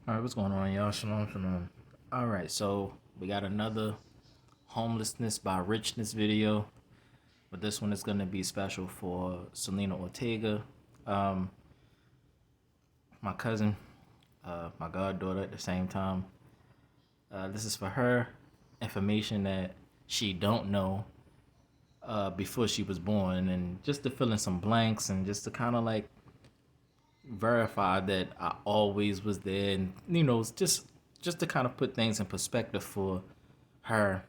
All right, what's going on, y'all? Shalom, shalom. All right, so we got another homelessness by Richness video, but this one is going to be special for Selena Ortega, um, my cousin, my goddaughter at the same time. This is for her information that she don't know before she was born, and just to fill in some blanks and just to kind of like verify that I always was there, and just to kind of put things in perspective for her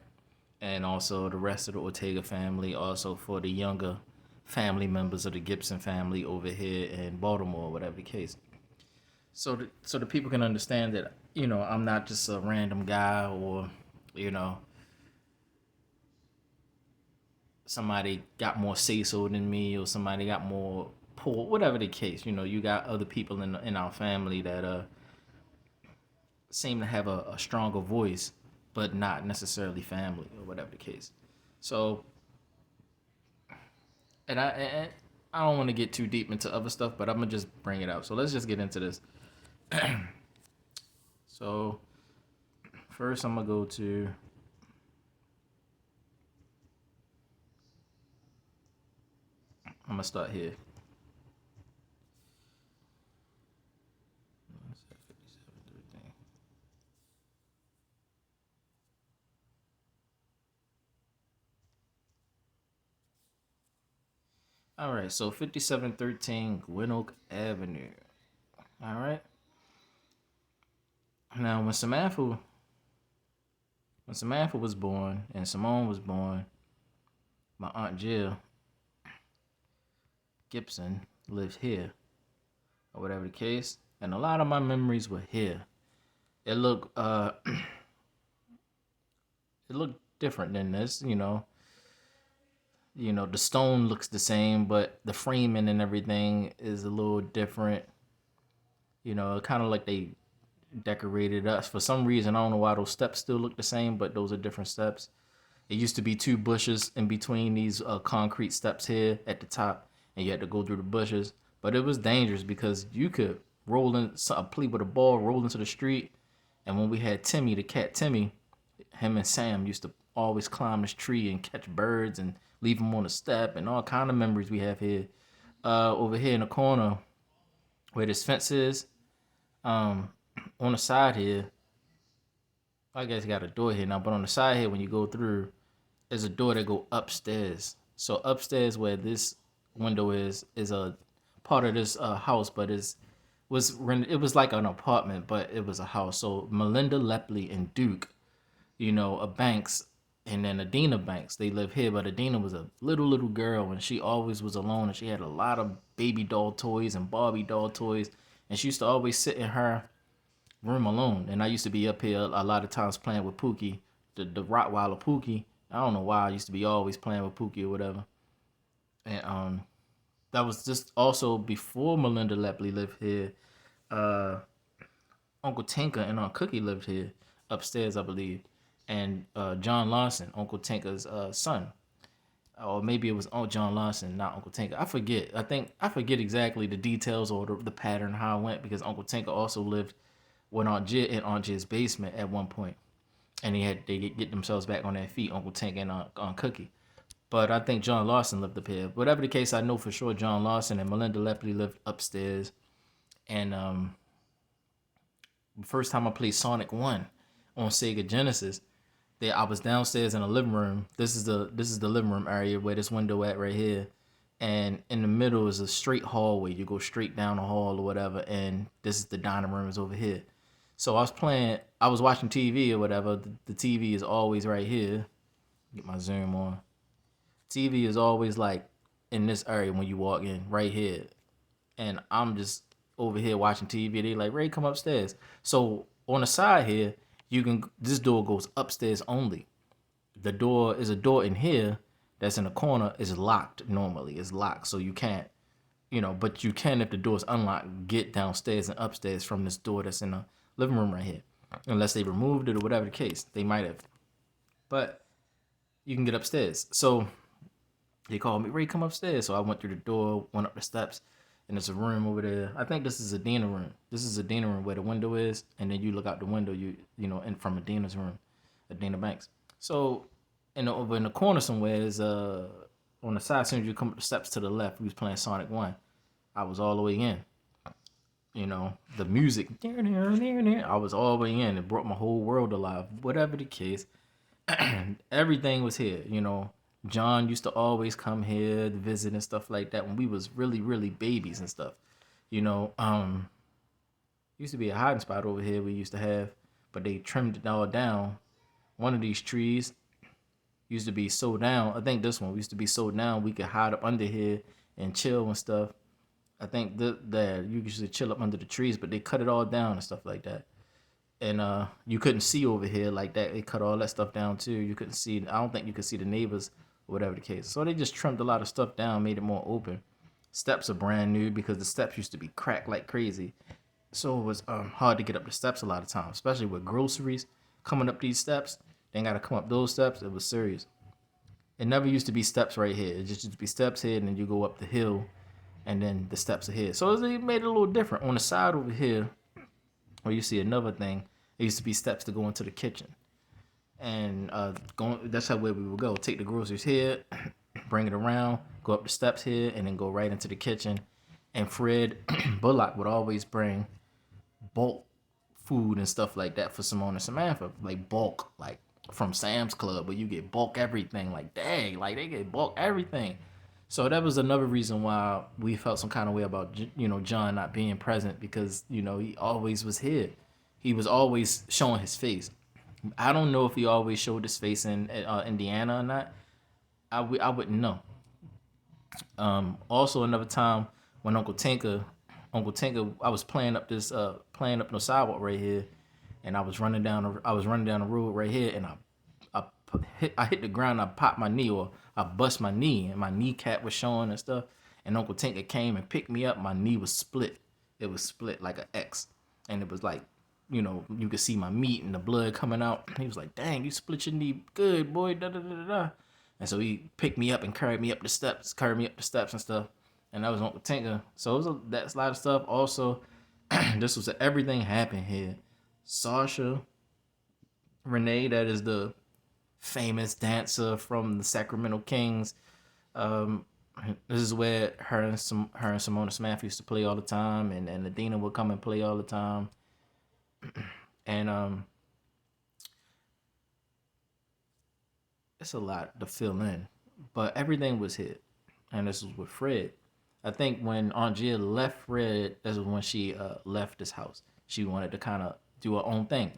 and also the rest of the Ortega family, also for the younger family members of the Gibson family over here in Baltimore, whatever the case. So the people can understand that I'm not just a random guy, or you know somebody got more say so than me, or somebody got more pull, whatever the case. You got other people in our family that seem to have a stronger voice, but not necessarily family or whatever the case. So, and I don't want to get too deep into other stuff, but I'm gonna just bring it out. So let's just get into this. So first, I'm gonna go to. I'm gonna start here. All right, so 5713 Gwinoak Avenue. All right. Now, when Samantha was born and Simone was born, my aunt Jill Gibson lived here, or whatever the case, and a lot of my memories were here. It looked it looked different than this, the stone looks the same, but the framing and everything is a little different. Kind of like they decorated us for some reason. I don't know why those steps still look the same, but those are different steps. It used to be two bushes in between these concrete steps here at the top, and you had to go through the bushes. But it was dangerous because you could play with a ball, roll into the street. And when we had Timmy, the cat Timmy, him and Sam used to always climb this tree and catch birds and leave them on the step, and all kind of memories we have here. Over here in the corner where this fence is, um, on the side here, I guess you got a door here now, but on the side here when you go through, there's a door that go upstairs. So upstairs where this window is a part of this house, but it was like an apartment, but it was a house. So Melinda Lepley and Duke, a Banks, and then Adina Banks, they live here. But Adina was a little girl, and she always was alone, and she had a lot of baby doll toys and Barbie doll toys, and she used to always sit in her room alone. And I used to be up here a lot of times playing with Pookie, the Rottweiler Pookie. I don't know why I used to be always playing with Pookie or whatever. And that was just also before Melinda Lepley lived here. Uh, Uncle Tinker and Aunt Cookie lived here upstairs, I believe. And John Lawson, Uncle Tinker's son. Or maybe it was John Lawson, not Uncle Tinker. I forget. I forget exactly the details or the pattern how it went, because Uncle Tinker also lived with Aunt Jill in Aunt Jill's basement at one point, and they get themselves back on their feet, Uncle Tinker and Aunt Cookie. But I think John Lawson lived up here. Whatever the case, I know for sure John Lawson and Melinda Lepley lived upstairs. And the first time I played Sonic 1 on Sega Genesis, I was downstairs in the living room. This is the living room area where this window at right here. And in the middle is a straight hallway. You go straight down the hall or whatever, and this is the dining room is over here. So I was watching TV or whatever. The TV is always right here. Get my zoom on. TV is always like in this area when you walk in, right here. And I'm just over here watching TV. They like, Ray, come upstairs. So on the side here, this door goes upstairs only. The door is a door in here that's in the corner is locked normally. It's locked. So you can't, but you can, if the door is unlocked, get downstairs and upstairs from this door that's in the living room right here. Unless they removed it or whatever the case. They might have. But you can get upstairs. So he called me, Ray, come upstairs. So I went through the door, went up the steps, and there's a room over there. I think this is Adina room. This is Adina room where the window is, and then you look out the window. You know, in from Adina's room, Adina Banks. So, over in the corner somewhere is on the side. As soon as you come up the steps to the left, we was playing Sonic One. I was all the way in. You know, the music. I was all the way in. It brought my whole world alive. Whatever the case, everything was here. You know, John used to always come here to visit and stuff like that when we was really, really babies and stuff. You know, used to be a hiding spot over here we used to have, but they trimmed it all down. One of these trees used to be so down. I think this one used to be so down we could hide up under here and chill and stuff. I think that you used to chill up under the trees, but they cut it all down and stuff like that. And you couldn't see over here like that. They cut all that stuff down too. You couldn't see. I don't think you could see the neighbors or whatever the case. So they just trimmed a lot of stuff down, made it more open. Steps are brand new because the steps used to be cracked like crazy. So it was hard to get up the steps a lot of times, especially with groceries coming up these steps. They got to come up those steps. It was serious. It never used to be steps right here. It just used to be steps here, and then you go up the hill, and then the steps are here. So it made it a little different. On the side over here, where you see another thing, it used to be steps to go into the kitchen. And that's how where we would go. Take the groceries here, bring it around, go up the steps here, and then go right into the kitchen. And Fred Bullock would always bring bulk food and stuff like that for Simone and Samantha, like bulk, like from Sam's Club, where you get bulk everything. Like dang, like they get bulk everything. So that was another reason why we felt some kind of way about John not being present, because he always was here. He was always showing his face. I don't know if he always showed his face in Indiana or not. I wouldn't know. Also another time when Uncle Tinker, I was playing up the sidewalk right here, and I was running down the road right here, and I hit the ground. I popped my knee, or I bust my knee, and my kneecap was showing and stuff. And Uncle Tinker came and picked me up. My knee was split. It was split like an X, and it was like, you could see my meat and the blood coming out. He was like, "Dang, you split your knee good, boy." Da da da da da. And so he picked me up and carried me up the steps, and stuff. And that was Uncle Tinker. So it was that's a lot of stuff. Also, this was everything happened here. Sasha Renee, that is the famous dancer from the Sacramento Kings. Um, this is where her and Simona Smith used to play all the time, and Adina would come and play all the time. And it's a lot to fill in, but everything was hit, and this was with Fred. I think when Aunt Gia left Fred, this was when she left this house. She wanted to kind of do her own thing.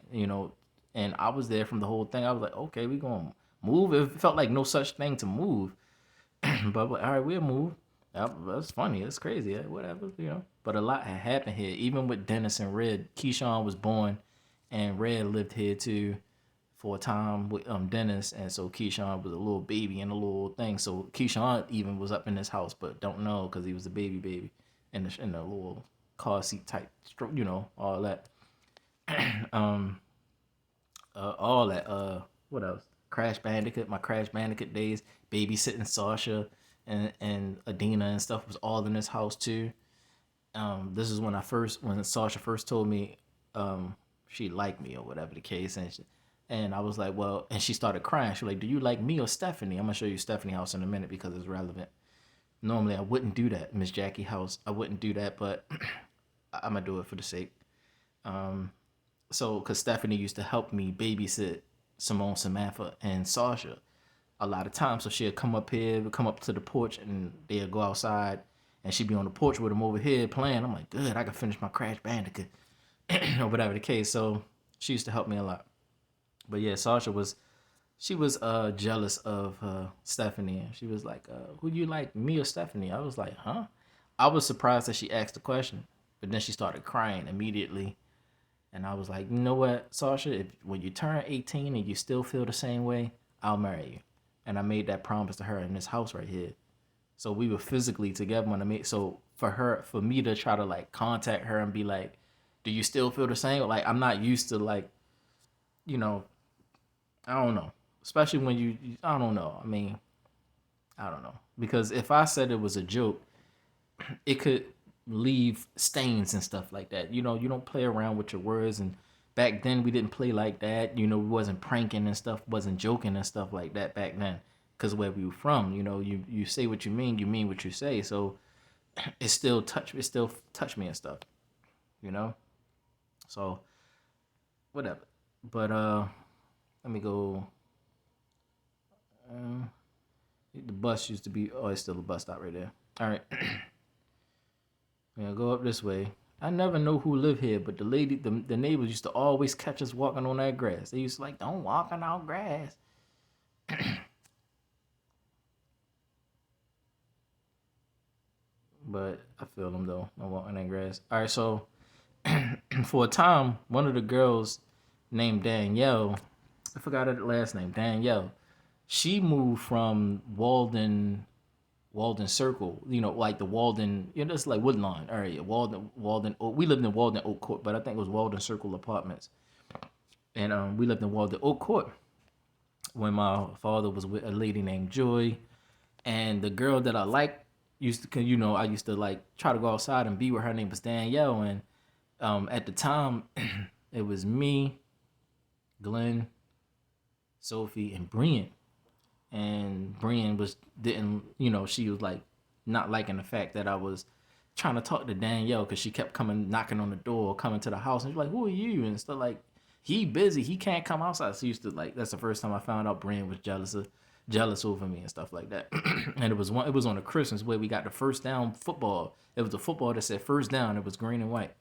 And I was there from the whole thing. I was like, okay, we gonna move. It felt like no such thing to move, but I'm like, all right, we'll move. That's funny. It's crazy. Whatever. But a lot had happened here. Even with Dennis and Red, Keyshawn was born, and Red lived here too for a time with Dennis, and so Keyshawn was a little baby and a little thing. So Keyshawn even was up in this house, but don't know because he was a baby in the little car seat type, all that. um, all that. What else? Crash Bandicoot, my Crash Bandicoot days, babysitting Sasha and Adina and stuff was all in this house too. This is when Sasha first told me she liked me or whatever the case, and I was like, well, and she started crying. She was like, do you like me or Stephanie? I'm gonna show you Stephanie house in a minute because it's relevant. Normally I wouldn't do that, Miss Jackie house. I wouldn't do that, but I'm gonna do it for the sake. Um, so because Stephanie used to help me babysit Simone, Samantha, and Sasha a lot of times. So she'd come up here, come up to the porch, and they'd go outside, and she'd be on the porch with them over here playing. I'm like, good, I can finish my Crash Bandicoot or whatever the case. So she used to help me a lot. But yeah, Sasha was jealous of Stephanie. She was like, who do you like, me or Stephanie? I was like, huh? I was surprised that she asked the question, but then she started crying immediately. And I was like, you know what, Sasha, if when you turn 18 and you still feel the same way, I'll marry you. And I made that promise to her in this house right here. So we were physically together when I made. So for me to try to like contact her and be like, do you still feel the same? Like I'm not used to like, you know, I don't know. Especially when I don't know. I mean, I don't know. Because if I said it was a joke, it could. leave stains and stuff like that. You don't play around with your words. And back then we didn't play like that. We wasn't pranking and stuff, wasn't joking and stuff like that back then. Cause where we were from, you say what you mean what you say. So it still touch me and stuff, you know. So whatever. But let me go. Uh, the bus used to be. Oh, it's still a bus stop right there. All right. Yeah, go up this way. I never know who live here, but the neighbors used to always catch us walking on that grass. They used to like, don't walk on our grass. But I feel them though. I walk on that grass. All right, so for a time, one of the girls named Danielle, I forgot her last name, Danielle. She moved from Walden Circle, like the Walden, that's like Woodlawn area. Walden. We lived in Walden Oak Court, but I think it was Walden Circle Apartments, and we lived in Walden Oak Court when my father was with a lady named Joy, and the girl that I liked I used to like try to go outside and be with her. Her name was Danielle, and at the time, it was me, Glenn, Sophie, and Brian. And Brian didn't, she was like not liking the fact that I was trying to talk to Danielle because she kept coming knocking on the door, coming to the house, and she's like, "Who are you?" And stuff like, "He busy, he can't come outside." So used to like that's the first time I found out Brian was jealous over me and stuff like that. And it was on a Christmas where we got the first down football. It was the football that said first down. It was green and white.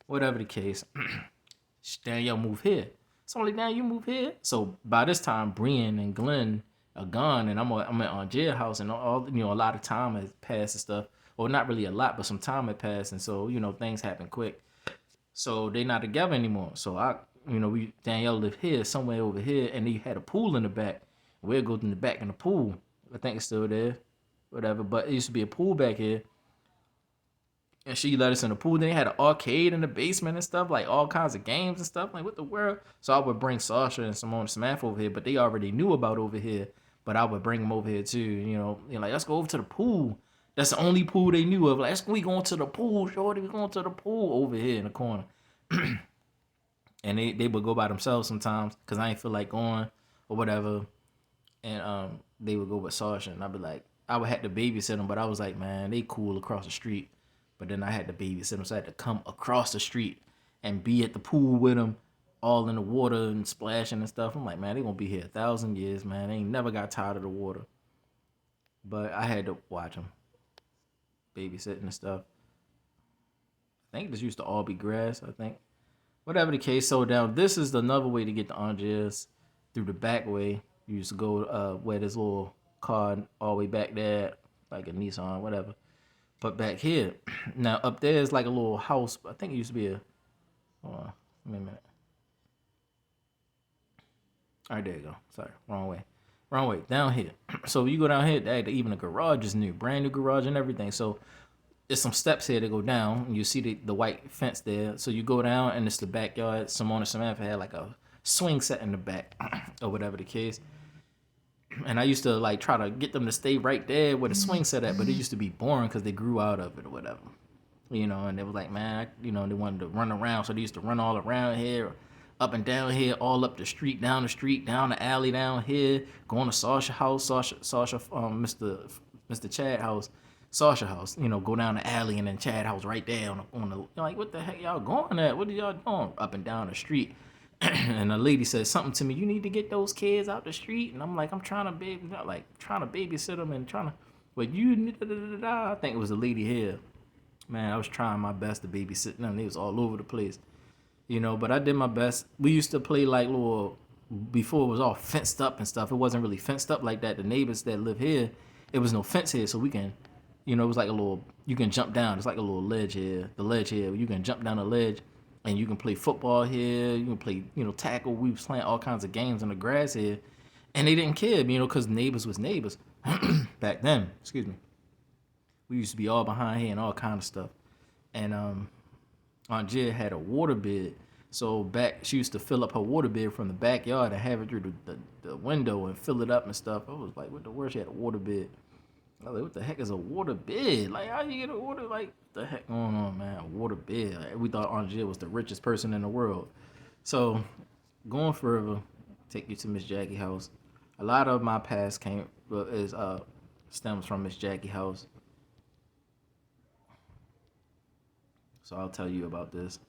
Whatever the case, Danielle moved here. So I'm like, now you move here. So by this time, Brian and Glenn are gone, and I'm at Aunt Jill's house, and all a lot of time has passed and stuff. Well, not really a lot, but some time had passed, and so things happen quick. So they not together anymore. So we Danielle lived here, somewhere over here, and they had a pool in the back. We'll go in the back in the pool. I think it's still there, whatever. But it used to be a pool back here, and she let us in the pool. Then they had an arcade in the basement and stuff, like all kinds of games and stuff. Like what the world? So I would bring Sasha and Simone Samantha over here, but they already knew about over here. But I would bring them over here too. Like let's go over to the pool. That's the only pool they knew of. Like we going to the pool, shorty. We going to the pool over here in the corner. And they would go by themselves sometimes because I ain't feel like going or whatever. And they would go with Sasha, and I'd be like, I would have to babysit them, but I was like, man, they cool across the street. But then I had to babysit them, so I had to come across the street and be at the pool with them, all in the water and splashing and stuff. I'm like, man, they gonna be here 1,000 years, man. They ain't never got tired of the water. But I had to watch them babysitting and stuff. I think this used to all be grass. I think, whatever the case. So down, this is another way to get to Andres through the back way. You used to go where this little car all the way back there, like a Nissan, whatever. But back here, now up there is like a little house. I think it used to be a. Hold on, wait a minute. All right, there you go. Sorry, wrong way. Wrong way. Down here. So you go down here, even the garage is new, brand new garage and everything. So there's some steps here to go down, and you see the white fence there. So you go down, and it's the backyard. Simone and Samantha had like a swing set in the back, or whatever the case. And I used to like try to get them to stay right there where the swing set at, but it used to be boring because they grew out of it or whatever. And they was like, man, they wanted to run around, so they used to run all around here, up and down here, all up the street, down the alley down here, going to Sasha house, Sasha, Mr. Chad house, Sasha house, go down the alley and then Chad house right there on the like, what the heck y'all going at? What are y'all doing? Up and down the street. And a lady said something to me. You need to get those kids out the street. And I'm like, I'm trying to babysit them and trying to. But I think it was a lady here. Man, I was trying my best to babysit them. They was all over the place, But I did my best. We used to play like little. Before it was all fenced up and stuff. It wasn't really fenced up like that. The neighbors that live here, it was no fence here, so we can. It was like a little. You can jump down. It's like a little ledge here. The ledge here. You can jump down the ledge. And you can play football here. You can play, tackle. We was playing all kinds of games on the grass here, and they didn't care, because neighbors was neighbors back then. Excuse me. We used to be all behind here and all kind of stuff. And Aunt Jill had a water bed, so she used to fill up her water bed from the backyard and have it through the window and fill it up and stuff. I was like, what the worst? She had a water bed, I was like, what the heck is a water bed? Like, how you get a water? Like, the heck going on, man? A water bed. Like, we thought Andre was the richest person in the world. So, going further, take you to Miss Jackie house. A lot of my past came is stems from Miss Jackie house. So I'll tell you about this.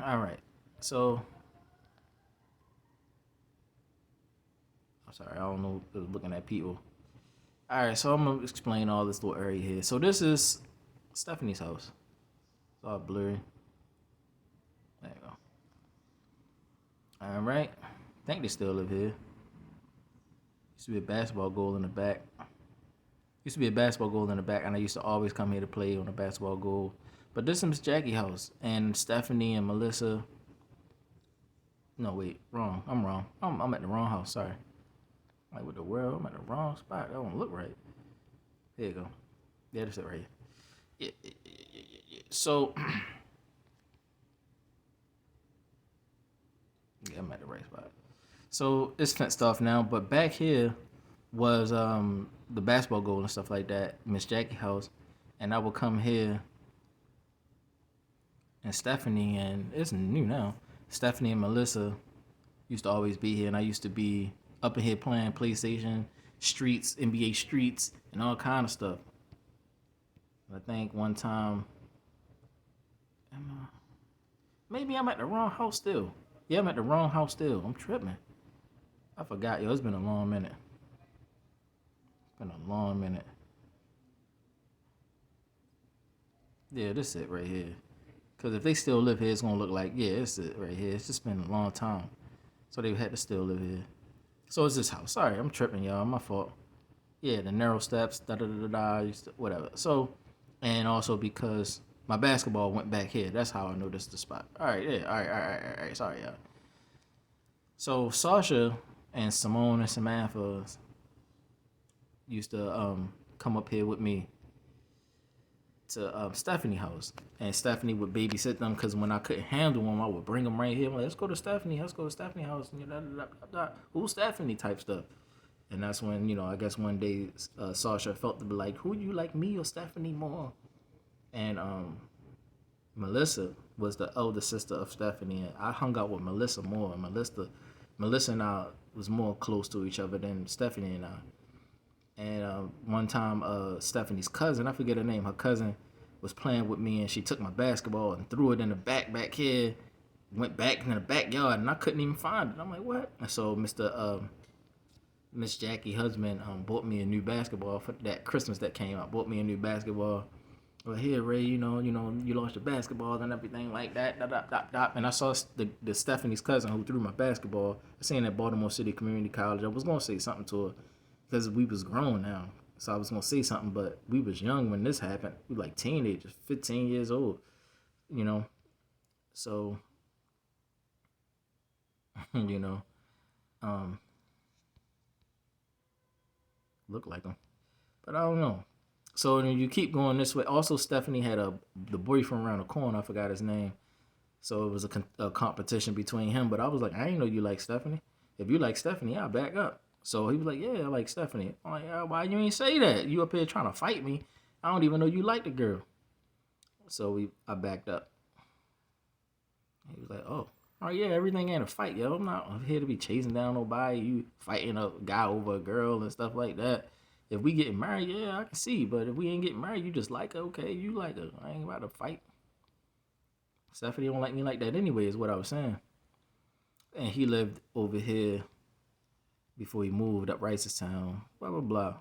All right. So I'm sorry, I don't know. Looking at people. All right, so I'm gonna explain all this little area here. So this is Stephanie's house. It's all blurry. There you go. All right. I think they still live here. Used to be a basketball goal in the back. Used to be a basketball goal in the back, and I used to always come here to play on the basketball goal. But this is Miss Jackie house, and Stephanie and Melissa. No, wait, wrong. I'm wrong. I'm at the wrong house. Sorry. Like with the world, I'm at the wrong spot. That don't look right. There you go. Yeah, that's it right here. Yeah. So, yeah, I'm at the right spot. So it's fenced off now, but back here was the basketball goal and stuff like that, Miss Jackie house, and I would come here and Stephanie, and it's new now. Stephanie and Melissa used to always be here, and I used to be up in here playing PlayStation, Streets, NBA Streets, and all kind of stuff. I think one time, maybe I'm at the wrong house still. Yeah, I'm at the wrong house still. I'm tripping. I forgot. Yo, it's been a long minute. It's been a long minute. Yeah, this is it right here. Because if they still live here, it's going to look like, yeah, it's it right here. It's just been a long time. So they had to still live here. So it's this house. Sorry, I'm tripping, y'all. My fault. Yeah, the narrow steps, whatever. So, and also because my basketball went back here. That's how I know this is the spot. All right, yeah. All right. Sorry, y'all. So Sasha and Simone and Samantha used to come up here with me to Stephanie house, and Stephanie would babysit them because when I couldn't handle them, I would bring them right here. I'm like, let's go to Stephanie. Let's go to Stephanie house. And who's Stephanie type stuff. And that's when I guess one day Sasha felt to be like, who you like, me or Stephanie more? And Melissa was the elder sister of Stephanie, and I hung out with Melissa more. And Melissa and I was more close to each other than Stephanie and I. And one time, Stephanie's cousin, I forget her name, her cousin was playing with me, and she took my basketball and threw it in the back here, went back in the backyard, and I couldn't even find it. I'm like, what? And so Miss Jackie husband bought me a new basketball for that Christmas that came out. Bought me a new basketball. Well, here, Ray, you lost your basketball and everything like that. And I saw the Stephanie's cousin who threw my basketball. I seen at Baltimore City Community College. I was gonna say something to her because we was grown now. So I was gonna say something, but we was young when this happened. We were like teenagers, 15 years old, you know. So, you know, um, look like them, but I don't know. So then you keep going this way. Also, Stephanie had the boyfriend around the corner. I forgot his name. So it was a competition between him. But I was like, I didn't know you like Stephanie. If you like Stephanie, I'll back up. So he was like, yeah, I like Stephanie. I'm like, why you ain't say that? You up here trying to fight me. I don't even know you like the girl. So I backed up. He was like, oh yeah, everything ain't a fight, yo. I'm not here to be chasing down nobody. You fighting a guy over a girl and stuff like that. If we getting married, yeah, I can see. But if we ain't getting married, you just like her, okay? You like her. I ain't about to fight. Stephanie don't like me like that anyway, is what I was saying. And he lived over here before he moved up Ricestown. Blah blah blah.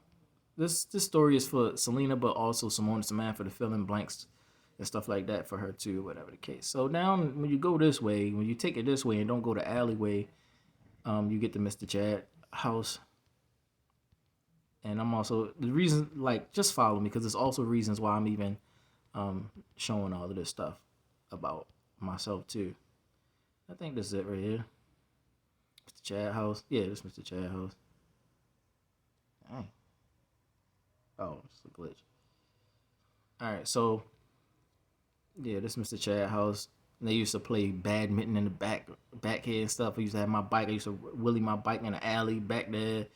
This story is for Selena, but also Simone and Samantha to fill in blanks and stuff like that for her too, whatever the case. So now when you go this way, when you take it this way and don't go the alleyway, you get to Mr. Chad house. And I'm also the reason, like, just follow me because there's also reasons why I'm even showing all of this stuff about myself too. I think this is it right here. Mr. Chad house. Yeah, this is Mr. Chad house. Dang. Oh, it's a glitch. All right, so yeah, this is Mr. Chad house. And they used to play badminton in the back here and stuff. I used to have my bike. I used to wheelie my bike in the alley back there.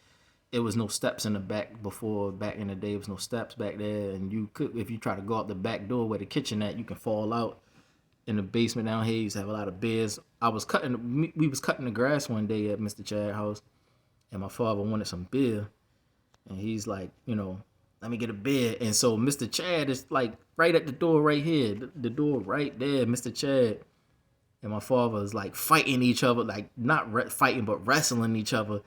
it was no steps in the back before. Back in the day, it was no steps back there, and you could, if you try to go out the back door where the kitchen at, you can fall out. In the basement down here, used to have a lot of bears. We was cutting the grass one day at Mr. Chad's house, and my father wanted some beer, and he's like, let me get a beer. And so Mr. Chad is like right at the door right here, the door right there, Mr. Chad. And my father is like fighting each other, like not fighting, but wrestling each other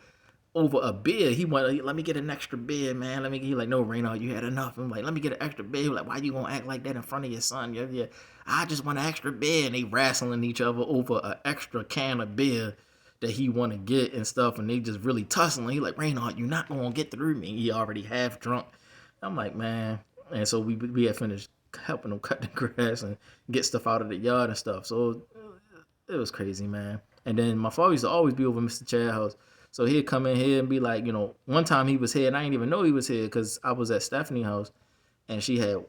over a beer. He wanted, let me get an extra beer, man. He like, no, Reno, you had enough. I'm like, let me get an extra beer. He like, why you gonna act like that in front of your son? Yeah, I just want an extra beer. And they wrestling each other over an extra can of beer that he want to get and stuff. And they just really tussling. He like, Reno, you're not gonna get through me. He already half drunk. I'm like, man. And so we had finished helping him cut the grass and get stuff out of the yard and stuff. So it was crazy, man. And then my father used to always be over Mr. Chad's house. So he'd come in here and be like, one time he was here and I didn't even know he was here because I was at Stephanie's house and she had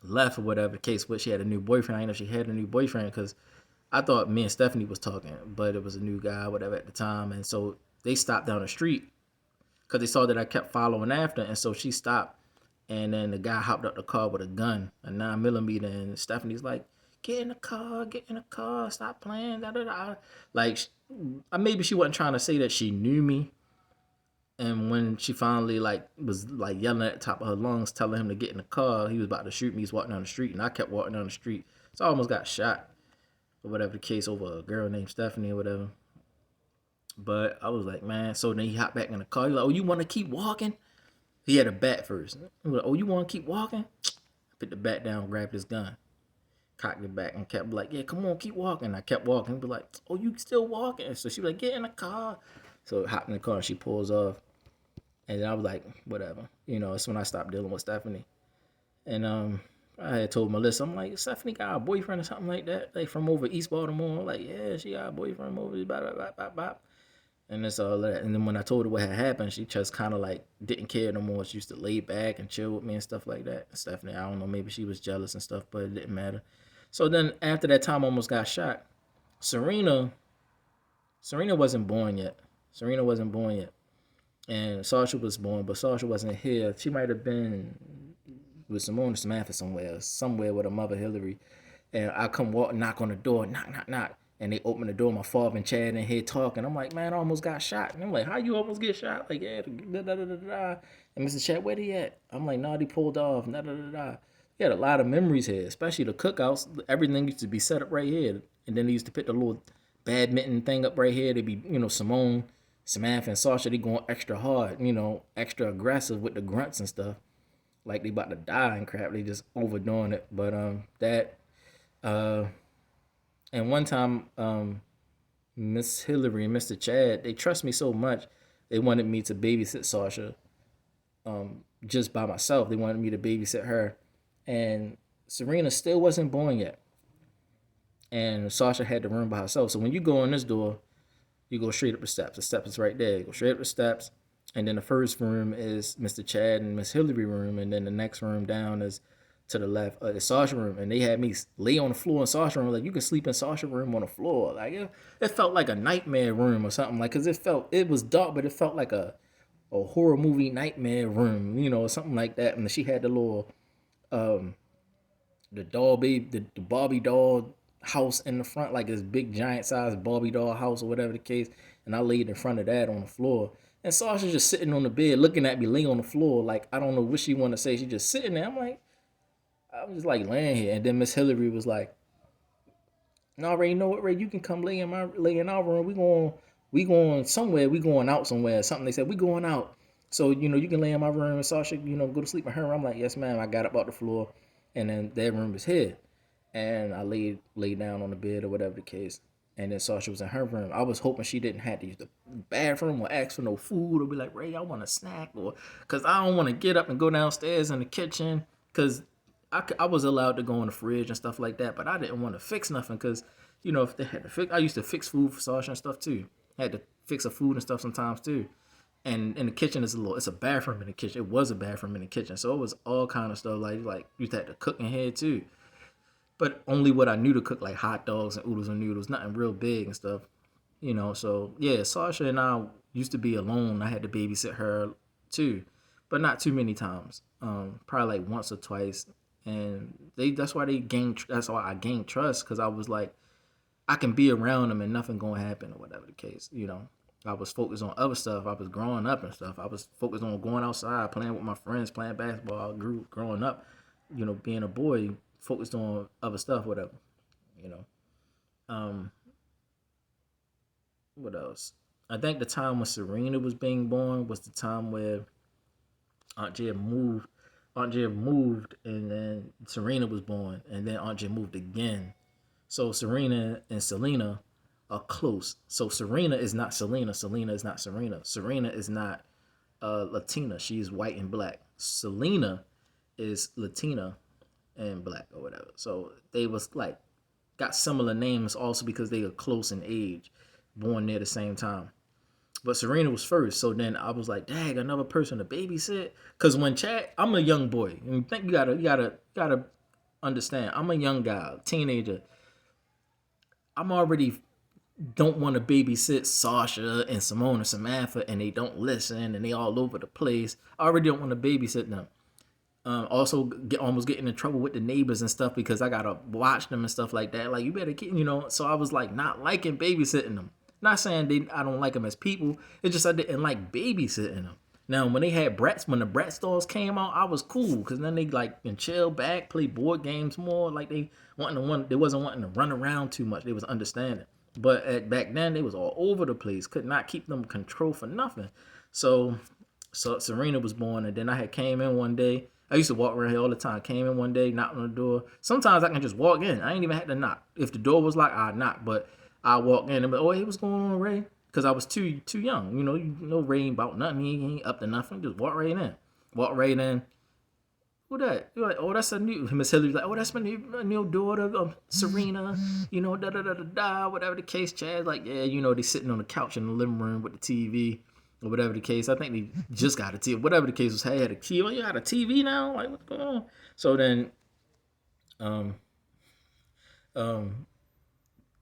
left or whatever case, but she had a new boyfriend. I didn't know she had a new boyfriend because I thought me and Stephanie was talking, but it was a new guy, whatever, at the time. And so they stopped down the street because they saw that I kept following after. And so she stopped. And then the guy hopped up the car with a gun, a 9mm. And Stephanie's like, get in the car, stop playing, da da da. Like, maybe she wasn't trying to say that she knew me. And when she finally was yelling at the top of her lungs, telling him to get in the car, he was about to shoot me. He's walking down the street, and I kept walking down the street. So I almost got shot, or whatever the case, over a girl named Stephanie or whatever. But I was like, man. So then he hopped back in the car. He's like, oh, you want to keep walking? He had a bat first. He was like, oh, you want to keep walking? I put the bat down, grabbed his gun, cocked it back, and kept like, yeah, come on, keep walking. I kept walking. He'd be like, oh, you still walking? So she was like, get in the car. So I hopped in the car, and she pulls off. And then I was like, whatever. It's when I stopped dealing with Stephanie. And I had told Melissa, I'm like, Stephanie got a boyfriend or something like that, like from over East Baltimore. I'm like, yeah, she got a boyfriend over there, blah, blah, blah, blah, blah. And that's all that. And then when I told her what had happened, she just kind of like didn't care no more. She used to lay back and chill with me and stuff like that. Stephanie, I don't know, maybe she was jealous and stuff, but it didn't matter. So then after that time almost got shot, Serena wasn't born yet. And Sasha was born, but Sasha wasn't here. She might have been with Simone or Samantha somewhere with her mother Hillary. And I come walk, knock on the door, knock, knock, knock. And they open the door, my father and Chad in here talking. I'm like, man, I almost got shot. And I'm like, how you almost get shot? Like, yeah, da da da da da. And Mr. Chad, where he at? I'm like, nah, he pulled off, da da da da. He had a lot of memories here, especially the cookouts. Everything used to be set up right here. And then they used to put the little badminton thing up right here. They'd be, Simone, Samantha, and Sasha, they going extra hard, extra aggressive with the grunts and stuff. Like they about to die and crap. They just overdoing it. But and one time, Miss Hillary and Mr. Chad, they trust me so much, they wanted me to babysit Sasha just by myself. They wanted me to babysit her. And Serena still wasn't born yet. And Sasha had the room by herself. So when you go in this door, you go straight up the steps. The steps is right there. You go straight up the steps. And then the first room is Mr. Chad and Miss Hillary room. And then the next room down is to the left, the Sasha room. And they had me lay on the floor in Sasha room. Like, you can sleep in Sasha room on the floor. Like, it felt like a nightmare room or something. Like, because it was dark, but it felt like a horror movie nightmare room, or something like that. And she had the little, the doll baby, the Barbie doll house in the front, like this big giant size Barbie doll house or whatever the case. And I laid in front of that on the floor. And Sasha just sitting on the bed looking at me laying on the floor. Like, I don't know what she want to say. She just sitting there. I'm like, I was just like laying here. And then Miss Hillary was like, no, Ray, you know what, Ray? You can come lay in our room. We going somewhere. We going out somewhere. Something they said, we going out. So, you can lay in my room and Sasha, go to sleep in her room. I'm like, yes, ma'am. I got up off the floor. And then that room is here. And I laid down on the bed or whatever the case. And then Sasha was in her room. I was hoping she didn't have to use the bathroom or ask for no food or be like, Ray, I want a snack. Or because I don't want to get up and go downstairs in the kitchen. Because I was allowed to go in the fridge and stuff like that. But I didn't want to fix nothing because, if they had to fix, I used to fix food for Sasha and stuff too. I had to fix her food and stuff sometimes too. And in the kitchen it's a bathroom in the kitchen. It was a bathroom in the kitchen. So it was all kind of stuff like you used to have to cook in here too. But only what I knew to cook, like hot dogs and oodles and noodles, nothing real big and stuff. So yeah, Sasha and I used to be alone. I had to babysit her too, but not too many times. Probably like once or twice, and that's why they gained. That's why I gained trust because I was like, I can be around them and nothing gonna happen or whatever the case. I was focused on other stuff. I was growing up and stuff. I was focused on going outside, playing with my friends, playing basketball. I grew growing up, being a boy, focused on other stuff, whatever. You know. Um, what else? I think the time when Serena was being born was the time where Aunt Jia moved. Aunt Jia moved, and then Serena was born, and then Aunt Jia moved again. So Serena and Selena are close. So Serena is not Selena. Selena is not Serena. Serena is not Latina. She's white and black. Selena is Latina and black or whatever. So they was like got similar names also because they are close in age, born near the same time. But Serena was first, so then I was like, "Dang, another person to babysit." Cause when Chad, I'm a young boy, and you think you gotta understand, I'm a young guy, teenager. I'm already don't want to babysit Sasha and Simone and Samantha, and they don't listen, and they all over the place. I already don't want to babysit them. Also, almost getting in trouble with the neighbors and stuff because I gotta watch them and stuff like that. Like you better keep. So I was like not liking babysitting them. Not saying I don't like them as people. It's just I didn't like babysitting them. Now when they had Bratz, when the Bratz dolls came out, I was cool because then they like can chill back, play board games more. Like they wasn't wanting to run around too much. They was understanding. But back then they was all over the place. Could not keep them control for nothing. So Serena was born, and then I had came in one day. I used to walk around here all the time. Came in one day, knocked on the door. Sometimes I can just walk in. I ain't even had to knock. If the door was locked, I'd knock. But I walk in and be, oh, hey, what's going on, Ray? Because I was too young. Ray ain't about nothing. He ain't up to nothing. Just walk right in. Walk right in. Who that? You're like, oh, that's a new. Miss Hillary's like, oh, that's my new daughter, Serena. Da da da da da. Whatever the case, Chad's like, yeah, they sitting on the couch in the living room with the TV. Or whatever the case. I think they just got a TV. Whatever the case was, hey, had a TV. Oh, you got a TV now? Like, what's going on? So then, um, um,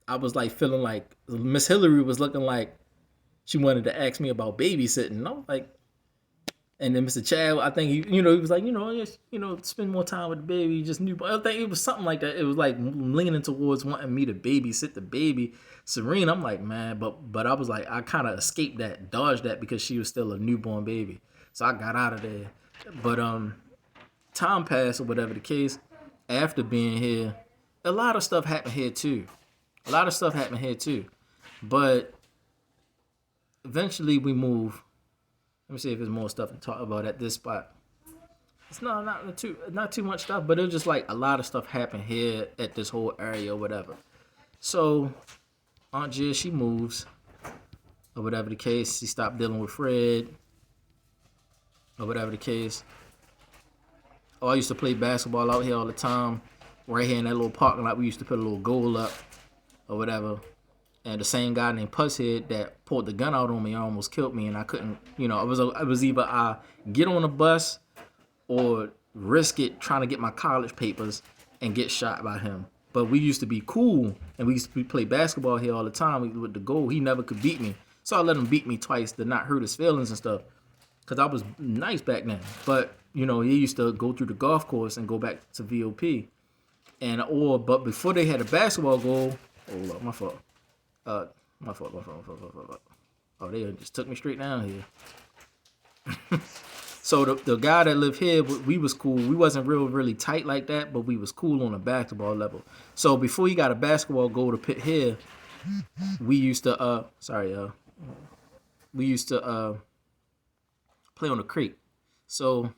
I was like feeling like Miss Hillary was looking like she wanted to ask me about babysitting. And I was like, and then Mr. Chad, I think he was like, spend more time with the baby. You just knew. I think it was something like that. It was like leaning towards wanting me to babysit the baby. Serena, I'm like, man, but I was like, I kind of escaped that, dodged that because she was still a newborn baby. So I got out of there. But time passed or whatever the case. After being here, a lot of stuff happened here too. But eventually we moved. Let me see if there's more stuff to talk about at this spot. It's not too much stuff, but it was just like a lot of stuff happened here at this whole area or whatever. So Aunt Jill, she moves or whatever the case. She stopped dealing with Fred or whatever the case. Oh, I used to play basketball out here all the time. Right here in that little parking lot, we used to put a little goal up or whatever. And the same guy named Pusshead that pulled the gun out on me almost killed me, and I couldn't. It was either I get on a bus or risk it trying to get my college papers and get shot by him. But we used to be cool, and we used to play basketball here all the time with the goal. He never could beat me, so I let him beat me twice to not hurt his feelings and stuff, because I was nice back then. But he used to go through the golf course and go back to VOP, but before they had a basketball goal. Oh, my fault. My fault. Oh, they just took me straight down here. So the guy that lived here, we was cool. We wasn't really tight like that, but we was cool on a basketball level. So before he got a basketball goal to pit here, we used to play on the crate. So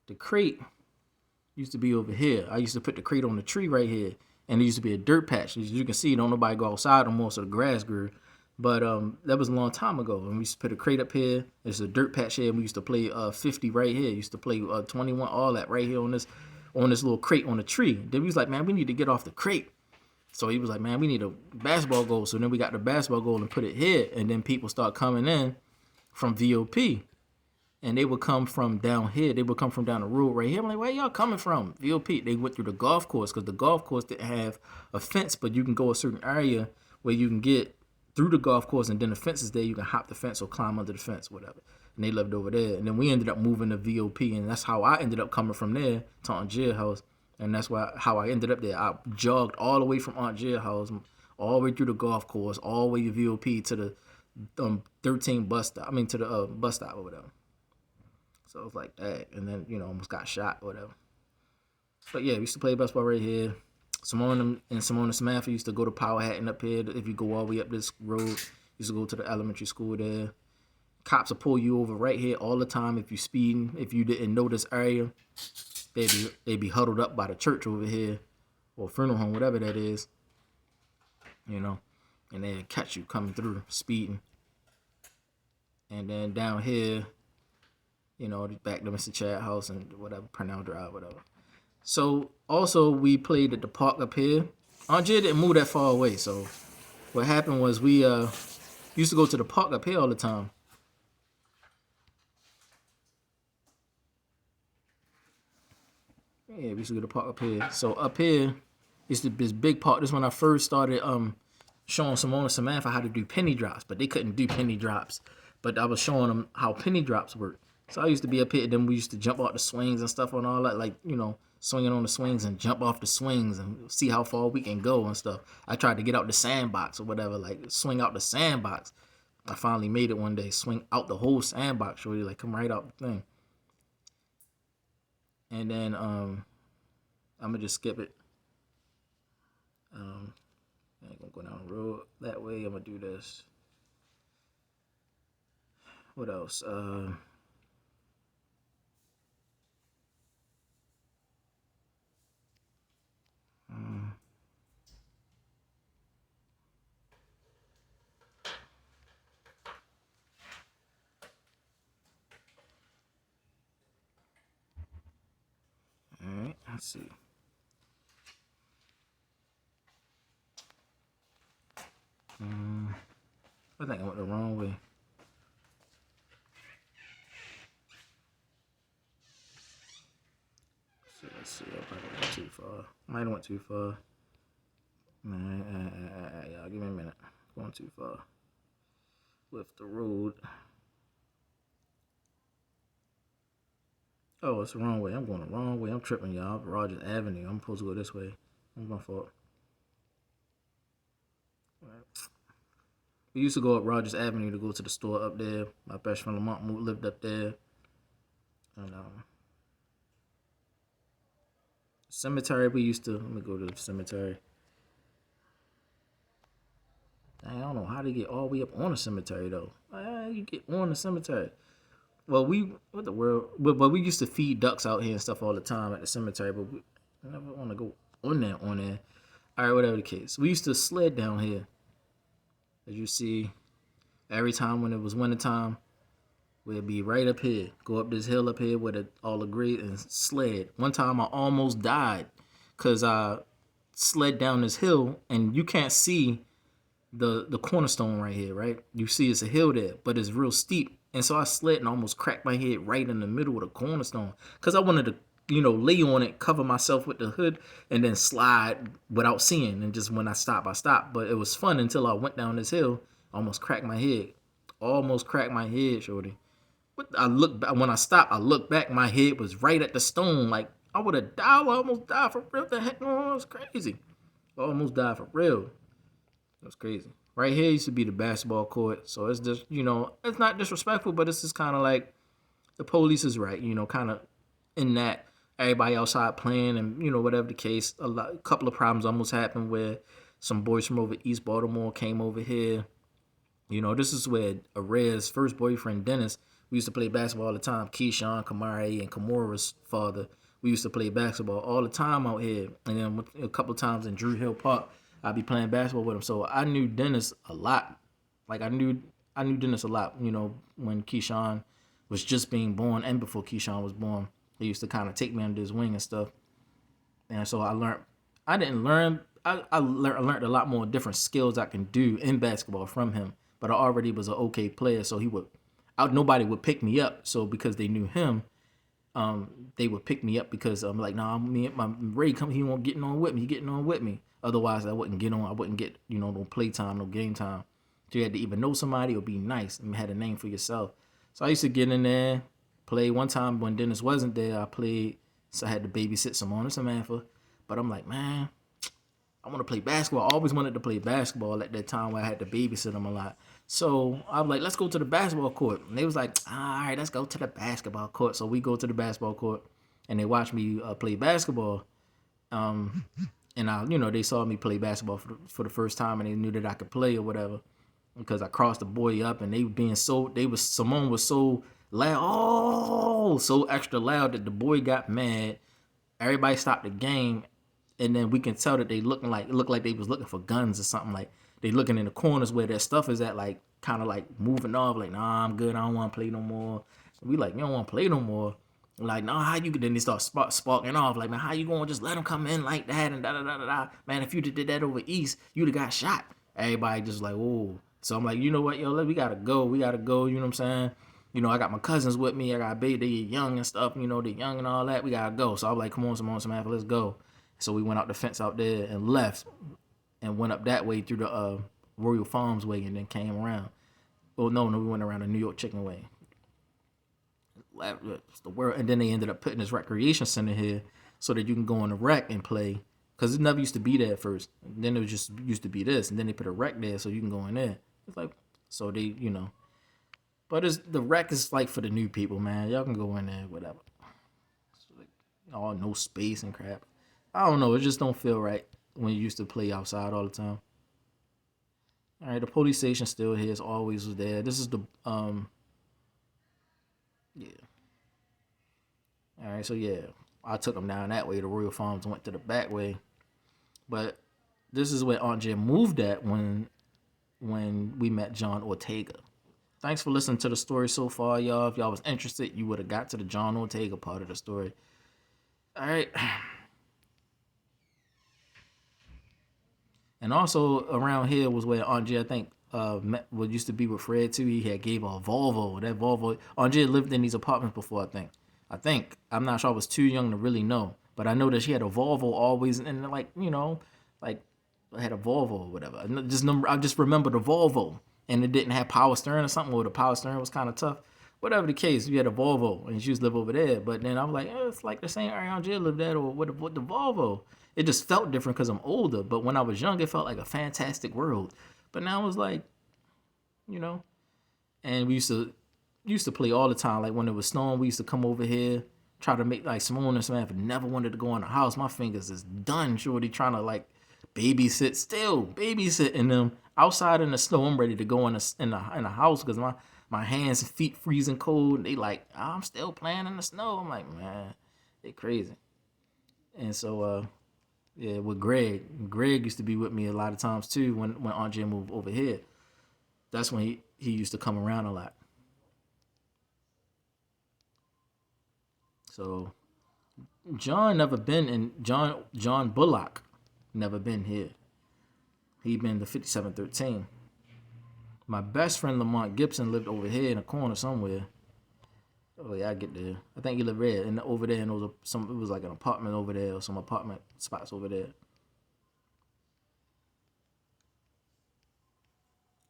the crate used to be over here. I used to put the crate on the tree right here. And there used to be a dirt patch. As you can see, don't nobody go outside no more, so the grass grew. But that was a long time ago. And we used to put a crate up here. There's a dirt patch here. And we used to play 50 right here. Used to play 21, all that right here on this little crate on the tree. Then we was like, man, we need to get off the crate. So he was like, man, we need a basketball goal. So then we got the basketball goal and put it here. And then people start coming in from VOP. And they would come from down here. They would come from down the road right here. I'm like, where y'all coming from? VOP. They went through the golf course because the golf course didn't have a fence, but you can go a certain area where you can get through the golf course, and then the fence is there. You can hop the fence or climb under the fence, whatever. And they lived over there. And then we ended up moving to VOP, and that's how I ended up coming from there to Aunt Jill house. And that's how I ended up there. I jogged all the way from Aunt Jill house, all the way through the golf course, all the way to VOP to the 13 bus stop. I mean, to the bus stop or whatever. So it was like that. And then, almost got shot or whatever. But yeah, we used to play basketball right here. Simone and Samantha used to go to Powhatan up here. If you go all the way up this road, used to go to the elementary school there. Cops will pull you over right here all the time if you speeding. If you didn't know this area, they'd be huddled up by the church over here, or funeral home, whatever that is. And they'd catch you coming through speeding. And then down here, back to Mr. Chad house and whatever, Purnell Drive, whatever. So also we played at the park up here. Aunt Jill didn't move that far away, so what happened was we used to go to the park up here all the time. Yeah, we used to go to the park up here. So up here is this big park. This is when I first started showing Simone and Samantha how to do penny drops, but they couldn't do penny drops. But I was showing them how penny drops work. So I used to be up here, then we used to jump off the swings and stuff and all that, like, swinging on the swings and jump off the swings and see how far we can go and stuff. I tried to get out the sandbox or whatever, like swing out the sandbox. I finally made it one day, swing out the whole sandbox, really, like come right out the thing. And then I'm gonna just skip it. I ain't gonna go down the road that way. I'm gonna do this. What else? All right, let's see. I think I went the wrong way. Let's see. I probably went too far. Might have went too far. Y'all, give me a minute. Going too far. Left the road. Oh, it's the wrong way. I'm going the wrong way. I'm tripping, y'all. Rogers Avenue. I'm supposed to go this way. That's my fault. We used to go up Rogers Avenue to go to the store up there. My best friend Lamont lived up there. And cemetery, we used to. Let me go to the cemetery. I don't know how to get all the way up on the cemetery though. You get on the cemetery. Well, what the world? But we used to feed ducks out here and stuff all the time at the cemetery. But I never want to go on there. All right, whatever the case. We used to sled down here. As you see, every time when it was wintertime, we'd be right up here. Go up this hill up here with all the grade and sled. One time I almost died because I sled down this hill and you can't see the cornerstone right here, right? You see it's a hill there, but it's real steep. And so I slid and almost cracked my head right in the middle of the cornerstone because I wanted to, lay on it, cover myself with the hood, and then slide without seeing. And just when I stopped, I stopped. But it was fun until I went down this hill, almost cracked my head. Almost cracked my head, shorty. But when I stopped, I looked back, my head was right at the stone. Like, I would have died. I almost died for real. The heck, no, it was crazy. I almost died for real. That's crazy. Right here used to be the basketball court. So it's just, it's not disrespectful, but it's just kind of like the police is right, kind of in that everybody outside playing and, whatever the case. A couple of problems almost happened where some boys from over East Baltimore came over here. This is where Arez's first boyfriend, Dennis, we used to play basketball all the time. Keyshawn, Kamari, and Kamura's father. We used to play basketball all the time out here. And then a couple of times in Drew Hill Park, I'd be playing basketball with him. So I knew Dennis a lot. Like I knew Dennis a lot, when Keyshawn was just being born and before Keyshawn was born. He used to kind of take me under his wing and stuff. And so I learned I learned a lot more different skills I can do in basketball from him. But I already was an okay player, so nobody would pick me up. So because they knew him, they would pick me up because I'm like, nah, my Ray come, he won't getting on with me. He getting on with me. Otherwise, I wouldn't get on. I wouldn't get no play time, no game time. So you had to either know somebody or be nice and had a name for yourself. So I used to get in there, play. One time when Dennis wasn't there, I played. So I had to babysit Simone and Samantha. But I'm like, man, I want to play basketball. I always wanted to play basketball at that time where I had to babysit them a lot. So I was like, let's go to the basketball court. And they was like, all right, let's go to the basketball court. So we go to the basketball court and they watch me play basketball. And they saw me play basketball for the first time and they knew that I could play or whatever because I crossed the boy up and Simone was so loud, so extra loud that the boy got mad. Everybody stopped the game, and then we can tell that it looked like they was looking for guns or something. Like they looking in the corners where their stuff is at, like kind of like moving off, like nah, I'm good, I don't want to play no more. We like, you don't want to play no more. Like, nah, how you? Then they start sparking off. Like, man, how you gonna just let them come in like that and da da da da da? Man, if you did that over East, you'd have got shot. Everybody just like, whoa. So I'm like, you know what, yo, we gotta go. We gotta go. You know what I'm saying? I got my cousins with me. I got a baby. They young and stuff. They young and all that. We gotta go. So I'm like, come on, Samantha, let's go. So we went out the fence out there and left and went up that way through the Royal Farms way and then came around. Oh no, we went around the New York Chicken way. The world, and then they ended up putting this recreation center here so that you can go on the rec and play, because it never used to be there at first. And then it was just used to be this, and then they put a rec there so you can go in there. It's like, so they, but the rec is like for the new people, man. Y'all can go in there, whatever. It's like, no space and crap. I don't know. It just don't feel right when you used to play outside all the time. All right, the police station still here. It's always was there. This is the yeah. All right, so yeah, I took them down that way. The Royal Farms went to the back way, but this is where Aunt Jen moved at when we met John Ortega. Thanks for listening to the story so far, y'all. If y'all was interested, you would have got to the John Ortega part of the story. All right. And also around here was where Aunt Jen, I think, met what used to be with Fred too. He had gave her a Volvo. That Volvo, Aunt Jen lived in these apartments before, I think. I'm not sure. I was too young to really know. But I know that she had a Volvo always, and like I had a Volvo or whatever. I just remember the Volvo, and it didn't have power steering or something, or the power steering was kind of tough. Whatever the case, we had a Volvo, and she used to live over there. But then I was like, it's like the same area Aunt Jen lived at, or with the Volvo. It just felt different because I'm older. But when I was young, it felt like a fantastic world. But now it's like, and we used to play all the time. Like when it was snowing, we used to come over here, try to make like Simone and Samantha never wanted to go in the house. My fingers is done, shorty, trying to like babysitting them outside in the snow. I'm ready to go in the house because my hands and feet freezing cold. And they like, I'm still playing in the snow. I'm like, man, they crazy. And so yeah, with Greg used to be with me a lot of times too when Aunt Jen moved over here. That's when he used to come around a lot. So John Bullock never been here. He been to 5713. My best friend Lamont Gibson lived over here in a corner somewhere. Oh yeah, I get there. I think he lived there and over there, and it was like an apartment over there or some apartment spots over there.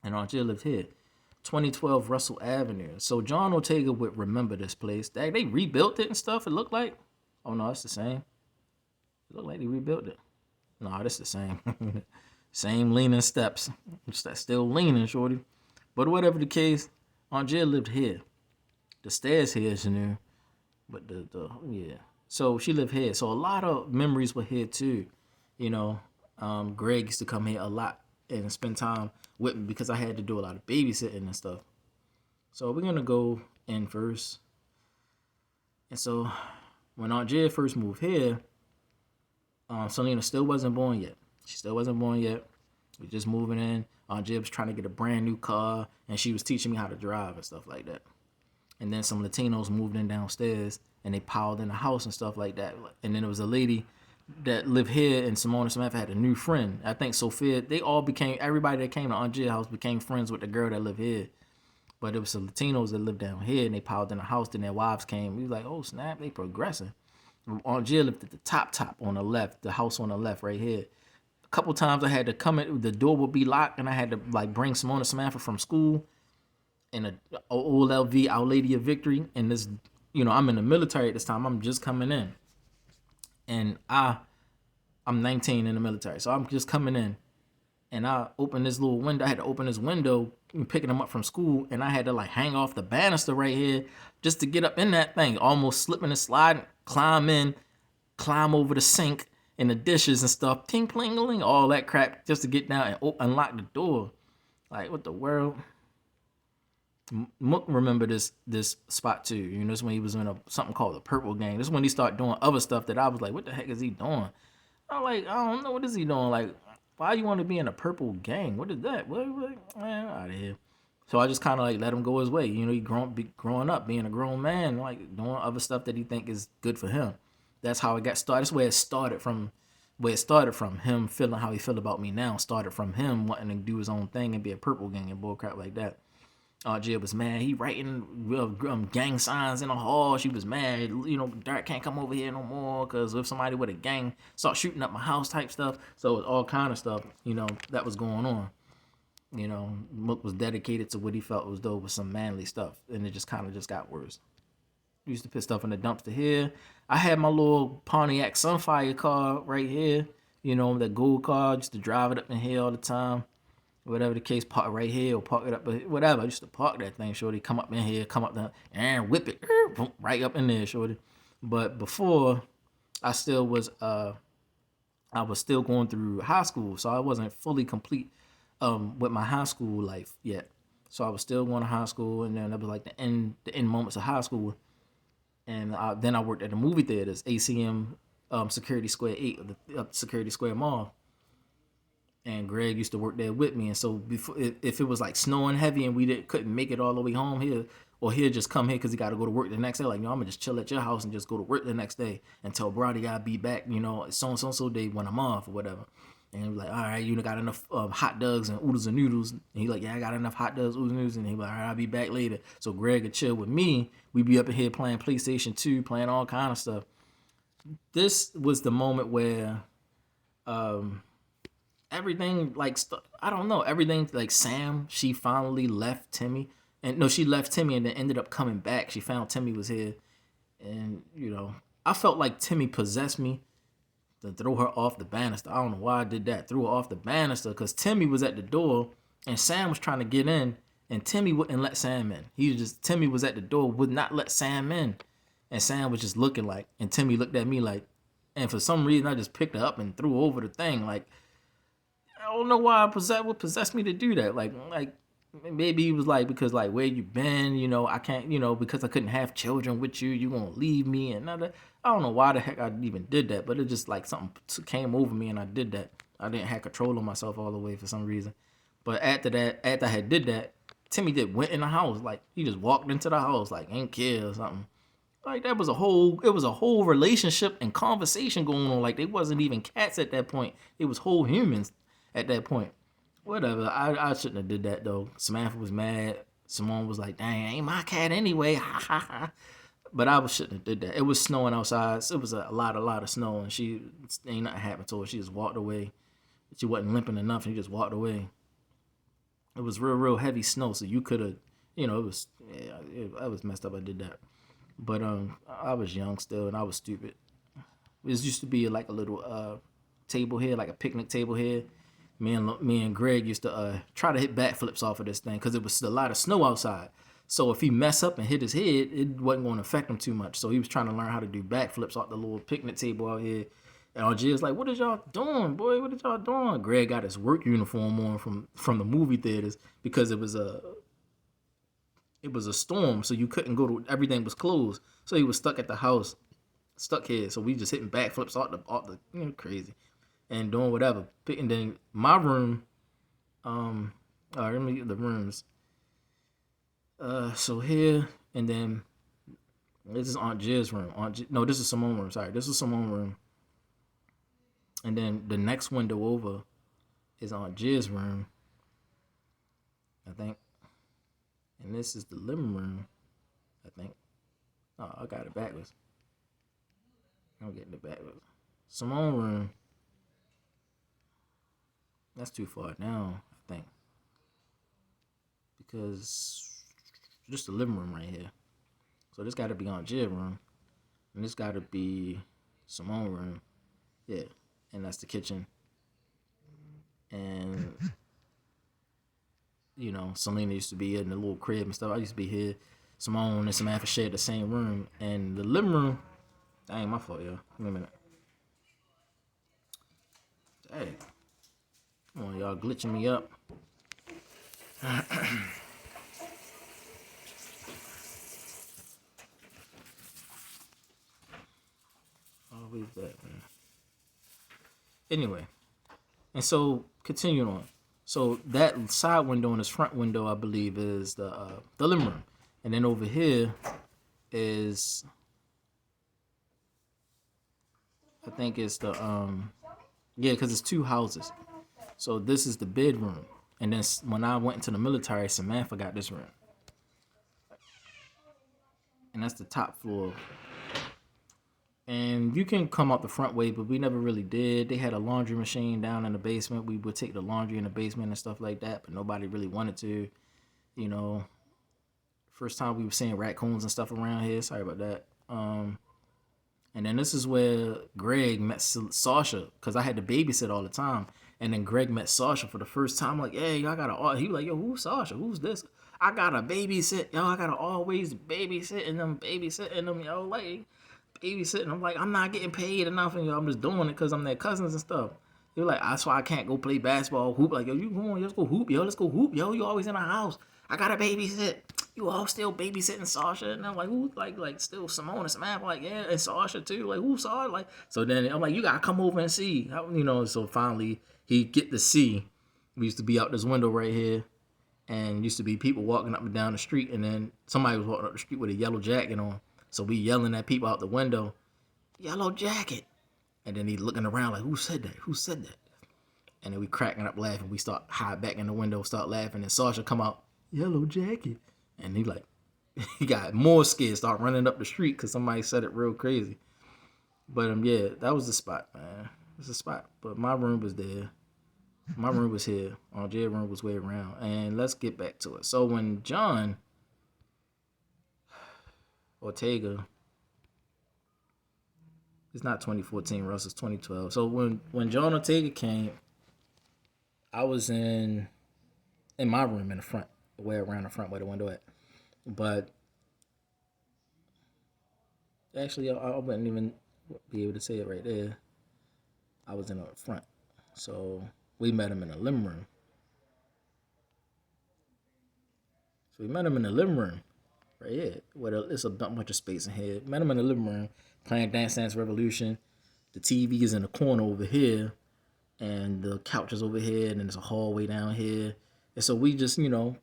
And Aunt Jill lived here. 2012 Russell Avenue. So John Ortega would remember this place. They rebuilt it and stuff, it looked like. Oh no, it's the same. It looked like they rebuilt it. No, it's the same. Same leaning steps. Still leaning, shorty. But whatever the case, Aunt Jill lived here. The stairs here is new. But yeah. So she lived here. So a lot of memories were here too. Greg used to come here a lot and spend time with me because I had to do a lot of babysitting and stuff. So we're gonna go in first. And so when Aunt Jill first moved here, Selena still wasn't born yet. She still wasn't born yet. We just moving in. Aunt Jill was trying to get a brand new car, and she was teaching me how to drive and stuff like that. And then some Latinos moved in downstairs, and they piled in the house and stuff like that. And then there was a lady that lived here, and Simone and Samantha had a new friend. I think Sophia, everybody that came to Aunt Jill's house became friends with the girl that lived here. But it was some Latinos that lived down here, and they piled in the house, then their wives came. We was like, oh snap, they progressing. Aunt Jill lived at the top on the left, the house on the left right here. couple times I had to come in, the door would be locked, and I had to like bring Simone and Samantha from school in a old LV, Our Lady of Victory, and this, I'm in the military at this time. I'm just coming in, and I'm 19 in the military, so I'm just coming in, and I opened this little window. I had to open this window, picking them up from school, and I had to like hang off the banister right here just to get up in that thing, almost slipping and sliding, climb in, climb over the sink and the dishes and stuff, ting pling all that crap, just to get down and unlock the door. Like, what the world? Mook remember this spot too. This when he was in something called the Purple Gang. This is when he started doing other stuff that I was like, what the heck is he doing? I'm like, I don't know, what is he doing? Like, why you want to be in a Purple Gang? What is that? What man, out of here. So I just kind of like let him go his way. He growing up, being a grown man, like doing other stuff that he think is good for him. That's how it got started. That's where it started from. Where it started from him feeling how he feel about me now. Started from him wanting to do his own thing and be a Purple Gang and bull crap like that. Jay was mad. He writing gang signs in the hall. She was mad. Dark can't come over here no more because if somebody with a gang start shooting up my house type stuff. So it was all kind of stuff, that was going on. Mook was dedicated to what he felt was dope with some manly stuff. And it just kind of just got worse. Used to put stuff in the dumpster here. I had my little Pontiac Sunfire car right here. That gold car. Used to drive it up in here all the time. Whatever the case, park right here or park it up, whatever. I used to park that thing, shorty. Come up in here, come up there, and whip it right up in there, shorty. But before, I still was I was still going through high school, so I wasn't fully complete with my high school life yet. So I was still going to high school, and then that was like the end moments of high school. And then I worked at the movie theaters, ACM Security Square 8, the Security Square Mall. And Greg used to work there with me, and so before, if it was like snowing heavy and we couldn't make it all the way home here, or he'll just come here because he got to go to work the next day. Like, I'm gonna just chill at your house and just go to work the next day until Brody gotta be back, so day when I'm off or whatever. And he was like, all right, you got enough hot dogs and oodles and noodles. And he like, yeah, I got enough hot dogs, oodles and noodles. And he like, all right, I'll be back later. So Greg would chill with me. We'd be up in here playing PlayStation 2, playing all kind of stuff. This was the moment where everything like I don't know, everything like Sam, she finally left Timmy, and no, she left Timmy and then ended up coming back. She found Timmy was here, and I felt like Timmy possessed me to throw her off the banister. I don't know why I did that. Threw her off the banister because Timmy was at the door and Sam was trying to get in, and Timmy wouldn't let Sam in. Timmy was at the door, would not let Sam in, and Sam was just looking like, and Timmy looked at me like, and for some reason I just picked her up and threw her over the thing like. I don't know why what possessed me to do that. Like maybe he was like, because like where you been, I can't, because I couldn't have children with you gonna leave me and I don't know why the heck I even did that, but it just like something came over me and I did that. I didn't have control of myself all the way for some reason. But after I had did that, Timmy went in the house, like he just walked into the house like ain't care or something. Like it was a whole relationship and conversation going on. Like they wasn't even cats at that point. It was whole humans at that point. Whatever. I shouldn't have did that though. Samantha was mad. Simone was like, dang, ain't my cat anyway. Ha ha ha. But I shouldn't have did that. It was snowing outside. So it was a lot of snow, and she ain't nothing happened to her. She just walked away. She wasn't limping enough, and she just walked away. It was real heavy snow, so you could have, I was messed up. I did that, but I was young still, and I was stupid. It used to be like a little table here, like a picnic table here. Me and Greg used to try to hit backflips off of this thing because it was a lot of snow outside. So if he mess up and hit his head, it wasn't going to affect him too much. So he was trying to learn how to do backflips off the little picnic table out here. And RG was like, "What is y'all doing, boy? What is y'all doing?" Greg got his work uniform on from the movie theaters because it was a storm, so you couldn't go to, everything was closed. So he was stuck at the house, stuck here. So we just hitting backflips off the crazy. And doing whatever. And then my room, let me get the rooms. So here, and then this is Aunt Jill's room. No, this is Simone's room. Sorry, this is Simone's room. And then the next window over is Aunt Jill's room, I think. And this is the living room, I think. Oh, I got it backwards. I'm getting it backwards. Simone's room. That's too far down, I think, because just the living room right here. So this got to be Aunt Jill room, and this got to be Simone room. Yeah, and that's the kitchen. And Selena used to be in the little crib and stuff. I used to be here. Simone and Samantha shared the same room, and the living room. That ain't my fault, yo. Wait a minute. Hey, come on, y'all glitching me up. Always that, man. Anyway, and so continuing on. So that side window and this front window, I believe, is the living room, and then over here is, I think it's the yeah, because it's two houses. So this is the bedroom, and then when I went into the military, Samantha got this room, and that's the top floor. And you can come out the front way, but we never really did. They had a laundry machine down in the basement. We would take the laundry in the basement and stuff like that, but nobody really wanted to. You know, first time we were seeing raccoons and stuff around here. Sorry about that. And then this is where Greg met Sasha, because I had to babysit all the time. And then Greg met Sasha for the first time. Like, hey, I gotta. He was like, yo, who's Sasha? Who's this? I gotta babysit. Yo, I gotta always babysitting them. Yo, like babysitting. I'm like, I'm not getting paid enough, and yo, I'm just doing it because I'm their cousins and stuff. They're like, that's why I can't go play basketball, hoop. Like, yo, you come on, let's go hoop, yo, let's go hoop, yo. You always in the house. I gotta babysit. You all still babysitting Sasha, and I'm like, who? Like still Simone and Samantha, like, yeah, and Sasha too. Like, who saw it? Like, so then I'm like, you gotta come over and see. So finally he get to see. We used to be out this window right here, and used to be people walking up and down the street, and then somebody was walking up the street with a yellow jacket on. So we yelling at people out the window, yellow jacket. And then he looking around like, who said that? Who said that? And then we cracking up laughing. We start hide back in the window, start laughing. And Sasha come out, yellow jacket. And he like, he got more scared, start running up the street because somebody said it real crazy. But yeah, that was the spot, man. It was the spot. But my room was there. My room was here. Jay's room was way around. And let's get back to it. So when John Ortega, it's not 2014, Russ, it's 2012. So when John Ortega came, I was in my room in the front, way around the front where the window at. But actually, I wouldn't even be able to say it right there. I was in the front. So we met him in the living room. Right here. Where it's a bunch of space in here. Met him in the living room playing Dance Dance Revolution. The TV is in the corner over here, and the couch is over here, and then there's a hallway down here. And so we just,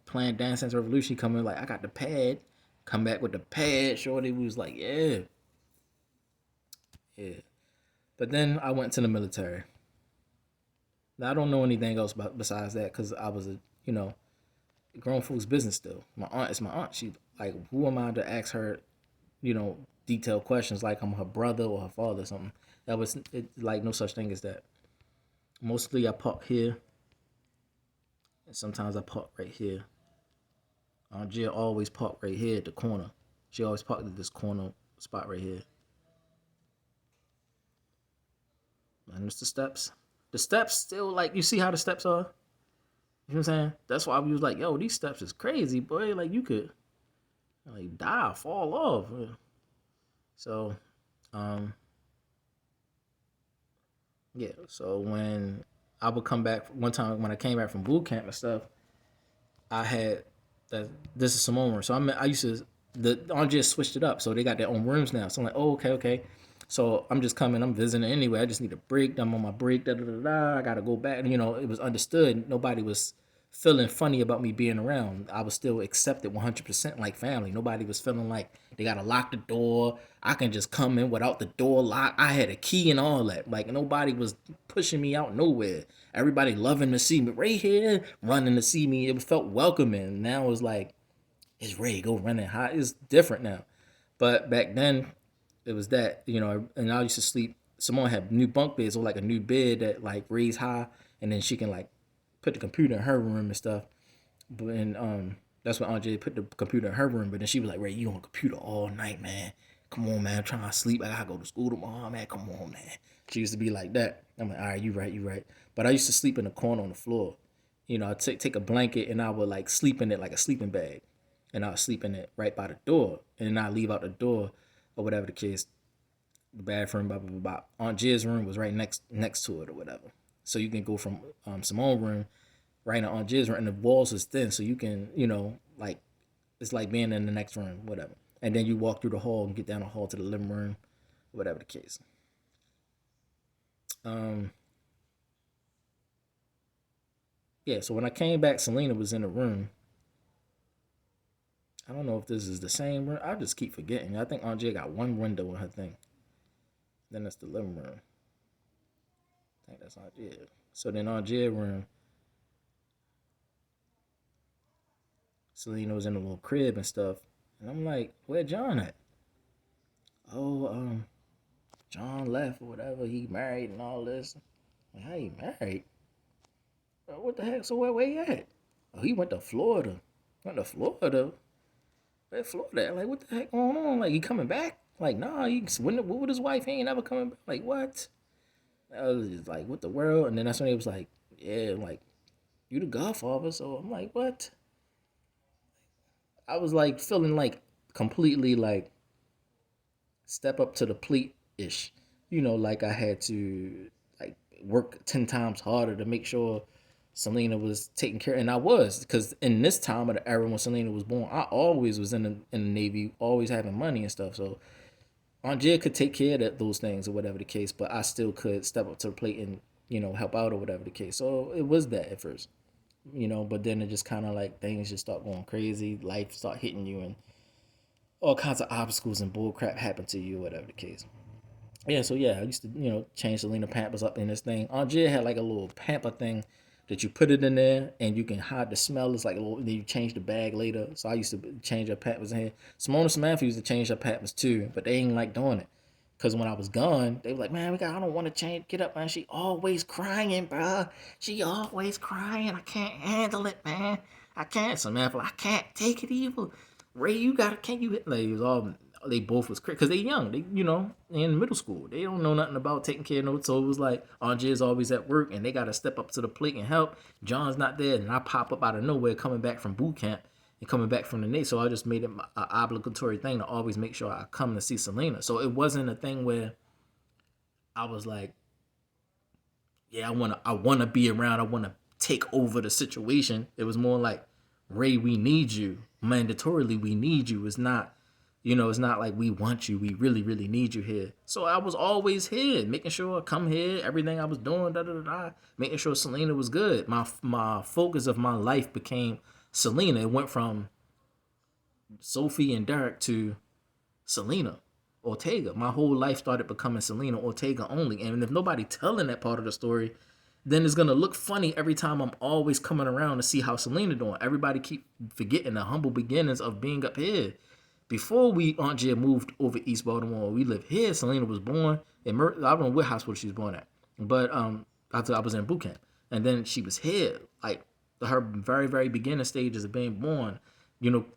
playing Dance Dance Revolution, coming like, I got the pad. Come back with the pad. Shorty was like, yeah. Yeah. But then I went to the military. Now, I don't know anything else besides that because I was grown folks' business still. My aunt is my aunt. She, like, who am I to ask her, detailed questions like I'm her brother or her father or something. That was, like, no such thing as that. Mostly I park here. And sometimes I park right here. Aunt Jill always parked right here at the corner. She always parked at this corner spot right here. And it's the steps. The steps still, like, you see how the steps are? You know what I'm saying? That's why we was like, yo, these steps is crazy, boy. Like, you could, like, die, fall off. So, yeah. So when I would come back, one time when I came back from boot camp and stuff, I had that. This is Simone room. So I used to, I just switched it up. So they got their own rooms now. So I'm like, oh, okay. So I'm just coming, I'm visiting anyway. I just need a break. I'm on my break. I gotta go back. It was understood. Nobody was feeling funny about me being around. I was still accepted 100% like family. Nobody was feeling like they gotta lock the door. I can just come in without the door locked. I had a key and all that. Like, nobody was pushing me out nowhere. Everybody loving to see me right here, running to see me. It felt welcoming. Now it's like, it's ready, go running high. It's different now. But back then, it was that, and I used to sleep. Simone had new bunk beds or like a new bed that like raised high, and then she can like put the computer in her room and stuff. But and that's when Aunt Jay put the computer in her room. But then she was like, "Ray, you on the computer all night, man? Come on, man. I'm trying to sleep. I gotta go to school tomorrow, man. Come on, man." She used to be like that. I'm like, "All right, you right, you right." But I used to sleep in the corner on the floor. I'd take a blanket and I would like sleep in it like a sleeping bag, and I would sleep in it right by the door, and then I leave out the door or whatever the case. The bathroom, blah blah blah, blah. Aunt Jiz's room was right next to it or whatever. So you can go from Simone's room right now on Jizz, and the walls is thin, so you can, like it's like being in the next room, whatever. And then you walk through the hall and get down the hall to the living room, whatever the case. Um, yeah. So when I came back, Selena was in the room. I don't know if this is the same room. I just keep forgetting. I think Aunt J got one window in her thing. Then that's the living room. I think that's Aunt J. So then Aunt J room, Selena was in a little crib and stuff. And I'm like, where John at? Oh, John left or whatever. He married and all this. Like, how he married? What the heck? So where he at? Oh, he went to Florida. Went to Florida. Where Florida? Like, what the heck going on? Like, he coming back? Like, nah. What with his wife? He ain't never coming back. Like, what? I was just like, what the world? And then that's when he was like, yeah, like, you the Godfather. So I'm like, what? I was like feeling like completely like step up to the plate ish. Like I had to like work 10 times harder to make sure Selena was taken care of. And I was, because in this time of the era when Selena was born, I always was in the Navy, always having money and stuff. So Aunt Jid could take care of those things or whatever the case, but I still could step up to the plate and, help out or whatever the case. So it was that at first. But then it just kind of like things just start going crazy, life start hitting you, and all kinds of obstacles and bull crap happen to you, whatever the case. Yeah, so yeah, I used to, change Selena Pampers up in this thing. Aunt Jid had like a little pamper thing that you put it in there and you can hide the smell. It's like a little, then you change the bag later. So I used to change her Pampers in here. Simone and Samantha used to change her Pampers too, but they ain't like doing it. Cause when I was gone, they were like, "Man, I don't want to change. Get up, man. She always crying, bro. She always crying. I can't handle it, man. I can't." Samantha, I can't take it evil. Ray, you gotta, can't you? Like, it was all, they both was crazy because they young. They in middle school. They don't know nothing about taking care of no. So it was like Aunt J's always at work and they gotta step up to the plate and help. John's not there, and I pop up out of nowhere coming back from boot camp and coming back from the Navy. So I just made it an obligatory thing to always make sure I come to see Selena. So it wasn't a thing where I was like, yeah, I wanna be around. I wanna take over the situation. It was more like, Ray, we need you. Mandatorily, we need you. It's not like we want you. We really, really need you here. So I was always here, making sure I come here, everything I was doing, making sure Selena was good. My focus of my life became Selena. It went from Sophie and Derek to Selena Ortega. My whole life started becoming Selena Ortega only. And if nobody telling that part of the story, then it's gonna look funny every time I'm always coming around to see how Selena doing. Everybody keep forgetting the humble beginnings of being up here. Before Aunt Jia moved over East Baltimore, we lived here. Selena was born in I don't know what hospital she was born at, but I was in boot camp, and then she was here, like her very very beginning stages of being born.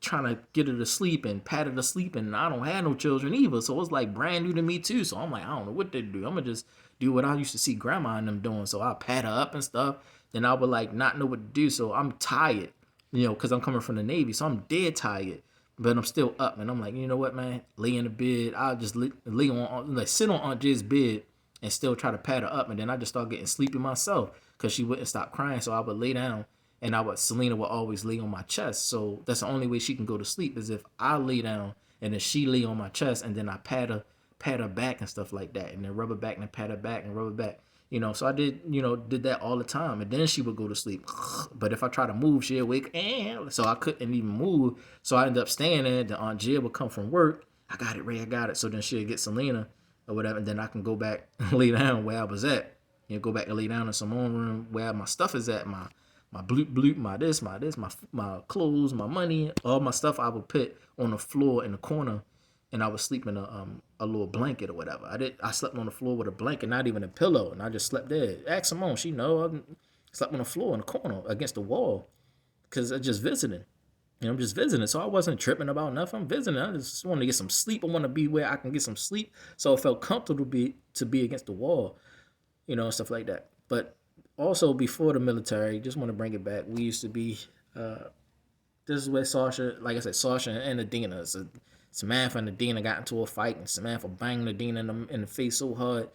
Trying to get her to sleep and pat her to sleep, and I don't have no children either, so it's like brand new to me too. So I'm like, I don't know what to do. I'm gonna just do what I used to see grandma and them doing. So I pat her up and stuff. Then I would like not know what to do. So I'm tired, because I'm coming from the Navy, so I'm dead tired. But I'm still up, and I'm like, you know what, man? Lay in the bed. I'll just lay on, like, sit on Aunt Jiz's bed and still try to pat her up, and then I just start getting sleepy myself because she wouldn't stop crying. So I would lay down, and Selena would always lay on my chest. So that's the only way she can go to sleep is if I lay down and then she lay on my chest, and then I pat her back and stuff like that, and then rub her back and then pat her back and rub her back. So I did that all the time, and then she would go to sleep. But if I try to move, she'd wake, so I couldn't even move. So I ended up staying there. Then Aunt Jill would come from work. I got it, Ray, I got it. So then she'd get Selena or whatever, and then I can go back and lay down where I was at. Go back and lay down in some own room where my stuff is at, my bloop bloop, my this, my clothes, my money, all my stuff I would put on the floor in the corner, and I was sleeping a little blanket or whatever. I slept on the floor with a blanket, not even a pillow, and I just slept there. Ask Simone, she know Slept on the floor in the corner against the wall because I just visiting. I'm just visiting, so I wasn't tripping about nothing. I'm visiting. I just wanted to get some sleep. I want to be where I can get some sleep, so it felt comfortable to be against the wall, stuff like that. But also before the military, just want to bring it back. We used to be. This is where Sasha, like I said, Sasha and Adina. So Samantha and Adina got into a fight, and Samantha banged Adina in the face so hard.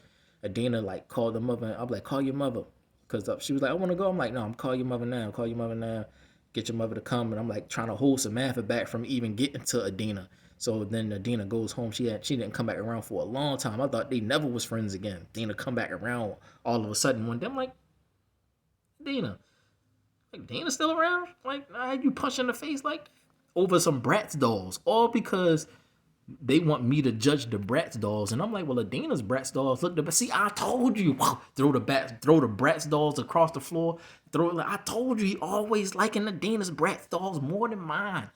Adina like called the mother. I'm like, call your mother, cause she was like, I want to go. I'm like, no, I'm call your mother now. Call your mother now. Get your mother to come. And I'm like trying to hold Samantha back from even getting to Adina. So then Adina goes home. She didn't come back around for a long time. I thought they never was friends again. Adina come back around all of a sudden one day. I'm like, Adina, like Dana's still around? Like, how you punch in the face like that? Over some Bratz dolls, all because they want me to judge the Bratz dolls, and I'm like, well, Adina's Bratz dolls look the best. See, I told you. Throw the Bratz dolls across the floor. Throw it. Like, I told you, he always liking Adina's Bratz dolls more than mine.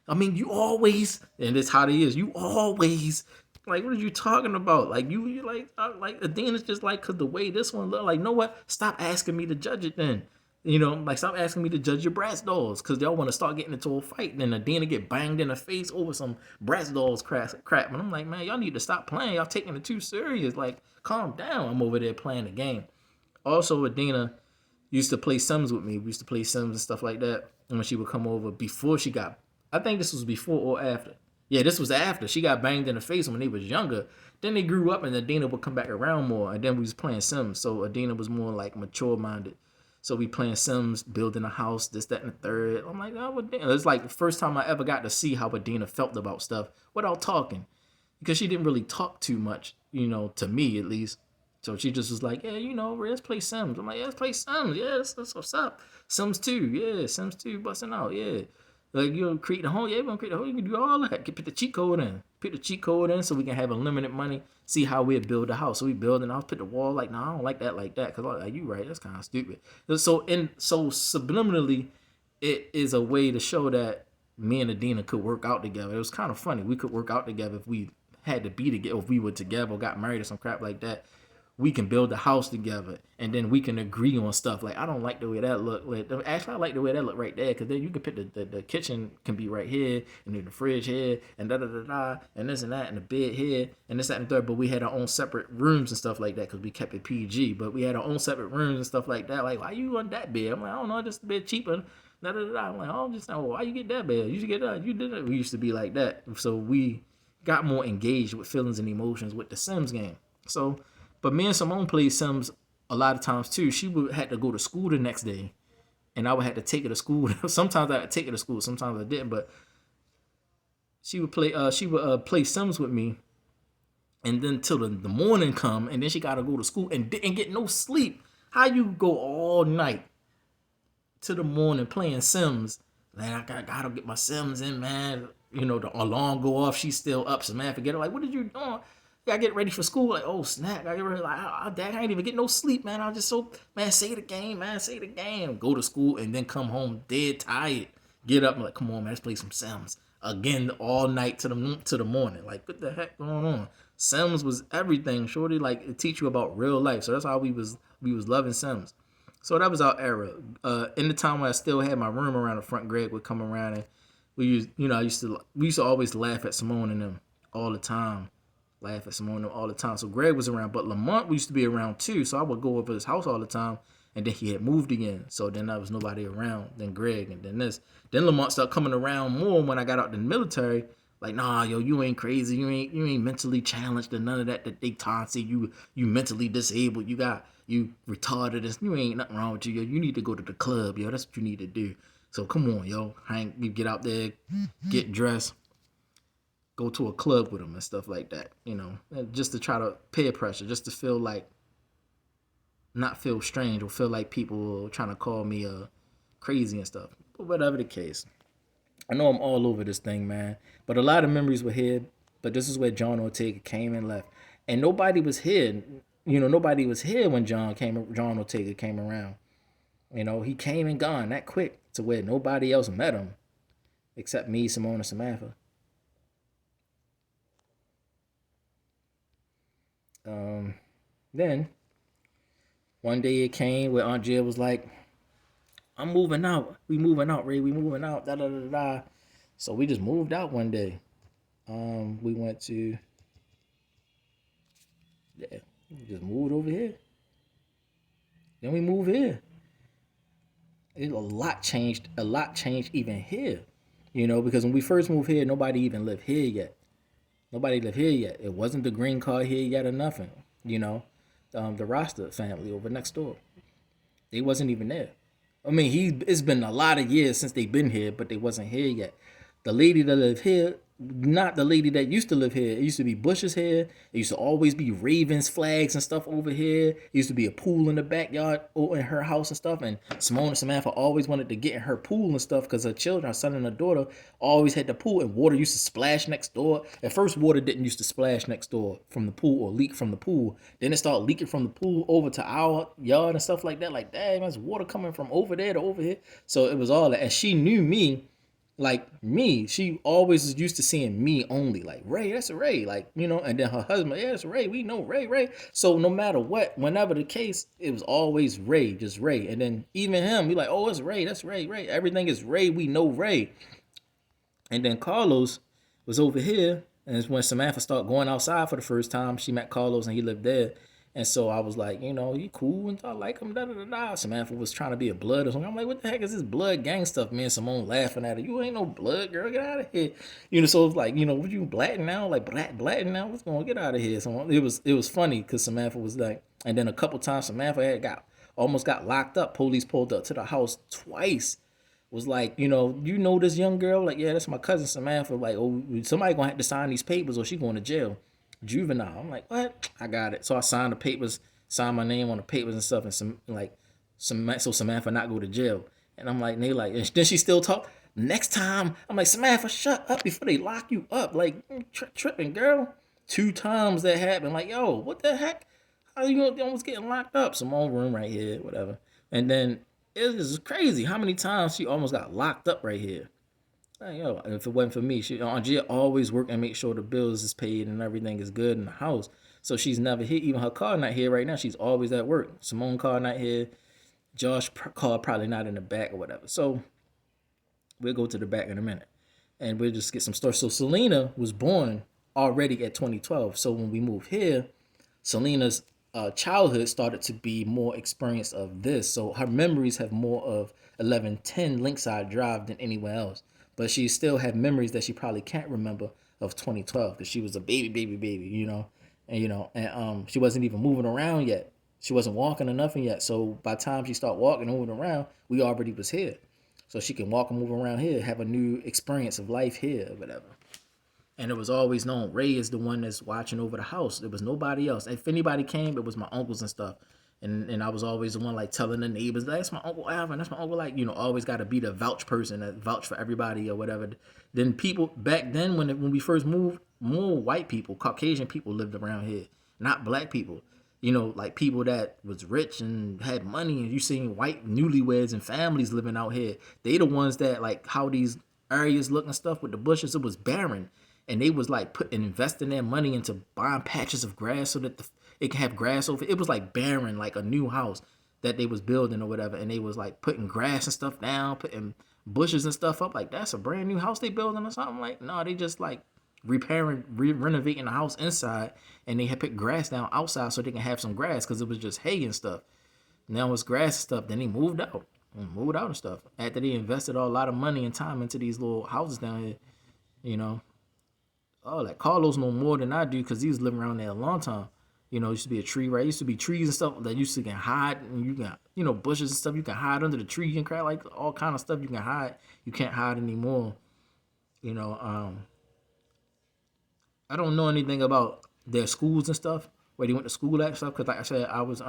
I mean, you always, and it's how he is. You always like, what are you talking about? Like you like Adina's just like, cause the way this one look. Like, know what? Stop asking me to judge it then. Like stop asking me to judge your Bratz dolls, cause y'all want to start getting into a fight. And then Adina get banged in the face over some Bratz dolls crap. And I'm like, man, y'all need to stop playing. Y'all taking it too serious. Like, calm down. I'm over there playing the game. Also, Adina used to play Sims with me. We used to play Sims and stuff like that. And when she would come over, before she got, I think this was before or after. Yeah, this was after. She got banged in the face when they was younger. Then they grew up and Adina would come back around more. And then we was playing Sims. So Adina was more like mature minded. So we playing Sims, building a house, this, that, and the third. I'm like, oh, Adina. It's like the first time I ever got to see how Adina felt about stuff without talking. Because she didn't really talk too much, to me at least. So she just was like, yeah, let's play Sims. I'm like, yeah, let's play Sims. Yeah, that's what's up. Sims 2, yeah, Sims 2 busting out, yeah. Like, create the home. Yeah, we're going to create the home. You can do all that. Put the cheat code in. Put the cheat code in so we can have unlimited money. See how we build the house. So we build the house, put the wall. Like, no, I don't like that like that. Because, like, you right. That's kind of stupid. So subliminally, it is a way to show that me and Adina could work out together. It was kind of funny. We could work out together if we had to be together, if we were together or got married or some crap like that. We can build a house together, and then we can agree on stuff. Like, I don't like the way that look. Like, actually, I like the way that look right there, because then you can put the kitchen can be right here, and then the fridge here, and da da da da, and this and that, and the bed here, and this that and third. But we had our own separate rooms and stuff like that because we kept it PG. But we had our own separate rooms and stuff like that. Like, why you want that bed? I'm like, I don't know, just a bit cheaper. Da da da da. I'm like, oh, just why you get that bed? You should get that. You did it. We used to be like that. So we got more engaged with feelings and emotions with the Sims game. So. But me and Simone played Sims a lot of times too. She would had to go to school the next day, and I would have to take her to school. Sometimes I would take her to school, sometimes I didn't. But she would play. Play Sims with me, and then till the morning come, and then she got to go to school and didn't get no sleep. How you go all night to the morning playing Sims? Man, I gotta get my Sims in, man. The alarm go off. She's still up. So man, forget her. Like, what did you doing? I get ready for school. Like, oh snap! I get ready. Like, Dad, I ain't even get no sleep, man. I was just so, man. Say the game, man. Say the game. Go to school and then come home dead tired. Get up and like, come on, man. Let's play some Sims again all night to the morning. Like, what the heck going on? Sims was everything, shorty. Like, it teach you about real life. So that's how we was loving Sims. So that was our era. In the time when I still had my room around the front, Greg would come around and we used to always laugh at Simone and them all the time. Laugh at Simone all the time. So Greg was around, but Lamont used to be around too. So I would go over his house all the time, and then he had moved again. So then there was nobody around. Then Greg, and then this. Then Lamont started coming around more when I got out the military. Like, nah, yo, you ain't crazy. You ain't mentally challenged and none of that. That they say you mentally disabled. You retarded. You ain't nothing wrong with you. Yo, you need to go to the club, yo. That's what you need to do. So come on, yo. Hank, you get out there, get dressed. Go to a club with them and stuff like that, just to try to peer pressure, just to feel like, not feel strange or feel like people are trying to call me crazy and stuff. But whatever the case, I know I'm all over this thing, man. But a lot of memories were here. But this is where John Ortega came and left, and nobody was here. Nobody was here when John Ortega came around. He came and gone that quick to where nobody else met him except me, Simone, and Samantha. Then one day it came where Aunt Jill was like, I'm moving out. We moving out, Ray. We moving out. Da da da da. So we just moved out one day. We went to yeah, we just moved over here. Then we moved here. A lot changed. A lot changed even here. Because when we first moved here, nobody even lived here yet. Nobody lived here yet. It wasn't the green card here yet or nothing. You know, the Rasta family over next door. They wasn't even there. I mean, it's been a lot of years since they've been here, but they wasn't here yet. The lady that lived here, not the lady that used to live here. It used to be bushes here. It used to always be Ravens flags and stuff over here. It used to be a pool in the backyard in her house and stuff. And Simone and Samantha always wanted to get in her pool and stuff because her children, her son and her daughter, always had the pool, and water used to splash next door. At first, water didn't used to splash next door from the pool or leak from the pool. Then it started leaking from the pool over to our yard and stuff like that. Like, dang, there's water coming from over there to over here. So it was all that. And she knew me like me. She always is used to seeing me only. Like, Ray, that's a Ray. Like, and then her husband, yeah, that's Ray. We know Ray, Ray. So no matter what, whenever the case, it was always Ray, just Ray. And then even him, we like, oh, it's Ray, that's Ray, Ray. Everything is Ray. We know Ray. And then Carlos was over here, and it's when Samantha started going outside for the first time. She met Carlos, and he lived there. And so I was like, he cool and I like him. Da da da da. Samantha was trying to be a blood or something. I'm like, what the heck is this blood gang stuff? Me and Simone laughing at her. You ain't no blood, girl. Get out of here. So it's like, what you blatting now? Like blatting now? What's going on? Get out of here. So it was funny because Samantha was like, and then a couple times Samantha almost got locked up. Police pulled up to the house twice. Was like, this young girl? Like, yeah, that's my cousin Samantha. Like, oh, somebody gonna have to sign these papers or she going to jail. Juvenile. I'm like, what? I got it. So I signed the papers, signed my name on the papers and stuff, and so Samantha not go to jail. And I'm like, and they like, and then she still talk. Next time, I'm like, Samantha, shut up before they lock you up. Like, tripping, girl. 2 times that happened. Like, yo, what the heck? How you almost getting locked up? Simone room right here, whatever. And then it was crazy how many times she almost got locked up right here. If it wasn't for me, Andrea always work and make sure the bills is paid and everything is good in the house. So she's never here. Even her car not here right now. She's always at work. Simone car not here. Josh car probably not in the back or whatever. So we'll go to the back in a minute, and we'll just get some stories. So Selena was born already at 2012. So when we moved here, Selena's childhood started to be more experience of this. So her memories have more of 1110 Linkside Drive than anywhere else. But she still had memories that she probably can't remember of 2012 because she was a baby, and she wasn't even moving around yet. She wasn't walking or nothing yet. So by the time she started walking and moving around, we already was here. So she can walk and move around here, have a new experience of life here or whatever. And it was always known Ray is the one that's watching over the house. There was nobody else. If anybody came, it was my uncles and stuff. And I was always the one like telling the neighbors, that's my Uncle Alvin, that's my uncle, like, always got to be the vouch person that vouch for everybody or whatever. Then people back then when we first moved, more white people, Caucasian people lived around here, not black people. Like people that was rich and had money, and you seen white newlyweds and families living out here. They the ones that like how these areas look and stuff with the bushes. It was barren. And they was like investing their money into buying patches of grass so that it can have grass over. It was like barren, like a new house that they was building or whatever. And they was like putting grass and stuff down, putting bushes and stuff up. Like, that's a brand new house they building or something. Like, no, they just like renovating the house inside. And they had put grass down outside so they can have some grass because it was just hay and stuff. Now it's grass and stuff. Then they moved out and stuff. After they invested a lot of money and time into these little houses down here, Oh, like Carlos know more than I do because he was living around there a long time. Used to be a tree, right? Used to be trees and stuff that used to can hide, and you got, bushes and stuff you can hide under the tree and crap, like all kind of stuff you can hide. You can't hide anymore. I don't know anything about their schools and stuff, where they went to school at stuff, because like I said, I was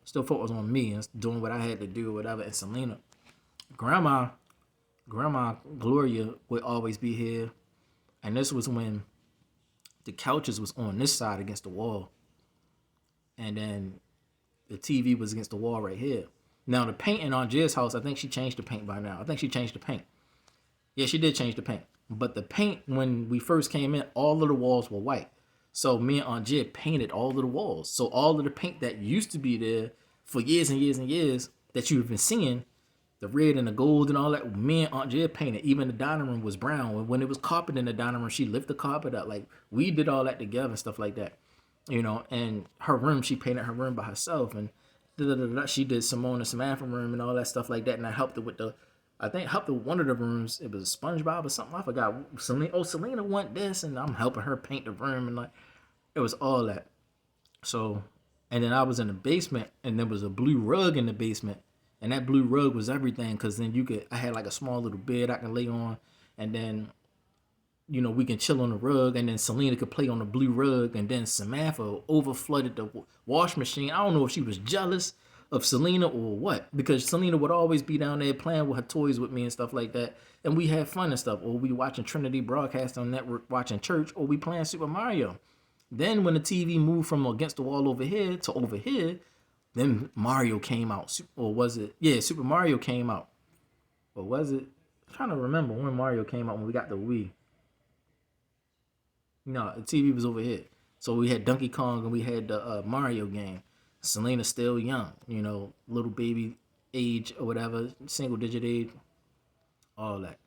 still focused on me and doing what I had to do or whatever. And Selena, Grandma Gloria would always be here, and this was when the couches was on this side against the wall. And then the TV was against the wall right here. Now the painting on Jiz's house, I think she changed the paint by now. I think she changed the paint. Yeah, she did change the paint. But the paint, when we first came in, all of the walls were white. So me and Aunt Jid painted all of the walls. So all of the paint that used to be there for years and years and years that you've been seeing, the red and the gold and all that. Me and Aunt Jed painted. Even the dining room was brown. When it was carpet in the dining room, she lifted the carpet up. Like we did all that together and stuff like that. And her room, she painted her room by herself, and she did Simone and Samantha room and all that stuff like that. And I helped her with I think helped her with one of the rooms. It was a SpongeBob or something. I forgot. Selena want this, and I'm helping her paint the room, and like it was all that. So, and then I was in the basement, and there was a blue rug in the basement, and that blue rug was everything. Because then I had like a small little bed I can lay on, and then we can chill on the rug, and then Selena could play on the blue rug, and then Samantha over flooded the wash machine. I don't know if she was jealous of Selena or what, because Selena would always be down there playing with her toys with me and stuff like that, and we had fun and stuff. Or we watching Trinity Broadcasting Network, watching church, or we playing Super Mario. Then when the TV moved from against the wall over here to over here, then Mario came out, or was it? Yeah, Super Mario came out, or was it? I'm trying to remember when Mario came out when we got the Wii. No, the TV was over here. So we had Donkey Kong and we had the Mario game. Selena's still young, little baby age or whatever, single digit age, all that.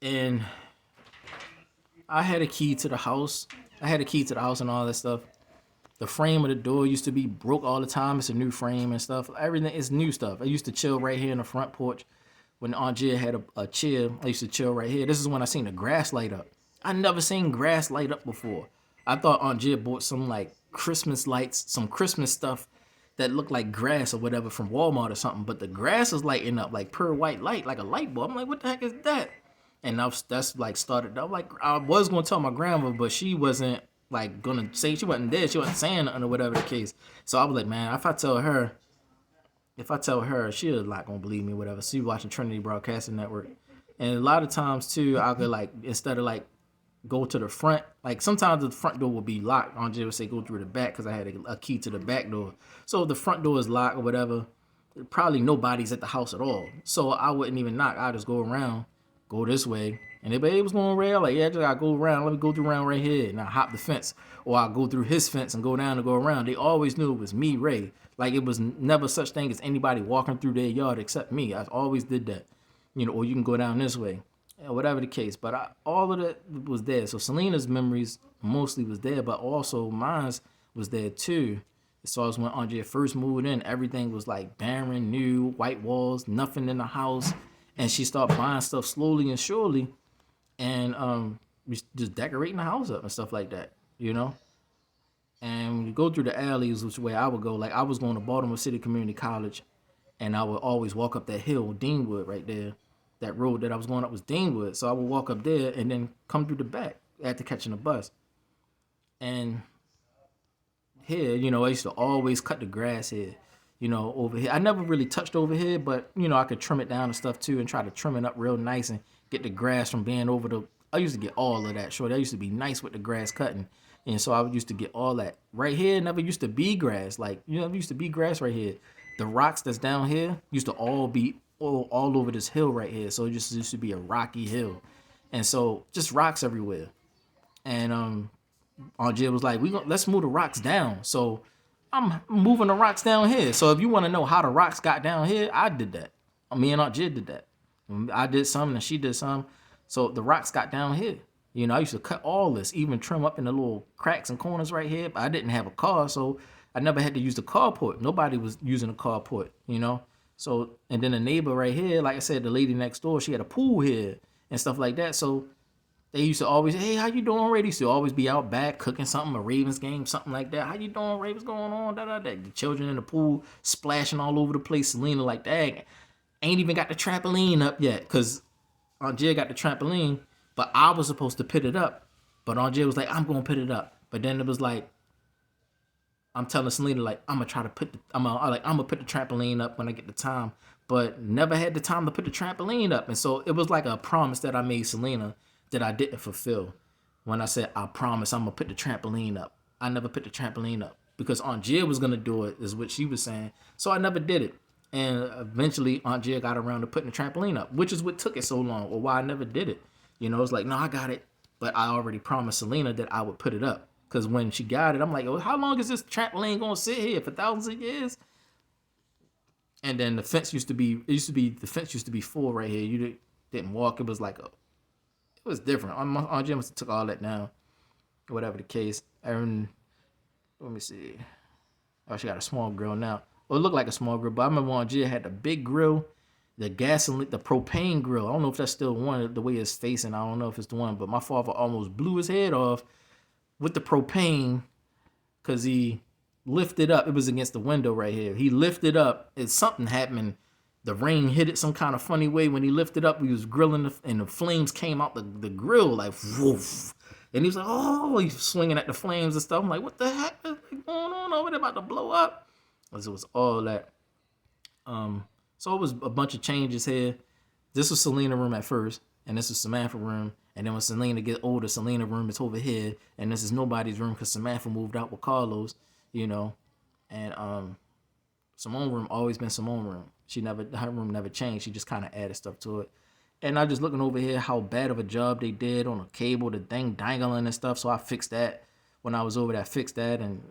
And I had a key to the house. I had a key to the house and all that stuff. The frame of the door used to be broke all the time. It's a new frame and stuff. Everything is new stuff. I used to chill right here in the front porch. When Aunt Jia had a chair, I used to chill right here. This is when I seen the grass light up. I never seen grass light up before. I thought Aunt Jia bought some like Christmas lights, some Christmas stuff that looked like grass or whatever from Walmart or something. But the grass is lighting up like pure white light, like a light bulb. I'm like, what the heck is that? And that's like started. I'm like, I was gonna tell my grandma, but she wasn't like gonna say, she wasn't there. She wasn't saying nothing or whatever the case. So I was like, man, if I tell her, she's not gonna believe me, whatever. She watching Trinity Broadcasting Network, and a lot of times too, I could like instead of like go to the front, like sometimes the front door would be locked. Aunt Jay would say go through the back because I had a key to the back door. So if the front door is locked or whatever, probably nobody's at the house at all. So I wouldn't even knock. I just go around, go this way, and everybody was going around. Like, yeah, I just gotta go around. Let me go through around right here, and I hop the fence, or I go through his fence and go down and go around. They always knew it was me, Ray. Like it was never such thing as anybody walking through their yard except me. I always did that, or you can go down this way, whatever the case. But all of that was there. So Selena's memories mostly was there, but also mine's was there too. As far as when Andre first moved in, everything was like barren, new, white walls, nothing in the house, and she started buying stuff slowly and surely, and just decorating the house up and stuff like that, And when you go through the alleys, which way I would go, like I was going to Baltimore City Community College, and I would always walk up that hill, Deanwood, right there. That road that I was going up was Deanwood, so I would walk up there and then come through the back after catching a bus. And here, I used to always cut the grass here, over here. I never really touched over here, but I could trim it down and stuff too, and try to trim it up real nice and get the grass from being over the. I used to get all of that short. I used to be nice with the grass cutting, and so I used to get all that. Right here never used to be grass, like never used to be grass right here. The rocks that's down here used to all be all over this hill right here, so it just used to be a rocky hill, and so just rocks everywhere. And Aunt Jill was like, let's move the rocks down. So I'm moving the rocks down here. So if you want to know how the rocks got down here, I did that. Me and Aunt Jill did that. I did some and she did some. So the rocks got down here. I used to cut all this, even trim up in the little cracks and corners right here. But I didn't have a car, so I never had to use the carport. Nobody was using a carport, So, and then the neighbor right here, like I said, the lady next door, she had a pool here and stuff like that. So they used to always, hey, how you doing, Ray? They used to always be out back cooking something, a Ravens game, something like that. How you doing, Ray? What's going on? The children in the pool splashing all over the place. Selena like, dang, ain't even got the trampoline up yet, because Aunt Jill got the trampoline, but I was supposed to put it up. But Aunt Jill was like, I'm going to put it up. But then it was like, I'm telling Selena, like, I'm going to try to I'm going to put the trampoline up when I get the time. But never had the time to put the trampoline up. And so it was like a promise that I made Selena that I didn't fulfill. When I said, I promise I'm going to put the trampoline up. I never put the trampoline up because Aunt Jill was going to do it, is what she was saying. So I never did it. And eventually Aunt Jill got around to putting the trampoline up, which is what took it so long, or why I never did it. It's like, no, I got it. But I already promised Selena that I would put it up. Because when she got it, I'm like, oh, how long is this trampoline going to sit here? For thousands of years? And then the fence used to be the fence used to be full right here. Didn't walk. It was like it was different. On Jim took all that down, whatever the case. And let me see. Oh, she got a small grill now. Well, it looked like a small grill, but I remember when Gia had the big grill, the gasoline, the propane grill. I don't know if that's still one, the way it's facing. I don't know if it's the one, but my father almost blew his head off with the propane because he lifted up. It was against the window right here. He lifted up. And something happened. The rain hit it some kind of funny way. When he lifted up, he was grilling, and the flames came out the grill like woof. And he was like, oh, he's swinging at the flames and stuff. I'm like, what the heck is going on over there? About to blow up? Because it was all that. So it was a bunch of changes here. This was Selena room at first, and this was Samantha room. And then when Selena get older, Selena room is over here, and this is nobody's room because Samantha moved out with Carlos, you know. And Simone room always been Simone room. Her room never changed. She just kind of added stuff to it. And I just looking over here how bad of a job they did on the cable, the thing dangling and stuff. So I fixed that when I was over there. I fixed that and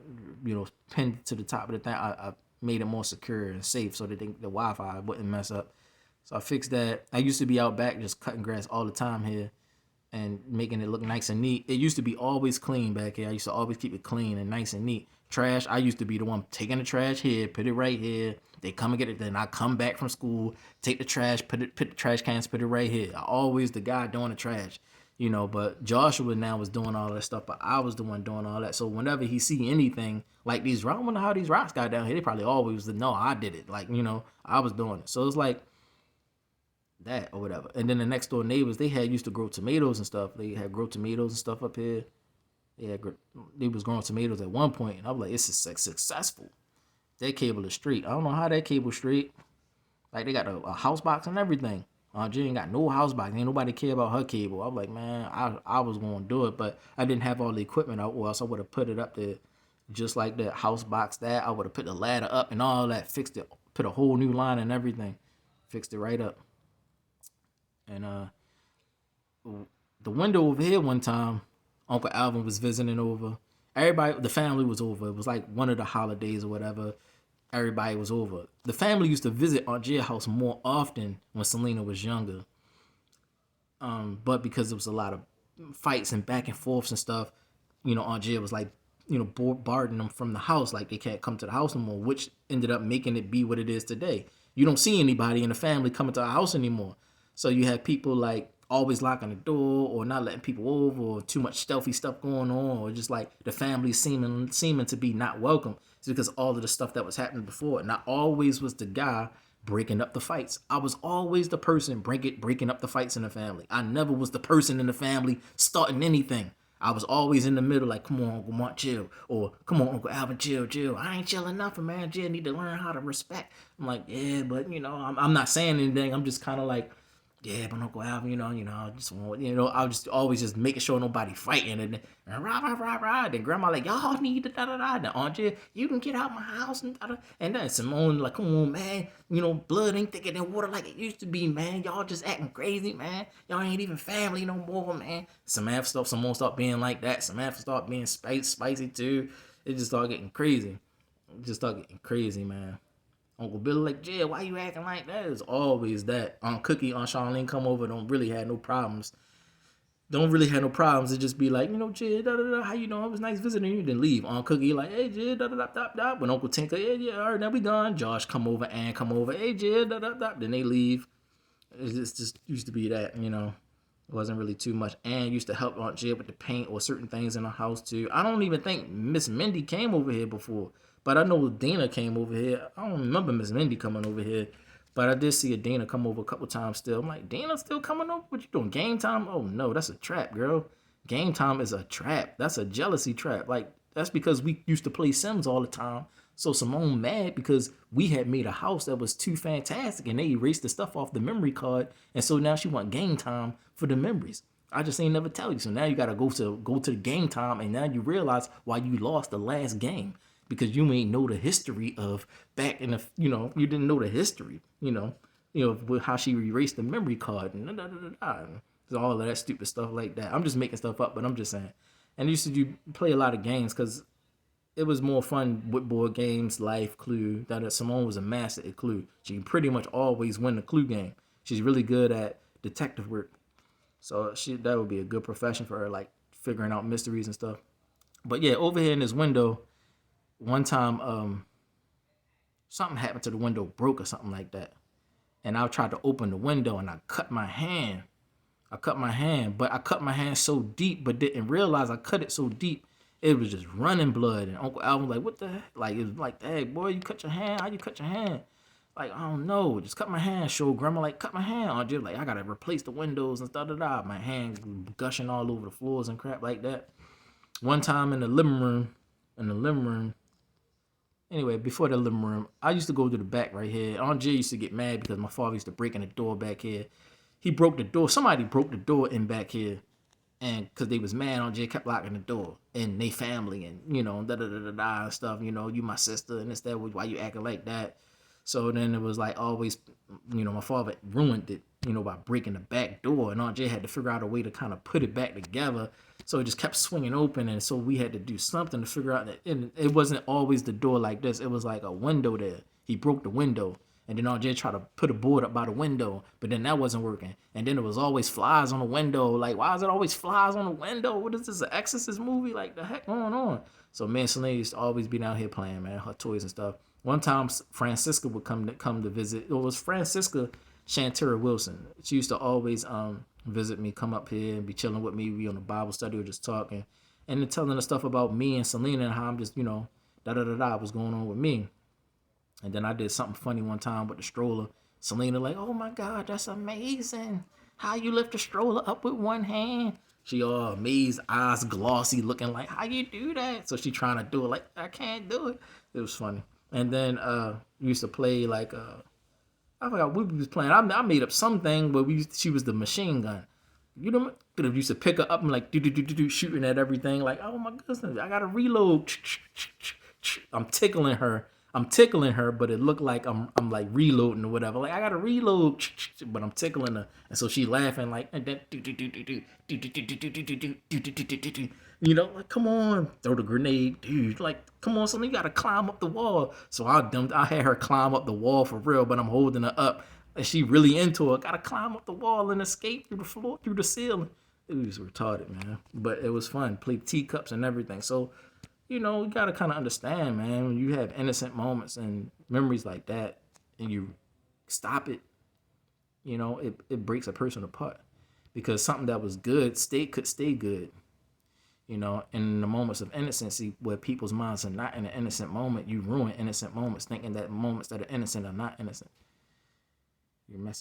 pinned it to the top of the thing. I made it more secure and safe so that the Wi-Fi wouldn't mess up. So I fixed that. I used to be out back just cutting grass all the time here and making it look nice and neat. It used to be always clean back here. I used to always keep it clean and nice and neat. Trash, I used to be the one taking the trash here, put it right here. They come and get it. Then I come back from school, take the trash, put the trash cans, put it right here. I always the guy doing the trash, But Joshua now was doing all that stuff, but I was the one doing all that. So whenever he see anything like these, I wonder how these rocks got down here. They probably always no, I did it. Like I was doing it. So it's like that or whatever. And then the next door neighbors, they used to grow tomatoes and stuff. They had grow tomatoes and stuff up here. They was growing tomatoes at one point, and I was like, it's successful. That cable is straight. I don't know how that cable straight. Like they got a house box and everything. Jen ain't got no house box. Ain't nobody care about her cable. I was like, man, I was gonna do it, but I didn't have all the equipment, or else I would have put it up there, just like that house box. That I would have put the ladder up and all that, fixed it, put a whole new line and everything, fixed it right up. And the window over here one time, Uncle Alvin was visiting over. Everybody, the family was over. It was like one of the holidays or whatever. Everybody was over. The family used to visit Aunt Gia's house more often when Selena was younger. But because there was a lot of fights and back and forths and stuff, Aunt Gia was like, barring them from the house. Like they can't come to the house no more, which ended up making it be what it is today. You don't see anybody in the family coming to our house anymore. So you have people like always locking the door or not letting people over or too much stealthy stuff going on or just like the family seeming to be not welcome. It's because all of the stuff that was happening before. And I always was the guy breaking up the fights. I was always the person breaking up the fights in the family. I never was the person in the family starting anything. I was always in the middle, like, come on, Uncle Mark, chill. Or, come on, Uncle Alvin, chill. I ain't chilling nothing, man. Jill need to learn how to respect. I'm like, yeah, but, I'm not saying anything. I'm just kind of like, yeah, but Uncle Alvin, I just want, I was just always just making sure nobody fighting and rah. Then Grandma like, y'all need to da. Then Aunt Jill, you can get out my house and da. And then Simone like, come on, man, blood ain't thicker than water like it used to be, man. Y'all just acting crazy, man. Y'all ain't even family no more, man. Simone stopped being like that. Samantha stopped being spicy too. It just started getting crazy. Man. Uncle Billy like, Jill, why you acting like that? It's always that. Aunt Cookie, Aunt Charlene come over, don't really have no problems. It just be like, Jill, da. How you doing? It was nice visiting you. Then leave. Aunt Cookie like, hey, Jill, da. When Uncle Tinker, yeah, all right, now we done. Josh come over, Ann come over, hey, Jill, da. Then they leave. It just used to be that, It wasn't really too much. Ann used to help Aunt Jill with the paint or certain things in the house too. I don't even think Miss Mindy came over here before. But I know Dana came over here. I don't remember Miss Mindy coming over here. But I did see a Dana come over a couple times still. I'm like, Dana still coming over? What you doing? Game time? Oh, no, that's a trap, girl. Game time is a trap. That's a jealousy trap. Like, that's because we used to play Sims all the time. So Simone mad because we had made a house that was too fantastic and they erased the stuff off the memory card. And so now she want game time for the memories. I just ain't never tell you. So now you got to go to the game time and now you realize why you lost the last game. Because you may know the history of back in the, you didn't know the history, with how she erased the memory card and all of that stupid stuff like that. I'm just making stuff up, but I'm just saying. And used to play a lot of games because it was more fun with board games, Life, Clue. That Simone was a master at Clue. She can pretty much always win the Clue game. She's really good at detective work. So that would be a good profession for her, like figuring out mysteries and stuff. But yeah, over here in this window, one time something happened to the window, broke or something like that. And I tried to open the window and I cut my hand. But I cut my hand so deep, but didn't realize I cut it so deep. It was just running blood. And Uncle Al was like, what the heck? Like, it was like, hey, boy, you cut your hand? How you cut your hand? Like, I don't know. Just cut my hand. Show grandma, like, cut my hand. Aunt Jim, like, I got to replace the windows and da-da-da. My hand gushing all over the floors and crap like that. One time in the living room, anyway, before the living room, I used to go to the back right here. Aunt Jay used to get mad because my father used to break in the door back here. He broke the door. Somebody broke the door in back here. And because they was mad, Aunt Jay kept locking the door. And they family and, da-da-da-da-da and stuff. You my sister and this, that. Why you acting like that? So then it was like always, my father ruined it, by breaking the back door. And Aunt Jay had to figure out a way to kind of put it back together. So it just kept swinging open. And so we had to do something to figure out that it wasn't always the door like this. It was like a window there. He broke the window. And then Aunt Jay tried to put a board up by the window, but then that wasn't working. And then it was always flies on the window. Like, why is it always flies on the window? What is this, an Exorcist movie? Like, the heck going on? So me and Selena used to always be down here playing, man, her toys and stuff. One time, Francisca would come to visit. It was Francisca Shantira Wilson. She used to always visit me, come up here and be chilling with me. We on the Bible study or just talking. And then telling us stuff about me and Selena and how I'm just, da-da-da-da, what's going on with me. And then I did something funny one time with the stroller. Selena like, oh my God, that's amazing. How you lift the stroller up with one hand? She all amazed, eyes glossy, looking like, how you do that? So she trying to do it like, I can't do it. It was funny. And then we used to play like, I forgot what we was playing. I made up something, but she was the machine gun. Used to pick her up and like, shooting at everything. Like, oh my goodness, I got to reload. I'm tickling her, but it looked like I'm like reloading or whatever. Like I gotta reload, but I'm tickling her, and so she laughing like, like come on, throw the grenade, dude. Like come on, something you gotta climb up the wall. So I had her climb up the wall for real, but I'm holding her up, and she really into it. Gotta climb up the wall and escape through the floor, through the ceiling. It was retarded, man, but it was fun. Played teacups and everything. So. You got to kind of understand, man, when you have innocent moments and memories like that and you stop it, it breaks a person apart because something that was good could stay good, in the moments of innocency where people's minds are not in an innocent moment, you ruin innocent moments thinking that moments that are innocent are not innocent. You mess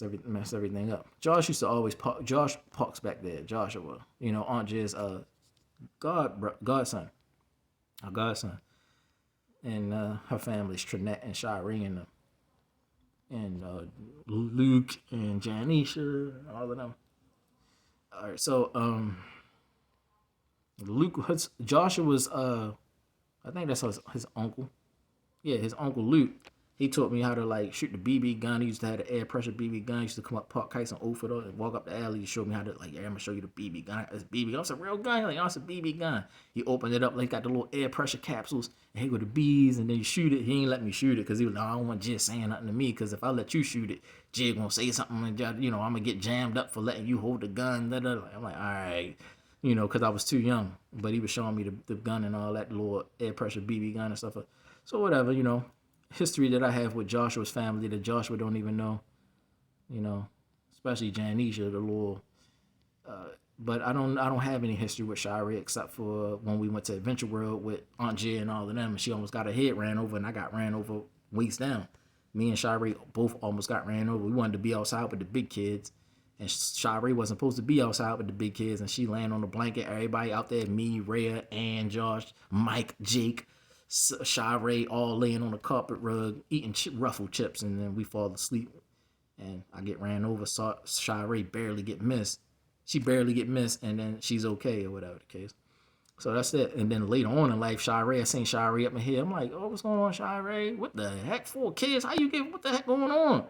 everything up. Josh used to always Josh Parks back there, Joshua, Aunt Jiz's godson. Our godson, and her family's Trinette and Shireen and Luke and Janisha, all of them. All right, so Joshua's I think that's his uncle. Yeah, his uncle Luke. He taught me how to like shoot the BB gun. He used to have the air pressure BB gun. He used to come up Park Heights and Ophir and walk up the alley. He showed me how to like, yeah, I'm gonna show you the BB gun. It's BB gun. It's a real gun. Like, oh, it's a BB gun. He opened it up, like got the little air pressure capsules, and here go the bees, and then you shoot it. He ain't let me shoot it because he was like, I don't want Jay saying nothing to me because if I let you shoot it, Jay gonna say something, and I'm gonna get jammed up for letting you hold the gun. I'm like, all right, because I was too young. But he was showing me the gun and all that, the little air pressure BB gun and stuff. So whatever, history that I have with Joshua's family that Joshua don't even know, especially Janisha, the little. But I don't have any history with Shari except for when we went to Adventure World with Aunt Jay and all of them, and she almost got her head ran over, and I got ran over waist down. Me and Shari both almost got ran over. We wanted to be outside with the big kids, and Shari wasn't supposed to be outside with the big kids, and she landed on the blanket. Everybody out there, me, Rhea, Ann, Josh, Mike, Jake. Shirey all laying on the carpet rug eating ruffle chips, and then we fall asleep and I get ran over. Shirey barely get missed. She barely get missed, and then she's okay or whatever the case. So that's it. And then later on in life, I seen Shirey up in here. I'm like, oh, what's going on, Shirey? What the heck? 4 kids? What the heck going on?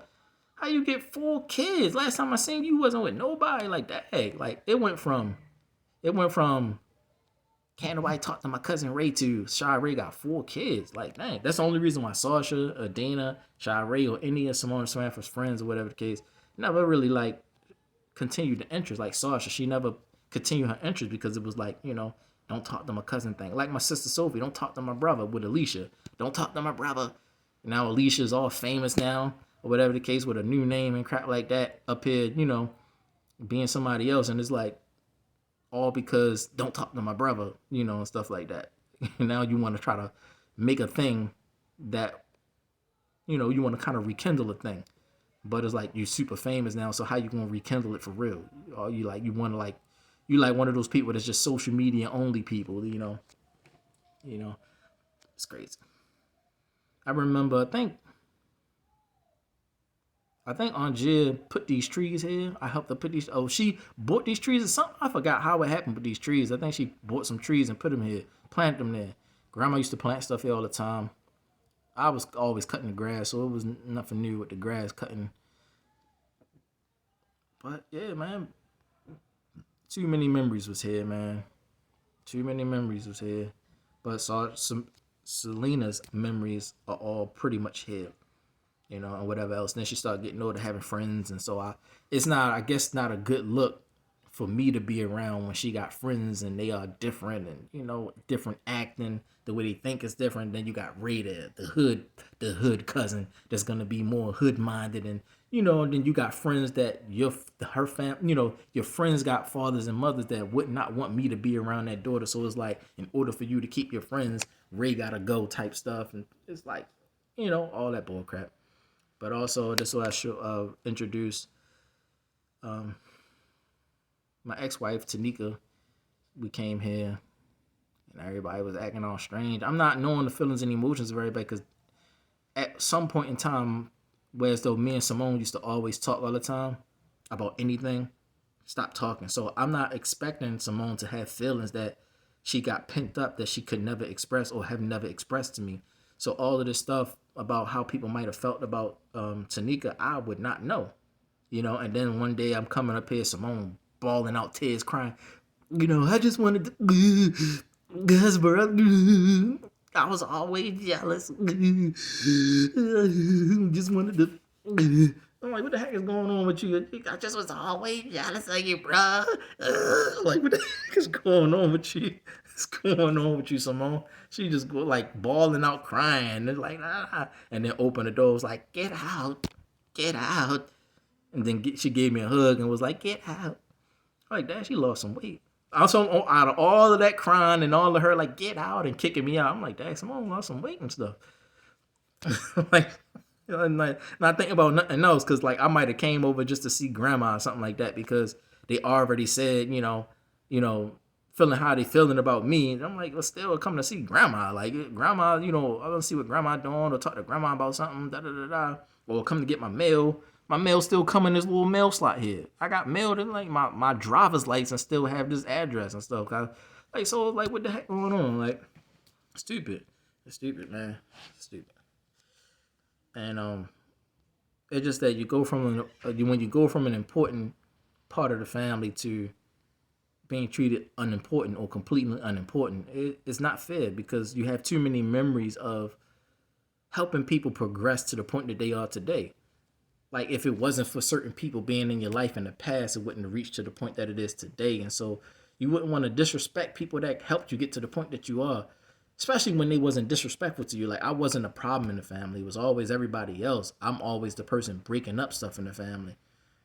How you get 4 kids? Last time I seen you wasn't with nobody like that. Hey, like it went from Can't nobody talk to my cousin Ray too. Shy Ray got 4 kids. Like, dang, that's the only reason why Sasha, Dana, Shy Ray, or any of Simone Samantha's friends or whatever the case never really like continued the interest. Like Sasha, she never continued her interest because it was like, don't talk to my cousin thing. Like my sister Sophie, don't talk to my brother with Alicia. Don't talk to my brother. Now Alicia's all famous now, or whatever the case, with a new name and crap like that up here, being somebody else. And it's like, all because don't talk to my brother, and stuff like that. Now you want to try to make a thing that, you want to kind of rekindle a thing. But it's like you're super famous now, so how you gonna rekindle it for real? Or you like one of those people that's just social media only people, it's crazy. I remember, I think Aunt Jill put these trees here. I helped her put these. Oh, she bought these trees or something. I forgot how it happened with these trees. I think she bought some trees and put them here, planted them there. Grandma used to plant stuff here all the time. I was always cutting the grass, so it was nothing new with the grass cutting. But yeah, man, too many memories was here, man. Too many memories was here. But some Selena's memories are all pretty much here, and whatever else. Then she started getting older, having friends, and so it's not, I guess, not a good look for me to be around when she got friends and they are different and different acting. The way they think is different. Then you got Ray, the hood cousin that's gonna be more hood minded, and then you got friends that her fam, your friends got fathers and mothers that would not want me to be around that daughter. So it's like, in order for you to keep your friends, Ray gotta go type stuff, and it's like, all that bull crap. But also, this is what I should introduce my ex-wife Tanika. We came here, and everybody was acting all strange. I'm not knowing the feelings and emotions of everybody because at some point in time, whereas though me and Simone used to always talk all the time about anything, stop talking. So I'm not expecting Simone to have feelings that she got pent up that she could never express or have never expressed to me. So all of this stuff about how people might have felt about Tanika, I would not know. And then one day I'm coming up here, Simone bawling out tears, crying. I just wanted to, bro. I was always jealous. Just wanted to. I'm like, what the heck is going on with you? I just was always jealous of you, bro. Like, what the heck is going on with you? What's going on with you, Simone? She just go like bawling out, crying, and like, and then open the door, was like, get out. And then she gave me a hug and was like, get out. Like that, she lost some weight. Also, out of all of that crying and all of her like get out and kicking me out, I'm like, dang, Simone lost some weight and stuff. Like, not thinking about nothing else, because like I might have came over just to see grandma or something like that, because they already said, feeling how they feeling about me. And I'm like, well, still coming to see grandma. Like grandma, I want to see what grandma doing, or talk to grandma about something, or come to get my mail. My mail still come in this little mail slot here. I got mailed in like my driver's license still have this address and stuff. So like, what the heck going on? Like, stupid. It's stupid, man. It's stupid. And it's just that you go from when you go from an important part of the family to being treated unimportant or completely unimportant, it's not fair, because you have too many memories of helping people progress to the point that they are today. Like, if it wasn't for certain people being in your life in the past, it wouldn't have reached to the point that it is today. And so you wouldn't want to disrespect people that helped you get to the point that you are, especially when they wasn't disrespectful to you. Like, I wasn't a problem in the family. It was always everybody else. I'm always the person breaking up stuff in the family.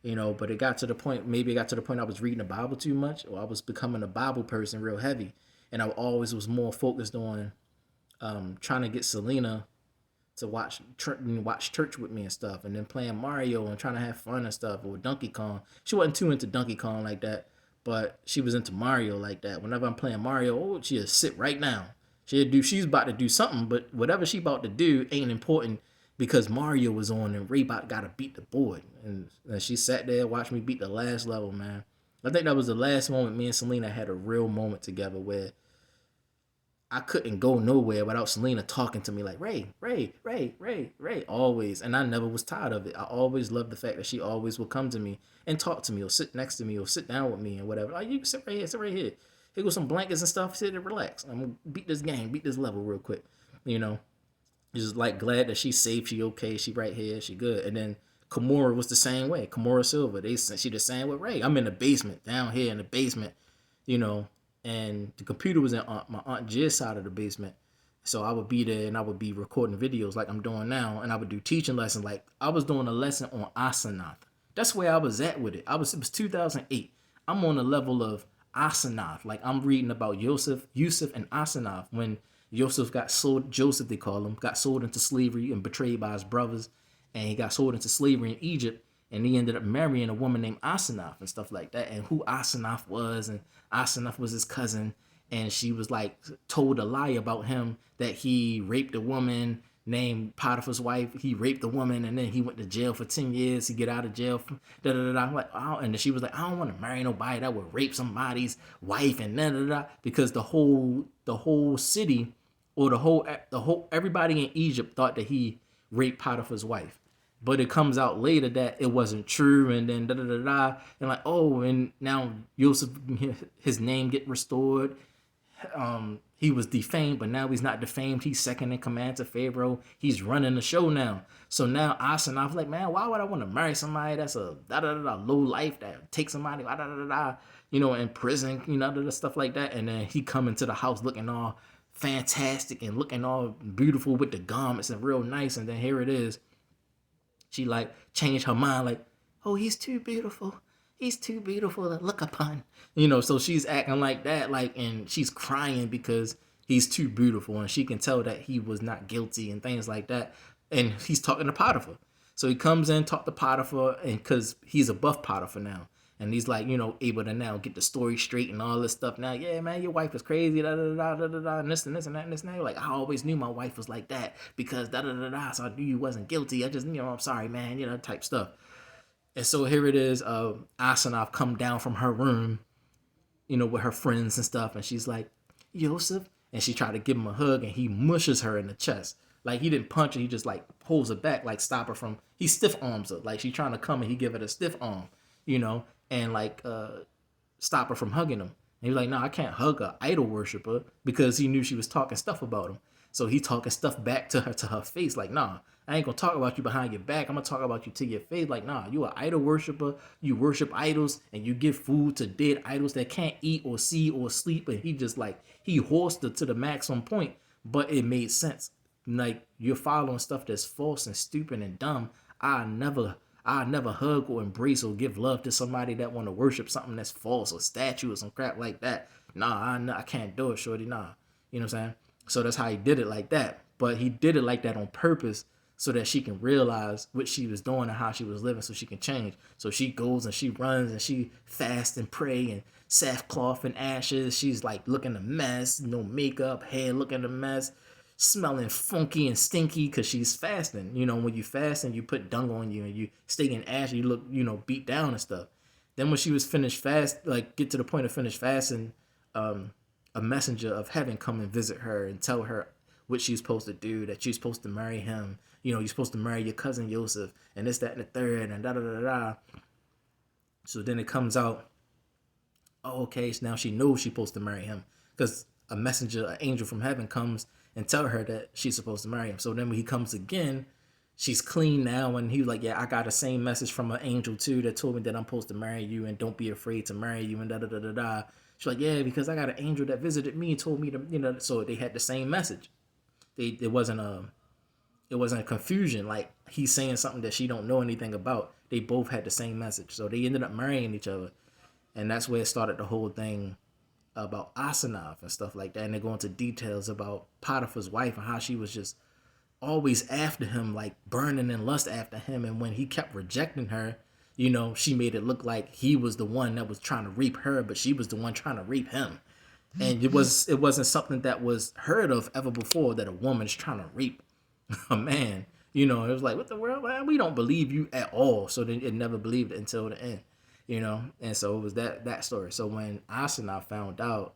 But maybe it got to the point I was reading the Bible too much, or I was becoming a Bible person real heavy. And I always was more focused on trying to get Selena to watch church with me and stuff, and then playing Mario and trying to have fun and stuff, or Donkey Kong. She wasn't too into Donkey Kong like that, but she was into Mario like that. Whenever I'm playing Mario, she'll sit right now. She's about to do something, but whatever she about to do ain't important, because Mario was on and Ray got to beat the board. And she sat there and watched me beat the last level, man. I think that was the last moment me and Selena had a real moment together, where I couldn't go nowhere without Selena talking to me like, Ray, Ray, Ray, Ray, Ray, always. And I never was tired of it. I always loved the fact that she always would come to me and talk to me, or sit next to me, or sit down with me and whatever. Like, you can sit right here, sit right here. here goes some blankets and stuff. Sit and relax. I'm gonna beat this game, beat this level real quick. You know, just like glad that she's safe, she okay, she right here, she good. And then Kimura was the same way. Kimura Silva, she the same with Ray. I'm in the basement, down here in the basement, you know, and the computer was in my aunt Jiz's side of the basement. So I would be there and I would be recording videos like I'm doing now, and I would do teaching lessons. Like I was doing a lesson on Asanath. That's where I was at with it. It was 2008. I'm on the level of Asanath. Like I'm reading about Yusuf and Asanath when Joseph got sold. Joseph, they call him, got sold into slavery and betrayed by his brothers, and he got sold into slavery in Egypt. And he ended up marrying a woman named Asenath and stuff like that. And who Asenath was, and Asenath was his cousin, and she was like told a lie about him that he raped a woman named Potiphar's wife. He raped a woman, and then he went to jail for 10 years. He get out of jail. Da da da. I'm like, oh, and then she was like, I don't want to marry nobody that would rape somebody's wife, and da da da. Because the whole city, or the whole everybody in Egypt thought that he raped Potiphar's wife. But it comes out later that it wasn't true, and then da da da da, and like, oh, and now Joseph, his name get restored. He was defamed, but now he's not defamed. He's second in command to Pharaoh. He's running the show now. So now Asenath was like, man, why would I want to marry somebody that's a da da da low life that takes somebody da da da da, in prison, stuff like that. And then he come into the house looking all fantastic and looking all beautiful with the garments and real nice. And then here it is. She like changed her mind, like, oh, he's too beautiful. He's too beautiful to look upon. So she's acting like that, like, and she's crying because he's too beautiful, and she can tell that he was not guilty and things like that. And he's talking to Potiphar. So he comes in, talk to Potiphar, and because he's above Potiphar now. And he's like, able to now get the story straight and all this stuff. Now, yeah, man, your wife is crazy, da da da da da da, and this and this and that and this and that. Like, I always knew my wife was like that because da da da da. So I knew you wasn't guilty. I just, I'm sorry, man, type stuff. And so here it is. Asenath come down from her room, with her friends and stuff, and she's like, Joseph, and she tried to give him a hug, and he mushes her in the chest. Like, he didn't punch her, he just like pulls her back, like stop her from. He stiff arms her, like she's trying to come, and he give it a stiff arm, and like stop her from hugging him. And he was like, no, I can't hug a idol worshiper, because he knew she was talking stuff about him. So he talking stuff back to her face, like, nah, I ain't gonna talk about you behind your back. I'm gonna talk about you to your face. Like, nah, you an idol worshiper. You worship idols, and you give food to dead idols that can't eat or see or sleep. And he just like, he horsed her to the maximum point, but it made sense. Like, you're following stuff that's false and stupid and dumb. I never hug or embrace or give love to somebody that want to worship something that's false or statue or some crap like that. Nah, I can't do it, shorty. Nah, you know what I'm saying? So that's how he did it like that. But he did it like that on purpose so that she can realize what she was doing and how she was living, so she can change. So she goes and she runs and she fasts and pray and sackcloth and ashes. She's like looking a mess, no makeup, hair looking a mess, smelling funky and stinky because she's fasting. When you fast and you put dung on you and you stay in ash, you look, beat down and stuff. Then when she was finished get to the point of finished fasting, a messenger of heaven come and visit her and tell her what she's supposed to do, that she's supposed to marry him. You're supposed to marry your cousin Joseph, and this, that, and the third, and da da da da. So then it comes out, oh, okay, so now she knows she's supposed to marry him because a messenger, an angel from heaven comes and tell her that she's supposed to marry him. So then when he comes again, she's clean now, and he was like, yeah, I got the same message from an angel too that told me that I'm supposed to marry you and don't be afraid to marry you and da da da da da. She's like, yeah, because I got an angel that visited me and told me to, so they had the same message. It wasn't a confusion, like he's saying something that she don't know anything about. They both had the same message. So they ended up marrying each other. And that's where it started the whole thing about Asenath and stuff like that. And they go into details about Potiphar's wife and how she was just always after him, like burning in lust after him. And when he kept rejecting her, she made it look like he was the one that was trying to rape her, but she was the one trying to rape him. And it wasn't something that was heard of ever before, that a woman's trying to rape a man. It was like, what the world, man? We don't believe you at all. So then it never believed it until the end, And so it was that story. So when Asenath found out,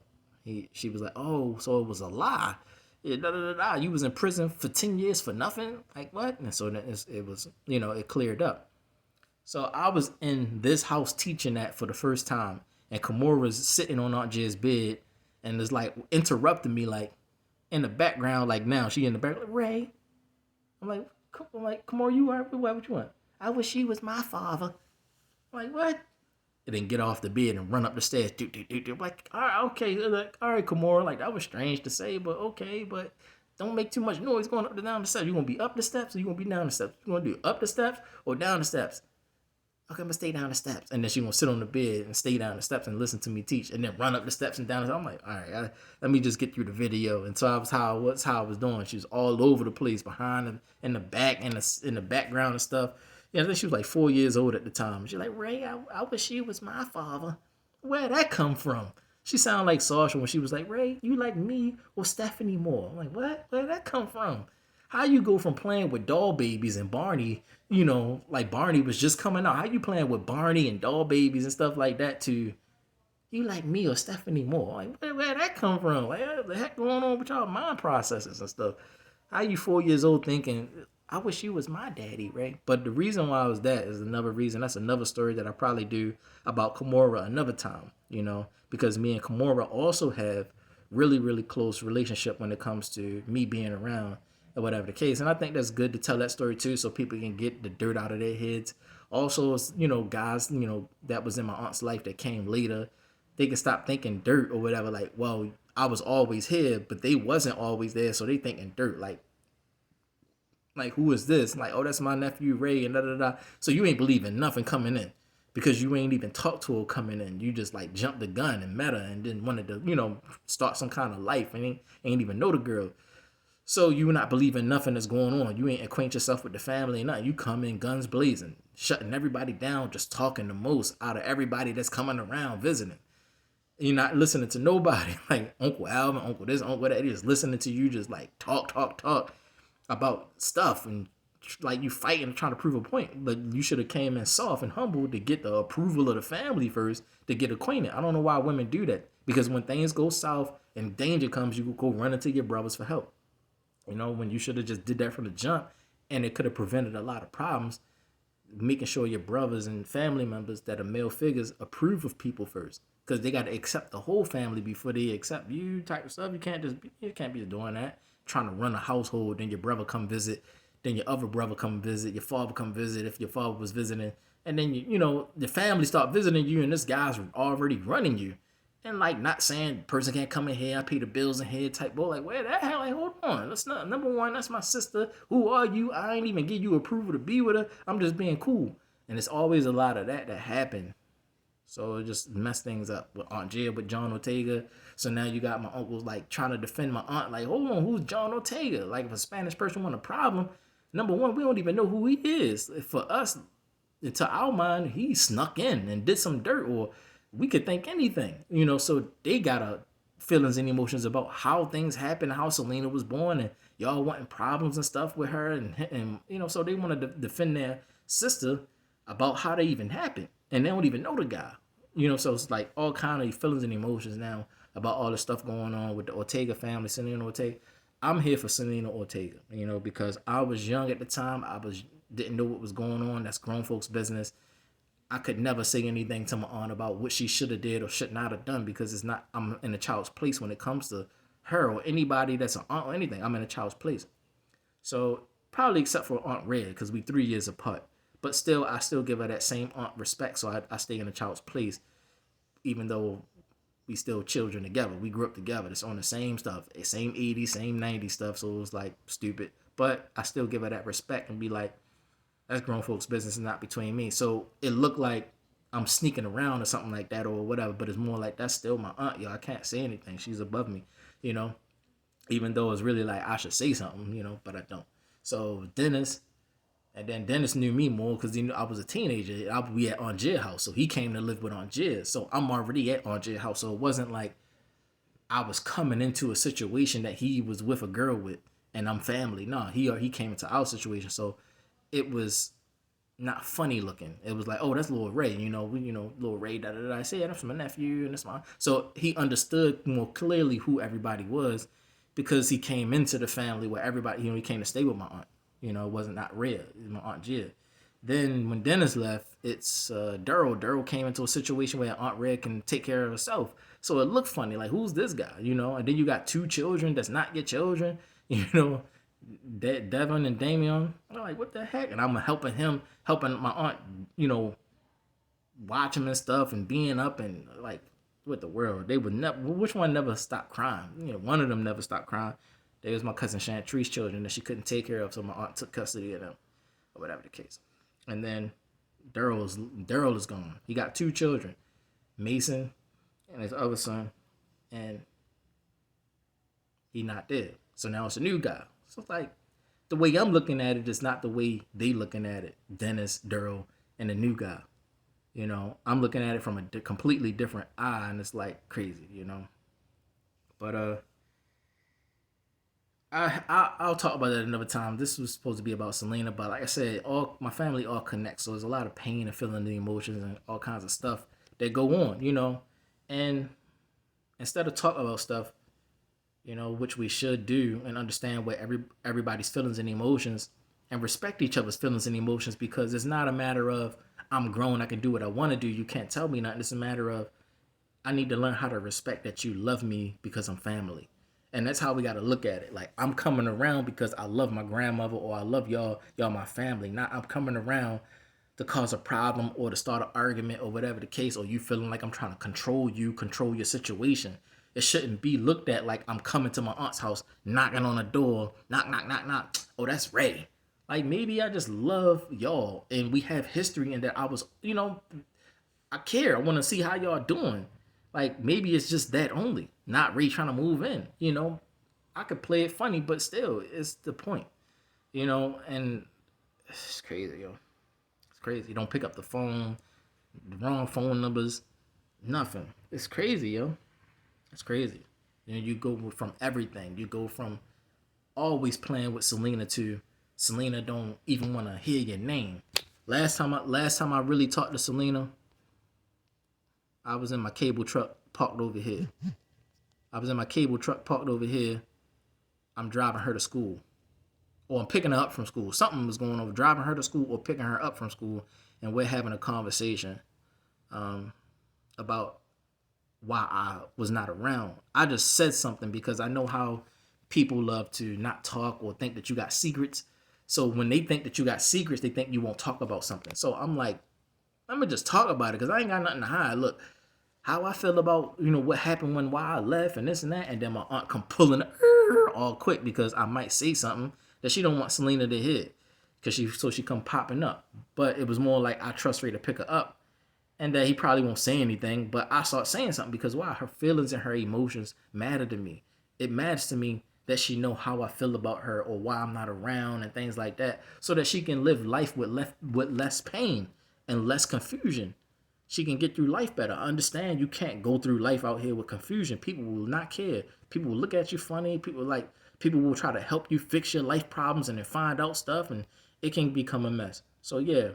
she was like, oh, so it was a lie. Yeah, da, da, da, da. You was in prison for 10 years for nothing? Like, what? And so then it was, it cleared up. So I was in this house teaching that for the first time. And Kimura was sitting on Aunt Jiz's bed, and it's like interrupting me, like in the background, like now she in the back, like, Ray. I'm like, come on, you are. What you want? I wish she was my father. I'm like, what? And then get off the bed and run up the stairs. I'm like, all right, okay. Like, all right, Kimura. Like, that was strange to say, but okay. But don't make too much noise going up and down the steps. You gonna be up the steps or you gonna be down the steps? You gonna do up the steps or down the steps? Okay, I'm gonna stay down the steps. And then she gonna sit on the bed and stay down the steps and listen to me teach, and then run up the steps and down the steps. I'm like, all right, let me just get through the video. And so that's how I was doing. She was all over the place, behind and in the back and in the background and stuff. Yeah, I think she was like 4 years old at the time. She's like, Ray, I wish she was my father. Where'd that come from? She sounded like Sasha when she was like, Ray, you like me or Stephanie more? I'm like, what? Where'd that come from? How you go from playing with doll babies and Barney, like Barney was just coming out. How you playing with Barney and doll babies and stuff like that to you like me or Stephanie more? Like, where'd that come from? Like, what the heck going on with y'all mind processes and stuff? How you 4 years old thinking, I wish you was my daddy, Ray? But the reason why I was that is another reason. That's another story that I probably do about Kimura another time, because me and Kimura also have really, really close relationship when it comes to me being around or whatever the case. And I think that's good to tell that story too, so people can get the dirt out of their heads. Also, guys, that was in my aunt's life that came later, they can stop thinking dirt or whatever. Like, well, I was always here, but they wasn't always there, so they thinking dirt. Like who is this? Like, oh, that's my nephew Ray, and da da da. So you ain't believing nothing coming in because you ain't even talked to her coming in. You just like jumped the gun and met her and then wanted to, start some kind of life and ain't even know the girl. So you not believing nothing that's going on. You ain't acquaint yourself with the family and nothing. You come in guns blazing, shutting everybody down, just talking the most out of everybody that's coming around visiting. You're not listening to nobody, like Uncle Alvin, Uncle this, Uncle that. They're just listening to you just like talk about stuff, and like you fighting trying to prove a point. But you should have came in soft and humble to get the approval of the family first to get acquainted. I don't know why women do that, because when things go south and danger comes, you go running to your brothers for help. When you should have just did that from the jump, and it could have prevented a lot of problems. Making sure your brothers and family members that are male figures approve of people first, because they got to accept the whole family before they accept you type of stuff. You can't be doing that, trying to run a household, then your brother come visit, then your other brother come visit, your father come visit if your father was visiting, and then the family start visiting you, and this guy's already running you, and like not saying person can't come in here, I pay the bills in here type. But like, where that hell? Like, hold on, that's not number one. That's my sister. Who are you? I ain't even give you approval to be with her. I'm just being cool, and it's always a lot of that happen. So it just messed things up with Aunt Jill, with John Ortega. So now you got my uncles like trying to defend my aunt. Like, hold on, who's John Ortega? Like, if a Spanish person want a problem, number one, we don't even know who he is. For us, to our mind, he snuck in and did some dirt, or we could think anything. So they got feelings and emotions about how things happened, how Selena was born, and y'all wanting problems and stuff with her, and so they want to defend their sister about how they even happened, and they don't even know the guy. So it's like all kind of feelings and emotions now about all the stuff going on with the Ortega family, Selena Ortega. I'm here for Selena Ortega, because I was young at the time. Didn't know what was going on. That's grown folks' business. I could never say anything to my aunt about what she should have did or should not have done, because I'm in a child's place when it comes to her or anybody that's an aunt or anything. I'm in a child's place. So probably except for Aunt Red, because we 3 years apart. But still, I still give her that same aunt respect. So I stay in a child's place, even though we still children together. We grew up together. It's on the same stuff, same 80s, same 90s stuff. So it was like stupid. But I still give her that respect and be like, that's grown folks' business and not between me. So it looked like I'm sneaking around or something like that or whatever, but it's more like that's still my aunt, yo. I can't say anything. She's above me, even though it's really like I should say something, but I don't. So Dennis, and then Dennis knew me more because I was a teenager. I would be at Aunt Jill's house, so he came to live with Aunt Jill. So I'm already at Aunt Jill's house, so it wasn't like I was coming into a situation that he was with a girl with, and I'm family. No, he came into our situation, so it was not funny looking. It was like, oh, that's Lil Ray, Lil Ray, da da da. I said, yeah, that's my nephew, and that's my. So he understood more clearly who everybody was, because he came into the family where everybody, he came to stay with my aunt. It wasn't not Red, it was my Aunt Jill. Then when Dennis left, it's Daryl. Daryl came into a situation where Aunt Red can take care of herself. So it looked funny, like who's this guy, you know? And then you got two children that's not your children, you know, Devin and Damien. I'm like, what the heck? And I'm helping my aunt, you know, watch him and stuff, and being up and like with the world. They would never. Which one never stopped crying? You know, one of them never stopped crying. They was my cousin Chantree's children that she couldn't take care of, so my aunt took custody of them, or whatever the case. And then Daryl is gone. He got two children, Mason and his other son, and he not dead. So now it's a new guy. So it's like the way I'm looking at it is not the way they looking at it. Dennis, Daryl, and the new guy. You know, I'm looking at it from a completely different eye, and it's like crazy, you know. But I'll talk about that another time. This was supposed to be about Selena, but like I said, all my family all connects, so there's a lot of pain and feeling the emotions and all kinds of stuff that go on, you know. And instead of talking about stuff, you know, which we should do and understand what everybody's feelings and emotions, and respect each other's feelings and emotions, because it's not a matter of I'm grown, I can do what I want to do. You can't tell me nothing. It's a matter of I need to learn how to respect that you love me because I'm family. And that's how we got to look at it. Like, I'm coming around because I love my grandmother, or I love y'all my family. Not I'm coming around to cause a problem or to start an argument or whatever the case, or you feeling like I'm trying to control you, control your situation. It shouldn't be looked at like I'm coming to my aunt's house, knocking on the door, knock, knock, knock, knock. Oh, that's Ray. Like, maybe I just love y'all and we have history, and that I was, you know, I care. I want to see how y'all doing. Like, maybe it's just that only, not Ray trying to move in. You know, I could play it funny, but still, it's the point. You know, and it's crazy, yo. It's crazy. You don't pick up the phone, the wrong phone numbers, nothing. It's crazy, yo. It's crazy. You know, you go from everything. You go from always playing with Selena to Selena don't even want to hear your name. Last time I really talked to Selena, I was in my cable truck parked over here. I'm driving her to school, or I'm picking her up from school. Something was going on, driving her to school or picking her up from school, and we're having a conversation about why I was not around. I just said something because I know how people love to not talk or think that you got secrets. So when they think that you got secrets, they think you won't talk about something. So I'm like, let me just talk about it because I ain't got nothing to hide. Look, how I feel about, you know, what happened why I left and this and that. And then my aunt come pulling all quick because I might say something that she don't want Selena to hear. So she come popping up. But it was more like I trust Ray to pick her up. And that he probably won't say anything. But I start saying something because why? Her feelings and her emotions matter to me. It matters to me that she know how I feel about her or why I'm not around and things like that, so that she can live life with less pain and less confusion. She can get through life better. I understand you can't go through life out here with confusion. People will not care. People will look at you funny. People will try to help you fix your life problems and then find out stuff, and it can become a mess. So yeah,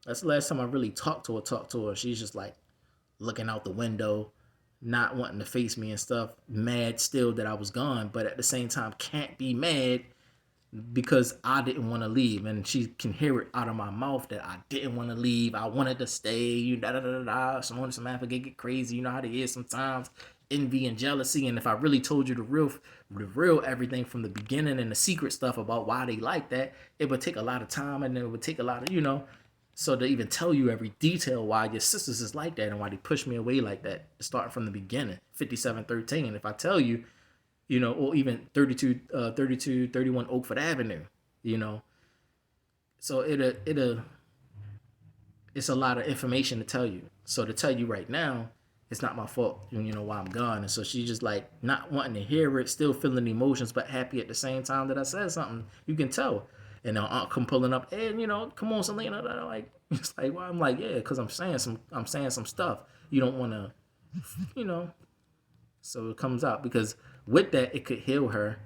that's the last time I really talked to her. She's just like looking out the window, not wanting to face me and stuff, mad still that I was gone, but at the same time can't be mad because I didn't want to leave, and she can hear it out of my mouth that I didn't want to leave. I wanted to stay. You da da da da. Some African get crazy. You know how they is sometimes, envy and jealousy. And if I really told you the real everything from the beginning and the secret stuff about why they like that, it would take a lot of time, and it would take a lot of, you know. So to even tell you every detail why your sisters is like that and why they push me away like that, starting from the beginning, 5713. If I tell you, you know, or even 31 Oakford Avenue, you know. So it's a lot of information to tell you. So to tell you right now, it's not my fault, you know, why I'm gone. And so she's just like not wanting to hear it, still feeling the emotions, but happy at the same time that I said something. You can tell. And now aunt come pulling up, and you know, come on, Selena. Like, it's like, well, I'm like, yeah, because I'm saying some stuff. You don't want to, you know. So it comes out because with that, it could heal her,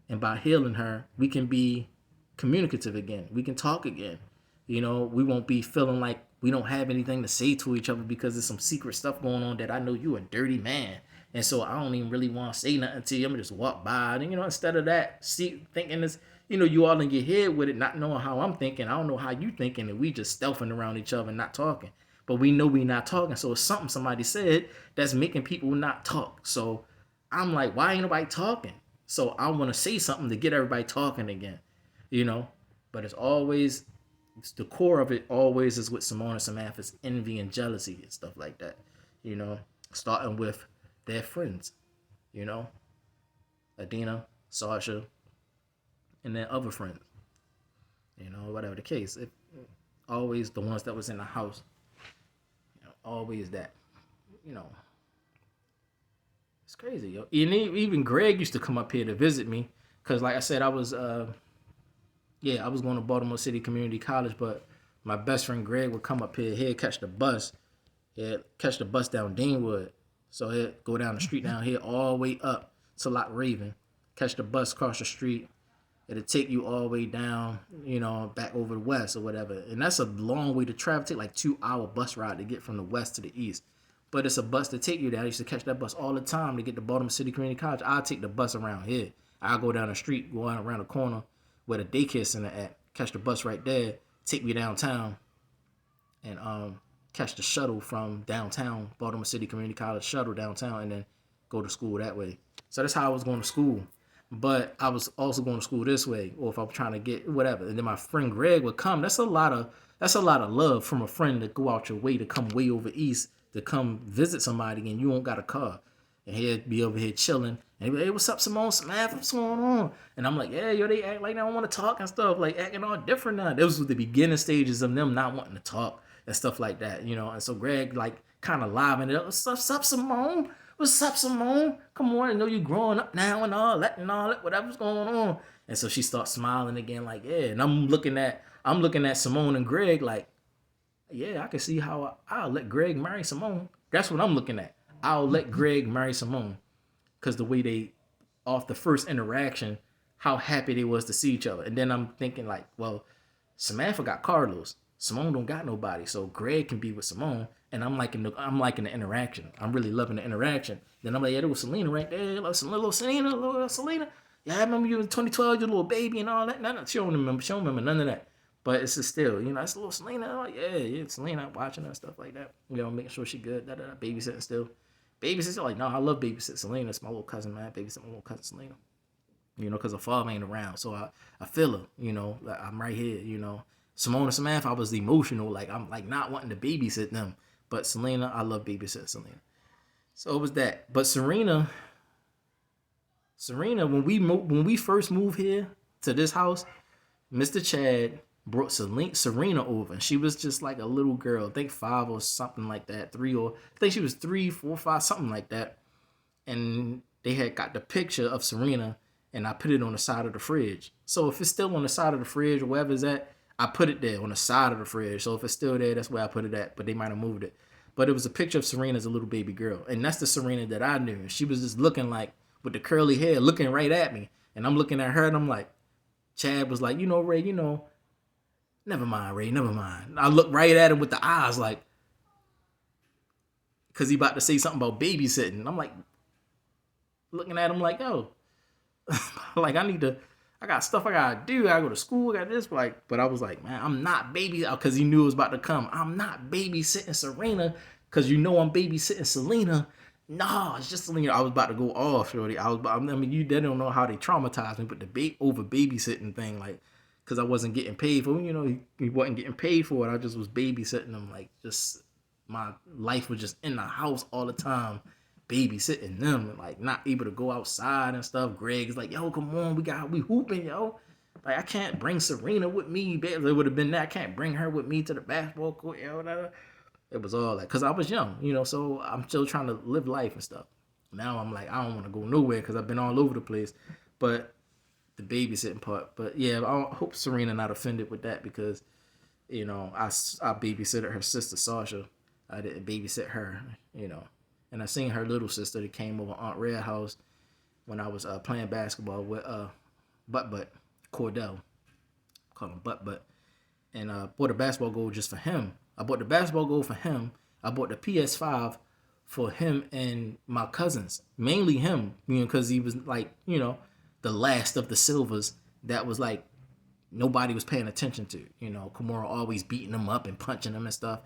and by healing her, we can be communicative again. We can talk again. You know, we won't be feeling like we don't have anything to say to each other because there's some secret stuff going on that I know you a dirty man. And so I don't even really want to say nothing to you. I'm gonna just walk by. And, you know, instead of that, thinking this, you all in your head with it, not knowing how I'm thinking. I don't know how you thinking, and we just stealthing around each other, not talking. But we know we not talking, so it's something somebody said that's making people not talk. So I'm like, why ain't nobody talking? So I want to say something to get everybody talking again, you know. But it's the core of it always is with Simone and Samantha's envy and jealousy and stuff like that, you know. Starting with their friends, you know, Adina, Sasha, and their other friends, whatever the case. Always the ones that was in the house, always that, you know. It's crazy, yo. And even Greg used to come up here to visit me, cause like I said, I was going to Baltimore City Community College, but my best friend Greg would come up here. He'd catch the bus. He'd catch the bus down Deanwood. So he'd go down the street down here all the way up to Lock Raven. Catch the bus across the street. It'll take you all the way down, back over the west or whatever. And that's a long way to travel. Take like 2-hour bus ride to get from the west to the east. But it's a bus to take you there. I used to catch that bus all the time to get to Baltimore City Community College. I'll take the bus around here. I'll go down the street, go around the corner where the daycare center at, catch the bus right there, take me downtown, and catch the shuttle from downtown, Baltimore City Community College shuttle downtown, and then go to school that way. So that's how I was going to school. But I was also going to school this way, or if I'm trying to get whatever. And then my friend Greg would come. That's a lot of love from a friend to go out your way to come way over east to come visit somebody, and you don't got a car. And he'd be over here chilling. And he'd be like, hey, what's up, Simone? Samantha, what's going on? And I'm like, yeah, yo, they act like they don't want to talk and stuff, like acting all different now. Those was the beginning stages of them not wanting to talk and stuff like that, And so Greg, like, kind of livened it up. What's up, Simone? What's up, Simone? Come on, I know you growing up now and all that, whatever's going on. And so she starts smiling again, like, yeah. And I'm looking at Simone and Greg, like, yeah, I can see how I'll let Greg marry Simone. That's what I'm looking at. I'll let Greg marry Simone. Because the way they, off the first interaction, how happy they was to see each other. And then I'm thinking like, well, Samantha got Carlos. Simone don't got nobody. So Greg can be with Simone. And I'm liking the interaction. I'm really loving the interaction. Then I'm like, yeah, there was Selena right there. Little Selena. Yeah, I remember you in 2012, your little baby and all that. She don't remember none of that. But it's just still, it's a little Selena. Like, yeah, Selena, watching her and stuff like that. Making sure she good. Babysitting still. Babysitting, like, no, I love babysit Selena. It's my little cousin, man. Babysit my little cousin Selena. Because her father ain't around. So I feel her, like I'm right here, Simone and Samantha, I was emotional. Like, I'm like not wanting to babysit them. But Selena, I love babysitting Selena. So it was that. But Serena, when we first moved here to this house, Mr. Chad brought Serena over, and she was just like a little girl. I think 5 or something like that, 3 or I think she was 3, 4, 5, something like that. And they had got the picture of Serena, and I put it on the side of the fridge. So if it's still on the side of the fridge or wherever it's at, I put it there on the side of the fridge. So if it's still there, that's where I put it at. But they might have moved it. But it was a picture of Serena as a little baby girl, and that's the Serena that I knew. She was just looking like with the curly hair, looking right at me, and I'm looking at her, and I'm like, Chad was like, Ray, never mind, Ray, never mind. I looked right at him with the eyes, like, because he about to say something about babysitting. I'm like, looking at him like, yo, like, I got stuff I gotta do. I go to school, I got this, but I was like, man, I'm not because he knew it was about to come. I'm not babysitting Serena, because I'm babysitting Selena. No, it's just Selena. I was about to go off, shorty. They don't know how they traumatized me, but the over babysitting thing, like, because I wasn't getting paid for it. He wasn't getting paid for it. I just was babysitting them. Like, just my life was just in the house all the time, babysitting them, and like not able to go outside and stuff. Greg is like, yo, come on, we hooping, yo. Like, I can't bring Serena with me. It would have been that. I can't bring her with me to the basketball court, yo. It was all that, because I was young, so I'm still trying to live life and stuff. Now I'm like, I don't want to go nowhere because I've been all over the place. But the babysitting part. But yeah, I hope Serena not offended with that, because, I babysitted her sister, Sasha. I didn't babysit her, And I seen her little sister that came over Aunt Red house when I was playing basketball with Butt Cordell. Call him Butt. And bought a basketball goal just for him. I bought the basketball goal for him. I bought the PS5 for him and my cousins. Mainly him, because he was like, the last of the Silvers that was like nobody was paying attention to. Kimura always beating them up and punching them and stuff.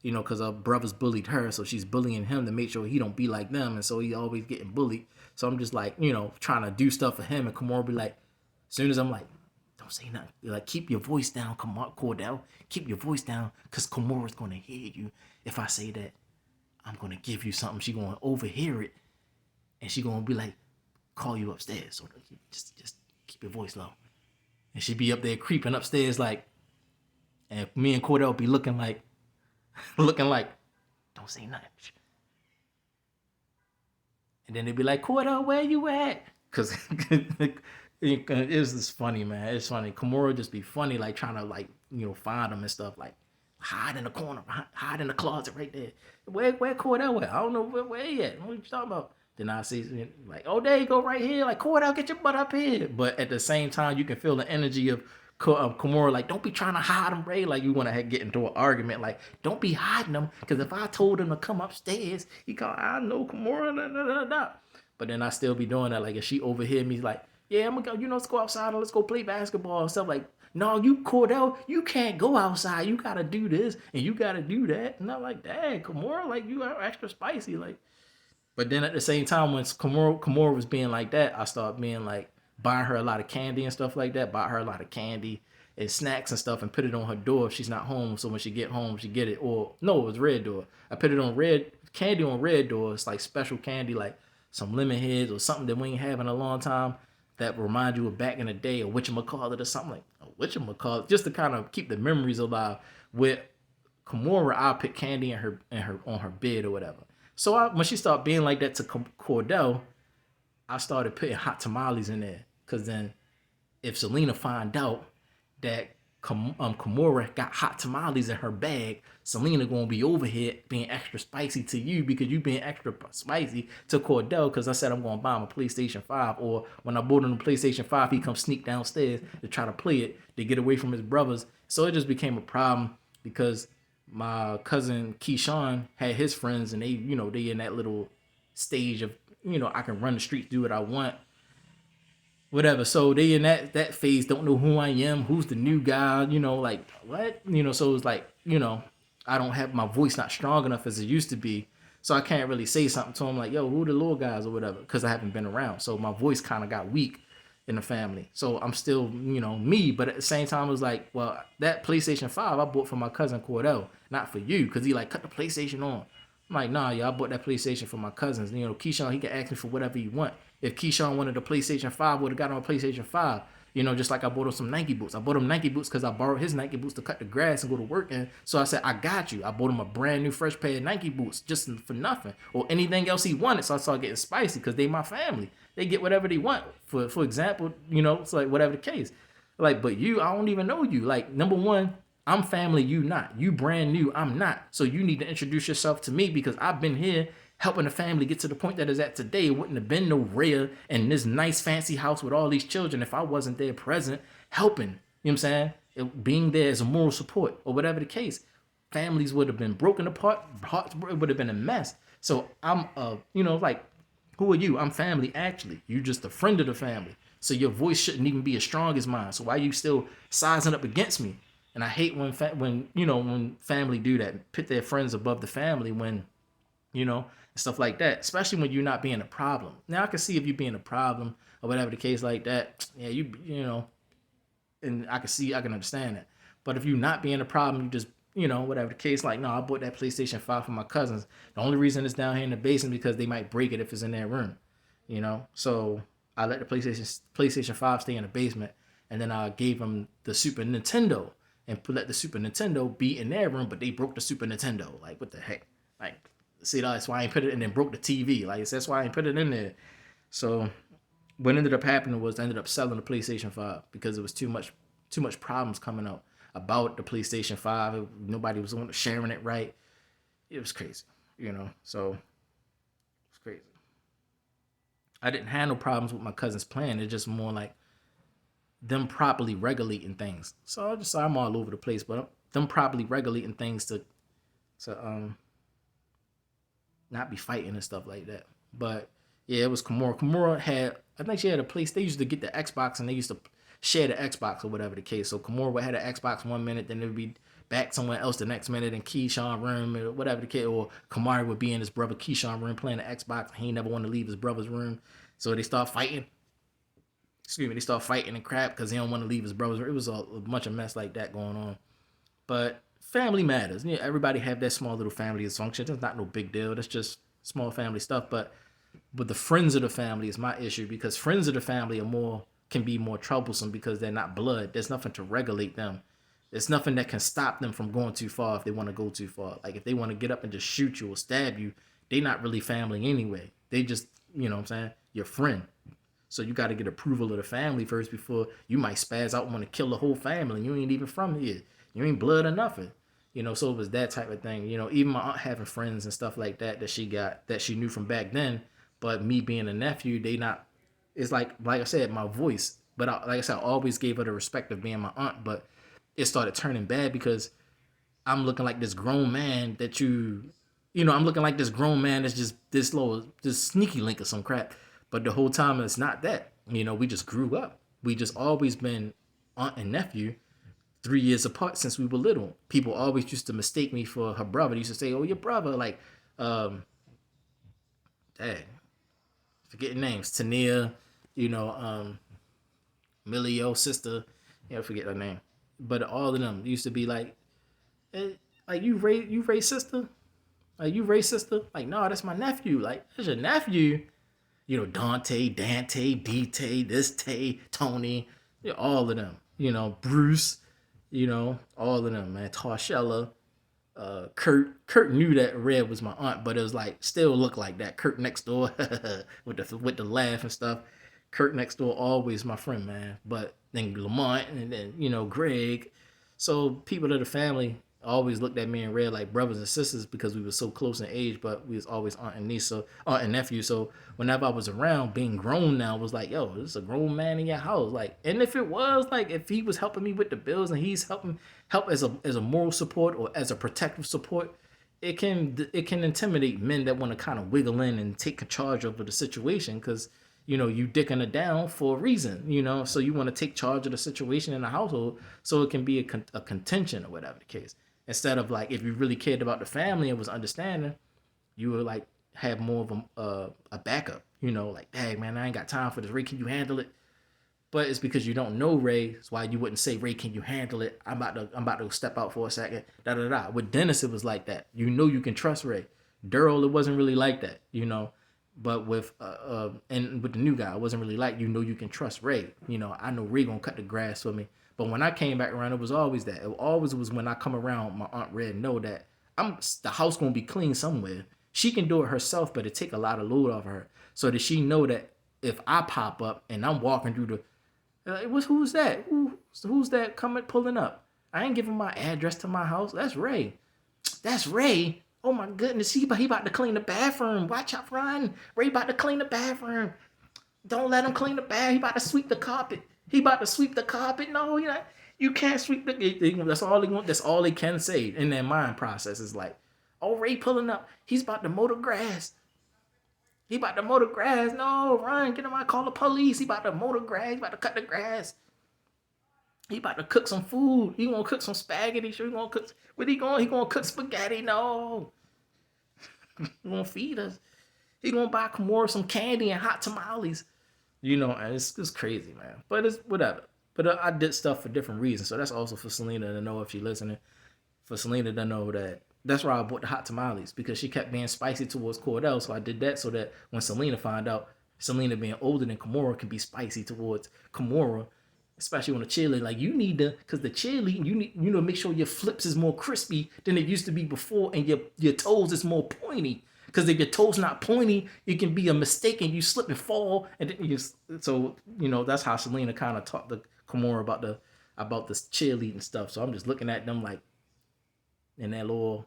Because her brothers bullied her, so she's bullying him to make sure he don't be like them, and so he always getting bullied. So I'm just like, trying to do stuff for him, and Kimura be like, as soon as I'm like, don't say nothing, like keep your voice down, Cordell, keep your voice down, cause Kimura's gonna hear you. If I say that I'm gonna give you something, she gonna overhear it, and she gonna be like, call you upstairs. So just keep your voice low. And she be up there creeping upstairs like, and me and Cordell be looking like, don't say nothing. And then they be like, Cordell, where you at? Cause it's just funny, man. It's funny. Kimura just be funny, like trying to like, find them and stuff, like hide in the corner, hide in the closet right there. Where Cordell at? I don't know where he at. What you talking about? Then I see like, oh, there you go right here. Like, Cordell, get your butt up here. But at the same time, you can feel the energy of Kimura, like, don't be trying to hide them, Ray. Like, you want to get into an argument. Like, don't be hiding them. Because if I told him to come upstairs, he called, I know Kimura, da, da, da, da. But then I still be doing that. Like, if she overhear me, like, yeah, I'm going to go, let's go outside or let's go play basketball and stuff. Like, no, you Cordell, you can't go outside. You got to do this and you got to do that. And I'm like, dang, Kimura, like, you are extra spicy. Like, but then at the same time, when Kimura was being like that, I started being like, buying her a lot of candy and stuff like that, buy her a lot of candy and snacks and stuff and put it on her door if she's not home. So when she get home, she get it. Or no, it was red door. I put it on red candy on red door. It's like special candy, like some lemon heads or something that we ain't have in a long time that remind you of back in the day or whatchamacallit or something like whatchamacallit, just to kind of keep the memories alive. With Kimura, I'll put candy in her on her bed or whatever. So when she started being like that to Cordell, I started putting hot tamales in there. Because then if Selena find out that Kimura got hot tamales in her bag, Selena going to be over here being extra spicy to you because you being extra spicy to Cordell because I said I'm going to buy him a PlayStation 5. Or when I bought him the PlayStation 5, he come sneak downstairs to try to play it to get away from his brothers. So it just became a problem because my cousin Keyshawn had his friends and they, they in that little stage of, I can run the streets, do what I want, whatever. So they in that phase, don't know who I am, who's the new guy, like what, so it's like, I don't have my voice not strong enough as it used to be. So I can't really say something to them like, yo, who the little guys or whatever, because I haven't been around. So my voice kind of got weak in the family. So I'm still, me, but at the same time, it was like, well, that PlayStation 5 I bought for my cousin Cordell, not for you, because he like cut the PlayStation on. I'm like, nah, y'all bought that PlayStation for my cousins. Keyshawn, he can ask me for whatever he want. If Keyshawn wanted a PlayStation 5, would have got him a PlayStation 5. Just like I bought him some Nike boots. I bought him Nike boots because I borrowed his Nike boots to cut the grass and go to work in. So I said, I got you. I bought him a brand new fresh pair of Nike boots just for nothing. Or anything else he wanted. So I started getting spicy because they my family. They get whatever they want. For example, it's like whatever the case. Like, but you, I don't even know you. Like, number one, I'm family, you not. You brand new, I'm not. So you need to introduce yourself to me because I've been here helping the family get to the point that it's at today. It wouldn't have been no Rhea in this nice fancy house with all these children if I wasn't there present helping. You know what I'm saying? Being there as a moral support or whatever the case. Families would have been broken apart. Hearts would have been a mess. So I'm, like, who are you? I'm family, actually. You're just a friend of the family. So your voice shouldn't even be as strong as mine. So why are you still sizing up against me? And I hate when family do that, put their friends above the family when, and stuff like that, especially when you're not being a problem. Now I can see if you're being a problem or whatever the case like that. Yeah, and I can understand that. But if you're not being a problem, you just, whatever the case, like, no, I bought that PlayStation 5 for my cousins. The only reason it's down here in the basement because they might break it if it's in their room, So I let the PlayStation 5 stay in the basement, and then I gave them the Super Nintendo and let the Super Nintendo be in their room, but they broke the Super Nintendo. Like, what the heck? Like, see, that's why I ain't put it, and then broke the TV. Like, that's why I ain't put it in there. So what ended up happening was I ended up selling the PlayStation 5 because it was too much problems coming out about the PlayStation 5. Nobody was sharing it right. It was crazy, so it's crazy. I didn't have no problems with my cousins playing. It's just more like them properly regulating things. So I'm all over the place, but them properly regulating things to not be fighting and stuff like that. But yeah, it was Kimura. Kimura had, I think she had a place. They used to get the Xbox and they used to share the Xbox or whatever the case. So Kimura would have the Xbox 1 minute, then it would be back somewhere else the next minute in Keyshawn room or whatever the case. Or Kamari would be in his brother Keyshawn room playing the Xbox. He ain't never want to leave his brother's room. So they start fighting. Excuse me, they start fighting and crap because he don't want to leave his brother's room. It was a bunch of mess like that going on. But family matters. You know, everybody have that small little family dysfunction. That's not no big deal. That's just small family stuff. But the friends of the family is my issue because friends of the family can be more troublesome because they're not blood. There's nothing to regulate them. There's nothing that can stop them from going too far if they want to go too far. Like if they want to get up and just shoot you or stab you, they not really family anyway. They just, you know what I'm saying, your friend. So you got to get approval of the family first before you might spaz out and want to kill the whole family. And you ain't even from here. You ain't blood or nothing. You know, so it was that type of thing. You know, even my aunt having friends and stuff like that that she knew from back then. But me being a nephew, they not. It's like I said, my voice. But like I said, I always gave her the respect of being my aunt. But it started turning bad because I'm looking like this grown man that I'm looking like this grown man that's just this sneaky link or some crap. But the whole time it's not that. You know, we just grew up. We just always been aunt and nephew 3 years apart since we were little. People always used to mistake me for her brother. They used to say, "Oh, your brother," like, dang, forgetting names. Tania, Millie, sister, forget her name. But all of them used to be like, like you Ray sister, like you Ray sister. Like, no, that's my nephew. Like, that's your nephew. You know, Dante, D-Tay, this Tay, Tony, all of them. Bruce. All of them, man. Tarshella, Kurt. Kurt knew that Red was my aunt, but it was like still looked like that. Kurt next door with the laugh and stuff. Kurt next door always my friend, man. But then Lamont and then Greg. So people of the family always looked at me and Red like brothers and sisters because we were so close in age, but we was always aunt and nephew. So whenever I was around, being grown now was like, yo, this is a grown man in your house. Like, and if it was like, if he was helping me with the bills and he's help as a moral support or as a protective support, it can intimidate men that want to kind of wiggle in and take charge of the situation because you dicking her down for a reason, so you want to take charge of the situation in the household so it can be a contention or whatever the case. Instead of like, if you really cared about the family and was understanding, you would like have more of a backup, like, hey man, I ain't got time for this. Ray, can you handle it? But it's because you don't know Ray. That's why you wouldn't say, Ray, can you handle it? I'm about to step out for a second. Da da da. With Dennis, it was like that. You can trust Ray. Daryl, it wasn't really like that, But with and with the new guy, it wasn't really like you can trust Ray. I know Ray gonna cut the grass for me. But when I came back around, it was always that. It always was when I come around, my Aunt Red know that the house gonna be clean somewhere. She can do it herself, but it take a lot of load off her. So that she know that if I pop up and I'm walking through who's that? Who's that pulling up? I ain't giving my address to my house. That's Ray. That's Ray. Oh my goodness, he about to clean the bathroom. Watch out, run. Ray about to clean the bathroom. Don't let him clean the bath. He about to sweep the carpet. No, you can't sweep the. That's all they want. That's all they can say in their mind process is like, oh, Ray pulling up. He's about to mow the grass. No, run, get him out, call the police. He about to mow the grass. He about to cut the grass. He about to cook some food. He gonna cook some spaghetti. Sure, he gonna cook. What he going? He gonna cook spaghetti? No. He gonna feed us. He gonna buy Kimura some candy and hot tamales. And it's crazy, man. But it's whatever. But I did stuff for different reasons. So that's also for Selena to know if she's listening. For Selena to know that's why I bought the hot tamales. Because she kept being spicy towards Cordell. So I did that so that when Selena found out, Selena being older than Kimura can be spicy towards Kimura. Especially on the chili. Like you need to, because the chili, you need, make sure your flips is more crispy than it used to be before. And your toes is more pointy. Because if your toes not pointy, it can be a mistake and you slip and fall. And then that's how Selena kind of talked to Kimura about this cheerleading stuff. So I'm just looking at them like in that little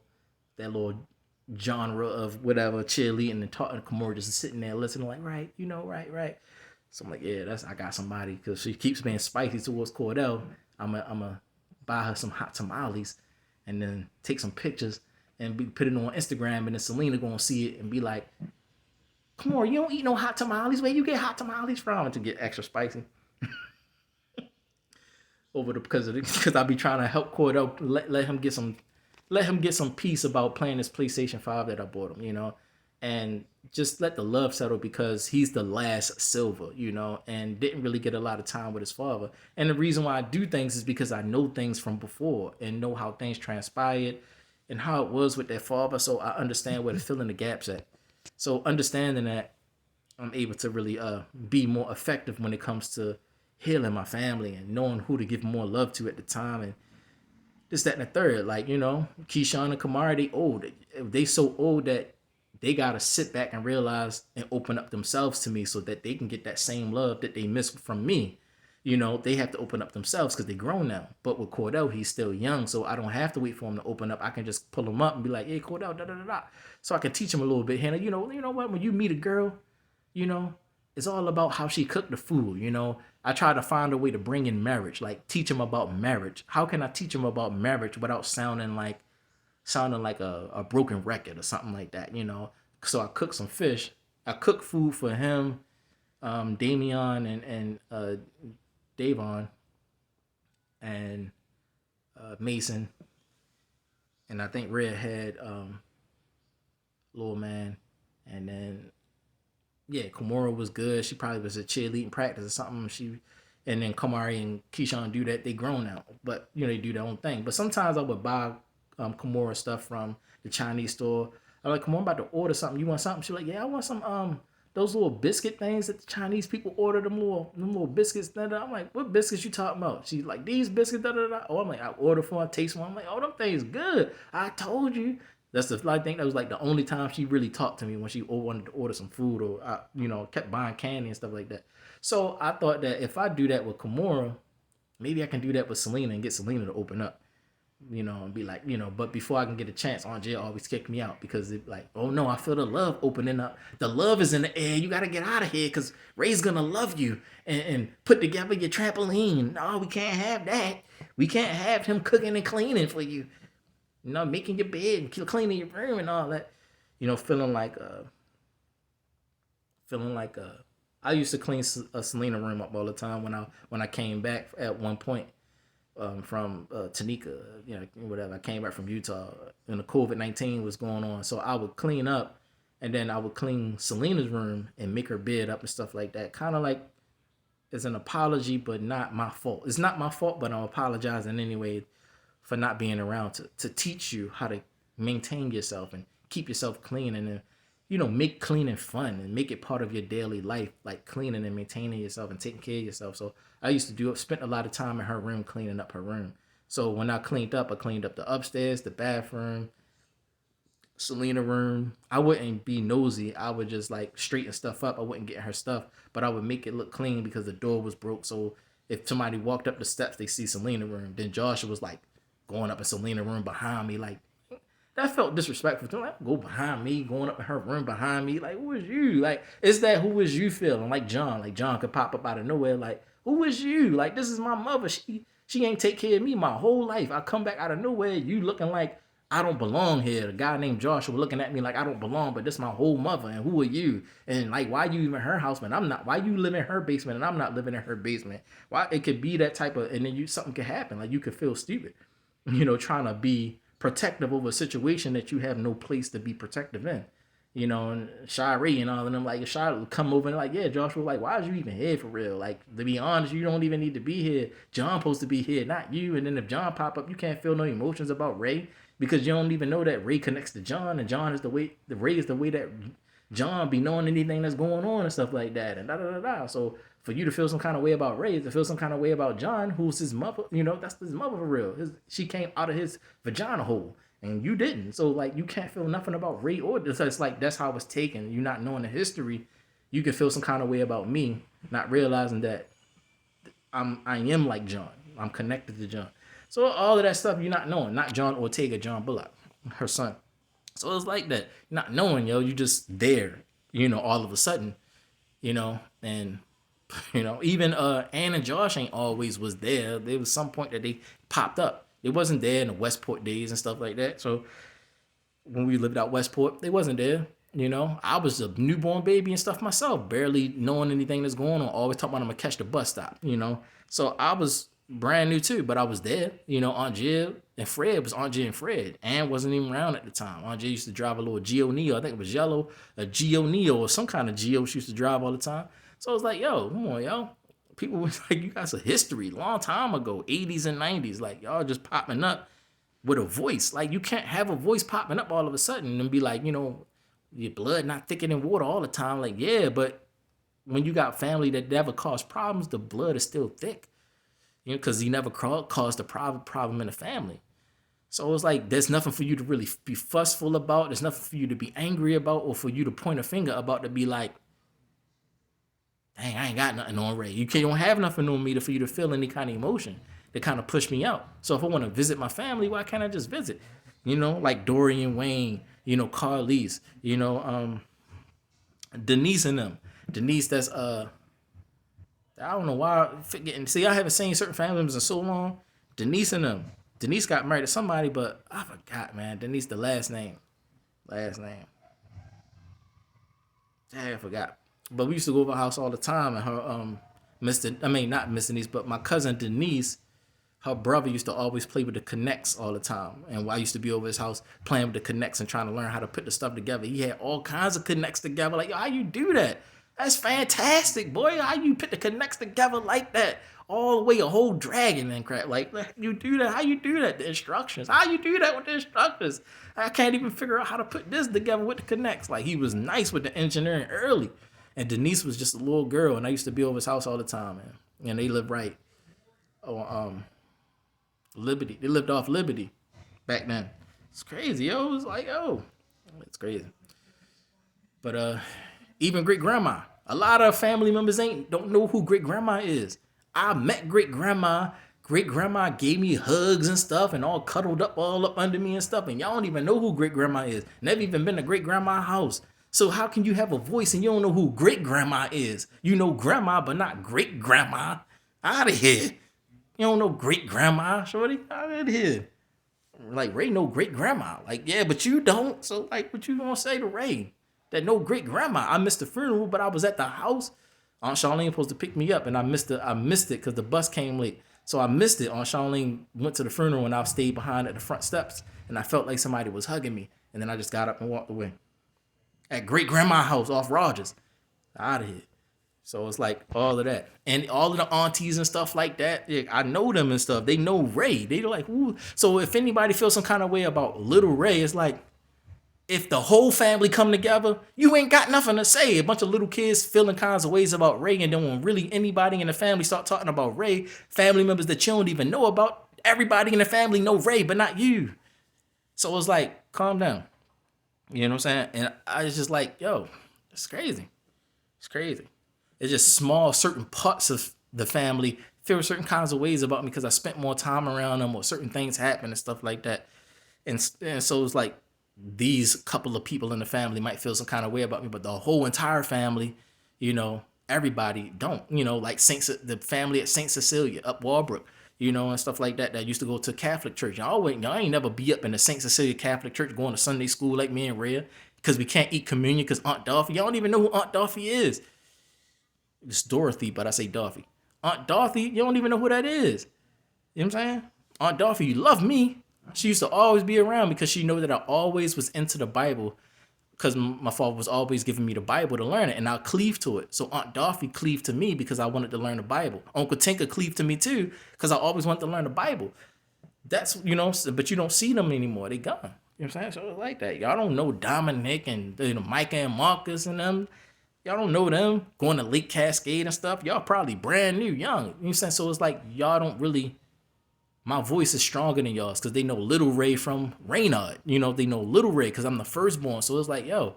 genre of whatever cheerleading and talking to Kimura, just sitting there listening like, right, right. So I'm like, yeah, I got somebody, because she keeps being spicy towards Cordell. I'm a buy her some hot tamales and then take some pictures and put it on Instagram, and then Selena gonna see it and be like, come on, you don't eat no hot tamales. Where you get hot tamales from? To get extra spicy. over the because I be trying to help Cordell let him get some peace about playing this PlayStation 5 that I bought him, and just let the love settle because he's the last Silver, and didn't really get a lot of time with his father. And the reason why I do things is because I know things from before and know how things transpired and how it was with their father, so I understand where to fill in the gaps at. So understanding that, I'm able to really be more effective when it comes to healing my family and knowing who to give more love to at the time, and this, that, and the third. Like, Keyshawn and Kamara, they old. They so old that they gotta sit back and realize and open up themselves to me so that they can get that same love that they miss from me. They have to open up themselves because they grown now. But with Cordell, he's still young, so I don't have to wait for him to open up. I can just pull him up and be like, "Hey, Cordell, da da da da," so I can teach him a little bit. Hannah, you know what? When you meet a girl, you know, it's all about how she cooked the food. I try to find a way to bring in marriage, like teach him about marriage. How can I teach him about marriage without sounding like a broken record or something like that? So I cook some fish. I cook food for him, Damian and Davon and Mason, and I think Red had little man, and then yeah, Kimura was good. She probably was a cheerleading practice or something. And then Kamari and Keyshawn do that. They grown now, but they do their own thing. But sometimes I would buy Kimura stuff from the Chinese store. I'm like, "Come on, I'm about to order something. You want something?" She's like, "Yeah, I want some those little biscuit things that the Chinese people order. Them little biscuits." Da, da. I'm like, "What biscuits you talking about?" She's like, "These biscuits." Da da da. Oh, I'm like, I order for her, taste one. I'm like, "Oh, them things good. I told you." I think that was like the only time she really talked to me, when she wanted to order some food, or kept buying candy and stuff like that. So I thought that if I do that with Kimura, maybe I can do that with Selena and get Selena to open up, and be like, but before I can get a chance, Aunt Jay always kicked me out because it like, "Oh no, I feel the love opening up. The love is in the air. You got to get out of here because Ray's going to love you and put together your trampoline. No, we can't have that. We can't have him cooking and cleaning for you. Making your bed and cleaning your room and all that. Feeling like I used to clean Selena room up all the time when I came back at one point from Tanika, whatever. I came back from Utah and the COVID-19 was going on, so I would clean up, and then I would clean Selena's room and make her bed up and stuff like that. Kind of like as an apology, but not my fault. It's not my fault, but I'm apologizing anyway for not being around to teach you how to maintain yourself and keep yourself clean, and then make cleaning fun and make it part of your daily life, like cleaning and maintaining yourself and taking care of yourself. So I used to spent a lot of time in her room cleaning up her room. So when I cleaned up the upstairs, the bathroom, Selena room. I wouldn't be nosy. I would just like straighten stuff up. I wouldn't get her stuff, but I would make it look clean because the door was broke. So if somebody walked up the steps, they see Selena room. Then Joshua was like going up in Selena room behind me, like that felt disrespectful to me. Like, go behind me, going up in her room behind me. Like, who is you? Like, is that who is you feeling? Like John could pop up out of nowhere. Like, who is you? Like, this is my mother. She ain't take care of me my whole life. I come back out of nowhere. You looking like I don't belong here. The guy named Joshua looking at me like I don't belong, but this my whole mother. And who are you? And like, why you even in her house, man? I'm not. Why you live in her basement and I'm not living in her basement? Why it could be that type of, and then something could happen. Like you could feel stupid, trying to be protective over a situation that you have no place to be protective in. And Shire and all of them, like Shire would come over and like, yeah, Joshua, like, why is you even here for real? Like, to be honest, you don't even need to be here. John supposed to be here, not you. And then if John pop up, you can't feel no emotions about Ray because you don't even know that Ray connects to John, and John is the way, the Ray is the way that John be knowing anything that's going on and stuff like that, and da da da da. So for you to feel some kind of way about Ray, to feel some kind of way about John, who's his mother, that's his mother for real. She came out of his vagina hole. And you didn't. So, like, you can't feel nothing about Ray or this. It's like, that's how it's taken. You not knowing the history, you can feel some kind of way about me, not realizing that I am like John. I'm connected to John. So, all of that stuff you're not knowing. Not John Ortega, John Bullock, her son. So, it's like that. Not knowing, you just there, all of a sudden, and, even Ann and Josh ain't always was there. There was some point that they popped up. It wasn't there in the Westport days and stuff like that. So when we lived out Westport, they wasn't there. I was a newborn baby and stuff myself, barely knowing anything that's going on. Always talking about I'm gonna catch the bus stop. So I was brand new too, but I was there. Aunt Jill and Fred was Aunt Jill and Fred. Ann wasn't even around at the time. Aunt Jill used to drive a little Geo Neo. I think it was yellow, a Geo Neo or some kind of Geo she used to drive all the time. So I was like, yo, come on, yo. People was like, you got some history, long time ago, 80s and 90s. Like, y'all just popping up with a voice. Like, you can't have a voice popping up all of a sudden and be like, your blood not thicker than water all the time. Like, yeah, but when you got family that never caused problems, the blood is still thick. Because he never caused a problem in the family. So it's like there's nothing for you to really be fussful about. There's nothing for you to be angry about, or for you to point a finger about to be like, dang, I ain't got nothing on Ray. You don't have nothing on me for you to feel any kind of emotion that kind of push me out. So if I want to visit my family, why can't I just visit? Like Dorian Wayne, Carlise, Denise and them. Denise, that's I don't know why I'm forgetting. See, I haven't seen certain family members in so long. Denise and them. Denise got married to somebody, but I forgot, man. Denise, the last name. Last name. Dang, I forgot. But we used to go over her house all the time, and her not Miss Denise, but my cousin Denise, her brother used to always play with the connects all the time. And I used to be over his house playing with the connects and trying to learn how to put the stuff together. He had all kinds of connects together. Like, yo, how you do that? That's fantastic, boy. How you put the connects together like that? All the way a whole dragon and crap. Like, you do that? How you do that? The instructions. How you do that with the instructions? I can't even figure out how to put this together with the connects. Like, he was nice with the engineering early. And Denise was just a little girl, and I used to be over his house all the time, man. And they lived right on Liberty. They lived off Liberty back then. It's crazy, yo. It was like, yo, it's crazy. But even great grandma, a lot of family members don't know who great grandma is. I met great grandma. Great grandma gave me hugs and stuff, and all cuddled up all up under me and stuff. And y'all don't even know who great grandma is. Never even been to great grandma's house. So how can you have a voice and you don't know who great grandma is? You know grandma, but not great grandma. Out of here. You don't know great grandma, shorty. Out of here. Like, Ray know great grandma. Like, yeah, but you don't. So like, what you gonna say to Ray? That no great grandma. I missed the funeral, but I was at the house. Aunt Charlene was supposed to pick me up, and I missed it because the bus came late. So I missed it. Aunt Charlene went to the funeral, and I stayed behind at the front steps, and I felt like somebody was hugging me, and then I just got up and walked away. At great grandma's house off Rogers. Out of here. So it's like all of that. And all of the aunties and stuff like that, yeah, I know them and stuff. They know Ray. They're like, ooh. So if anybody feels some kind of way about little Ray, it's like, if the whole family come together, you ain't got nothing to say. A bunch of little kids feeling kinds of ways about Ray, and then when really anybody in the family start talking about Ray, family members that you don't even know about, everybody in the family know Ray, but not you. So it's like, calm down. You know what I'm saying? And I was just like, yo, it's crazy. It's crazy. It's just small, certain parts of the family feel certain kinds of ways about me because I spent more time around them, or certain things happen and stuff like that. And so it's like, these couple of people in the family might feel some kind of way about me, but the whole entire family, everybody don't, like the family at St. Cecilia up Walbrook, and stuff like that, that used to go to Catholic church. Y'all ain't never be up in the St. Cecilia Catholic church going to Sunday school like me and Rhea, because we can't eat communion because Aunt Dorothy, y'all don't even know who Aunt Dorothy is. It's Dorothy, but I say Dorothy. Aunt Dorothy, you don't even know who that is. You know what I'm saying? Aunt Dorothy, you love me. She used to always be around because she knew that I always was into the Bible, because my father was always giving me the Bible to learn it, and I'll cleave to it. So Aunt Dorothy cleaved to me because I wanted to learn the Bible. Uncle Tinker cleaved to me too because I always wanted to learn the Bible. That's, but you don't see them anymore. They gone. You know what I'm saying? So it's like that. Y'all don't know Dominic and Micah and Marcus and them. Y'all don't know them going to Lake Cascade and stuff. Y'all probably brand new, young. You know what I'm saying? So it's like y'all don't really. My voice is stronger than y'all's because they know Little Ray from Reynard. They know Little Ray because I'm the firstborn. So it's like, yo,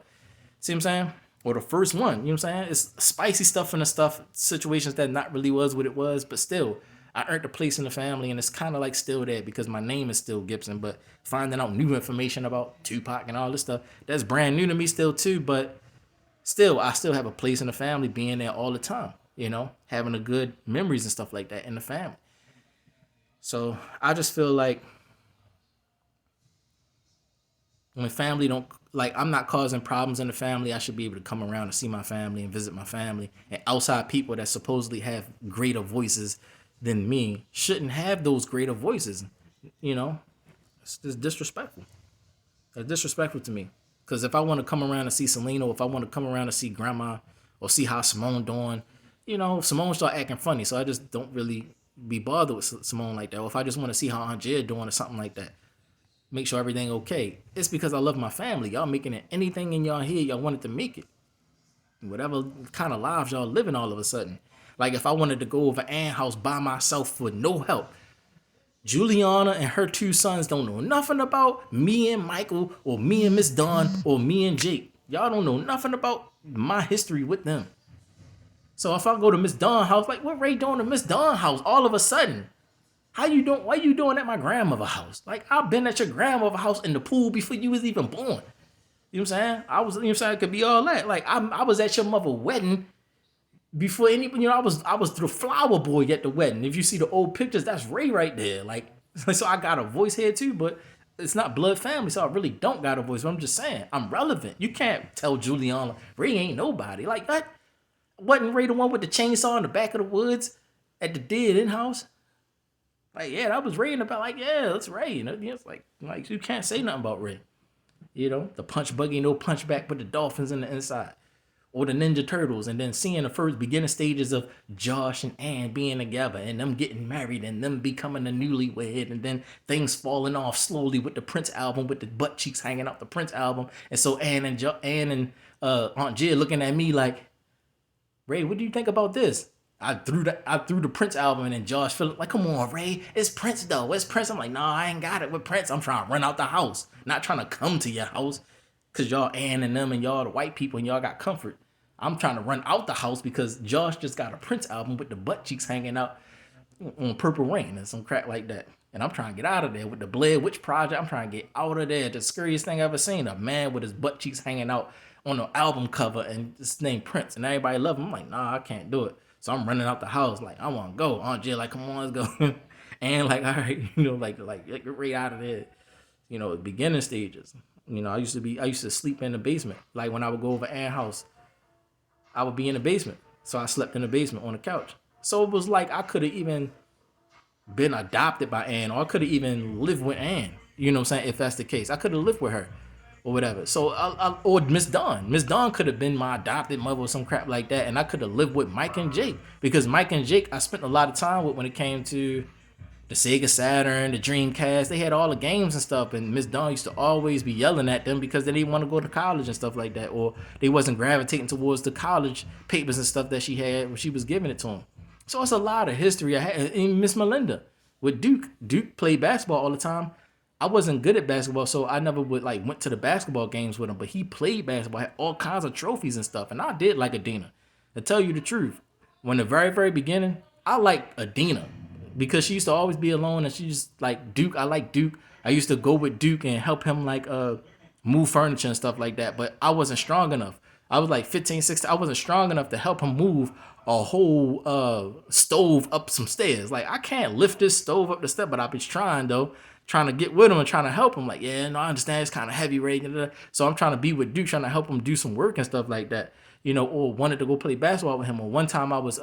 see what I'm saying? Or the first one. You know what I'm saying? It's spicy stuff in the stuff, situations that not really was what it was, but still, I earned a place in the family, and it's kind of like still there because my name is still Gibson. But finding out new information about Tupac and all this stuff, that's brand new to me still too. But still, I still have a place in the family, being there all the time. Having a good memories and stuff like that in the family. So I just feel like when family don't, like, I'm not causing problems in the family, I should be able to come around and see my family and visit my family. And outside people that supposedly have greater voices, than me shouldn't have those greater voices. You know, it's disrespectful. It's disrespectful to me. Because if I want to come around and see Selena, or if I want to come around and see Grandma, or see how Simone doing, Simone start acting funny, so I just don't really be bothered with Simone like that. Or if I just want to see how Aunt Jid doing or something like that, make sure everything okay. It's because I love my family. Y'all making it anything in y'all head y'all wanted to make it. Whatever kind of lives y'all living all of a sudden. Like if I wanted to go over Ann's house by myself with no help, Juliana and her two sons don't know nothing about me and Michael or me and Miss Dawn or me and Jake. Y'all don't know nothing about my history with them. So if I go to Miss Dawn's house, like what Ray doing to Miss Dawn's house all of a sudden? How you doing? Why you doing at my grandmother's house? Like I've been at your grandmother's house in the pool before you was even born. You know what I'm saying? I was, what I'm saying, it could be all that. Like I was at your mother's wedding before anybody, I was the flower boy at the wedding. If you see the old pictures, that's Ray right there. Like, so I got a voice here too, but it's not blood family, so I really don't got a voice. But I'm just saying, I'm relevant. You can't tell Juliana Ray ain't nobody. Like what? Wasn't Ray the one with the chainsaw in the back of the woods at the dead in house? Like, yeah, that was Ray in the back. Like, yeah, that's Ray. It's like you can't say nothing about Ray. The punch buggy, no punch back, but the dolphins in the inside. Or the Ninja Turtles, and then seeing the first beginning stages of Josh and Ann being together and them getting married and them becoming a newlywed, and then things falling off slowly with the Prince album, with the butt cheeks hanging out the Prince album. And so Ann and Aunt Jid looking at me like, Ray, what do you think about this? I threw the Prince album, and then Josh Phillip like, come on, Ray, it's Prince though. It's Prince. I'm like, nah, I ain't got it with Prince. I'm trying to run out the house, not trying to come to your house. Cause y'all Ann and them and y'all the white people and y'all got comfort. I'm trying to run out the house because Josh just got a Prince album with the butt cheeks hanging out on Purple Rain and some crap like that. And I'm trying to get out of there with the Blair Witch Project. I'm trying to get out of there. The scariest thing I ever seen, a man with his butt cheeks hanging out on an album cover and it's named Prince and everybody love him. I'm like, nah, I can't do it. So I'm running out the house like, I want to go. Aunt Jill like, come on, let's go. And like, all right, like get right out of there. Beginning stages. I used to sleep in the basement. Like when I would go over Ann's house, I would be in the basement. So I slept in the basement on the couch. So it was like I could have even been adopted by Ann, or I could have even lived with Ann. You know what I'm saying? If that's the case, I could have lived with her or whatever. So or Miss Dawn. Miss Dawn could have been my adopted mother or some crap like that, and I could have lived with Mike and Jake, because Mike and Jake I spent a lot of time with when it came to the Sega Saturn, the Dreamcast. They had all the games and stuff, and Miss Dawn used to always be yelling at them because they didn't want to go to college and stuff like that, or they wasn't gravitating towards the college papers and stuff that she had when she was giving it to them. So it's a lot of history I had. And Miss Melinda with Duke. Duke played basketball all the time. I wasn't good at basketball, so I never went to the basketball games with him. But he played basketball, had all kinds of trophies and stuff, and I did like Adina. To tell you the truth, when the very very beginning, I liked Adina because she used to always be alone, and she just like Duke. I like Duke. I used to go with Duke and help him move furniture and stuff like that, but I wasn't strong enough. I was like 15, 16. I wasn't strong enough to help him move a whole stove up some stairs. Like I can't lift this stove up the step, but I was trying though, trying to get with him and trying to help him. Like, yeah, no, I understand it's kind of heavy, Ray. So I'm trying to be with Duke, trying to help him do some work and stuff like that. Or wanted to go play basketball with him. Or one time I was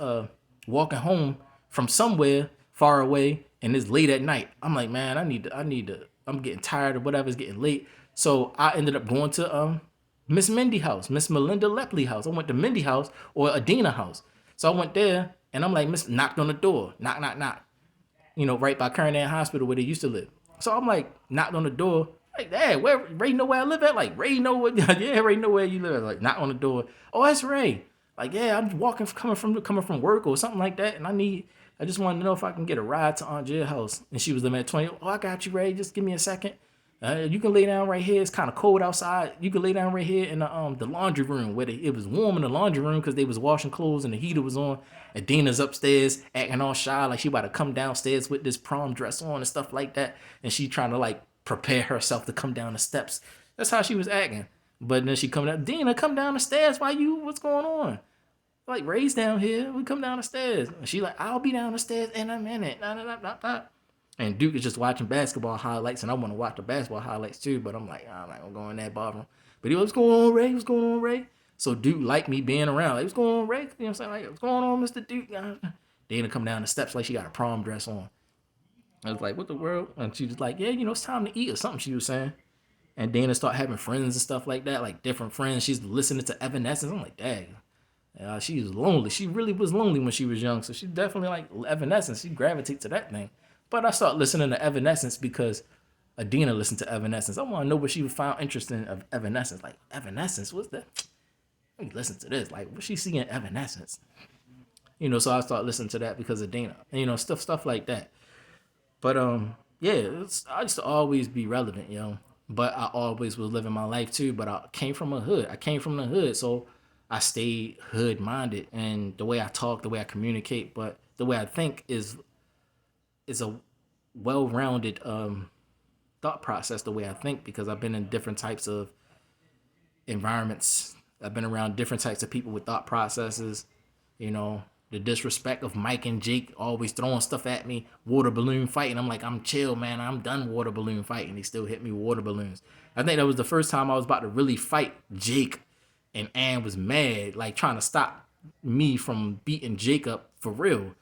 walking home from somewhere far away, and it's late at night. I'm like, man, I need to. I'm getting tired or whatever. It's getting late. So I ended up going to Miss Mindy house, Miss Melinda Lepley house. I went to Mindy house or Adina house. So I went there, and I'm like, Miss knocked on the door, knock, knock, knock. Right by Kern Hospital where they used to live. So I'm like, knocked on the door, like, hey, where Ray know where I live at? Like, Ray know what? Yeah, Ray know where you live at. Like, knock on the door. Oh, that's Ray. Like, yeah, I'm walking, coming from work or something like that, and I just wanted to know if I can get a ride to Aunt Jill's house. And she was living at 20. Oh, I got you, Ray. Just give me a second. You can lay down right here. It's kind of cold outside. You can lay down right here in the laundry room where it was warm in the laundry room because they was washing clothes and the heater was on. And Dina's upstairs acting all shy like she about to come downstairs with this prom dress on and stuff like that. And she trying to like prepare herself to come down the steps. That's how she was acting. But then she coming up, Dina, come down the stairs. What's going on? Like, Ray's down here. We come down the stairs. And she like, I'll be down the stairs in a minute. Nah, nah, nah, nah, nah. And Duke is just watching basketball highlights, and I want to watch the basketball highlights too, but I'm like, I'm not going to go in that bathroom. But he was, what's going on, Ray? What's going on, Ray? So Duke liked me being around. Like, what's going on, Ray? You know what I'm saying? Like, what's going on, Mr. Duke? Dana come down the steps like she got a prom dress on. I was like, what the world? And she was like, yeah, it's time to eat or something, she was saying. And Dana start having friends and stuff like that, like different friends. She's listening to Evanescence. I'm like, dang. She was lonely. She really was lonely when she was young. So she definitely like Evanescence. She gravitates to that thing. But I started listening to Evanescence because Adina listened to Evanescence. I want to know what she found interesting of Evanescence. Like, Evanescence, what's that? Let me listen to this. Like, what she see in Evanescence? So I started listening to that because of Dana. And, stuff like that. But yeah, I used to always be relevant, But I always was living my life too. But I came from a hood. I came from the hood, so I stayed hood minded. And the way I talk, the way I communicate, but the way I think is a well rounded thought process. The way I think because I've been in different types of environments. I've been around different types of people with thought processes. You know, the disrespect of Mike and Jake always throwing stuff at me, water balloon fighting. I'm like, I'm chill, man. I'm done water balloon fighting. They still hit me with water balloons. I think that was the first time I was about to really fight Jake, and Ann was mad, like trying to stop me from beating Jake up for real.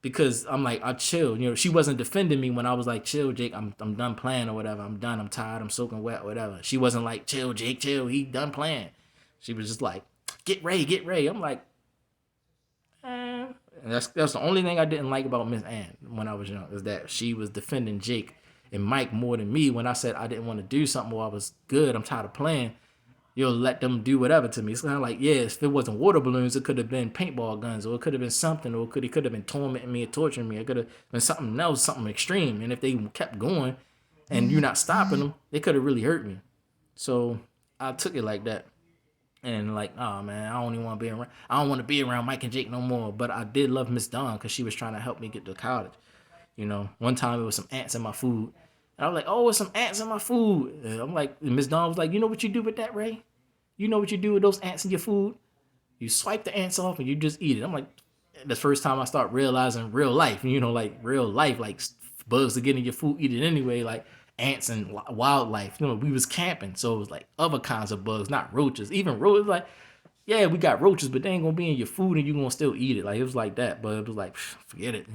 Because I'm like, I chill. She wasn't defending me when I was like, chill, Jake. I'm done playing or whatever. I'm done. I'm tired. I'm soaking wet, or whatever. She wasn't like, chill, Jake, chill. He done playing. She was just like, get Ray, get Ray. I'm like, and that's the only thing I didn't like about Miss Ann when I was young is that she was defending Jake and Mike more than me. When I said I didn't want to do something while I was good, I'm tired of playing. You'll let them do whatever to me. It's kind of like, yeah, if it wasn't water balloons, it could have been paintball guns, or it could have been something, or it could have been tormenting me or torturing me. It could have been something else, something extreme. And if they kept going and you're not stopping them, they could have really hurt me. So I took it like that. And like, oh man, I don't even want to be around. I don't want to be around Mike and Jake no more. But I did love Miss Dawn because she was trying to help me get to college. One time it was some ants in my food. And I was like, oh, it's some ants in my food. And I'm like, Miss Dawn was like, you know what you do with that, Ray? You know what you do with those ants in your food? You swipe the ants off and you just eat it. I'm like, the first time I start realizing real life, like real life, like bugs that get in your food, eat it anyway, like ants and wildlife. We was camping, so it was like other kinds of bugs, not roaches. Even roaches, like, yeah, we got roaches, but they ain't gonna be in your food and you gonna still eat it. Like, it was like that, but it was like, forget it,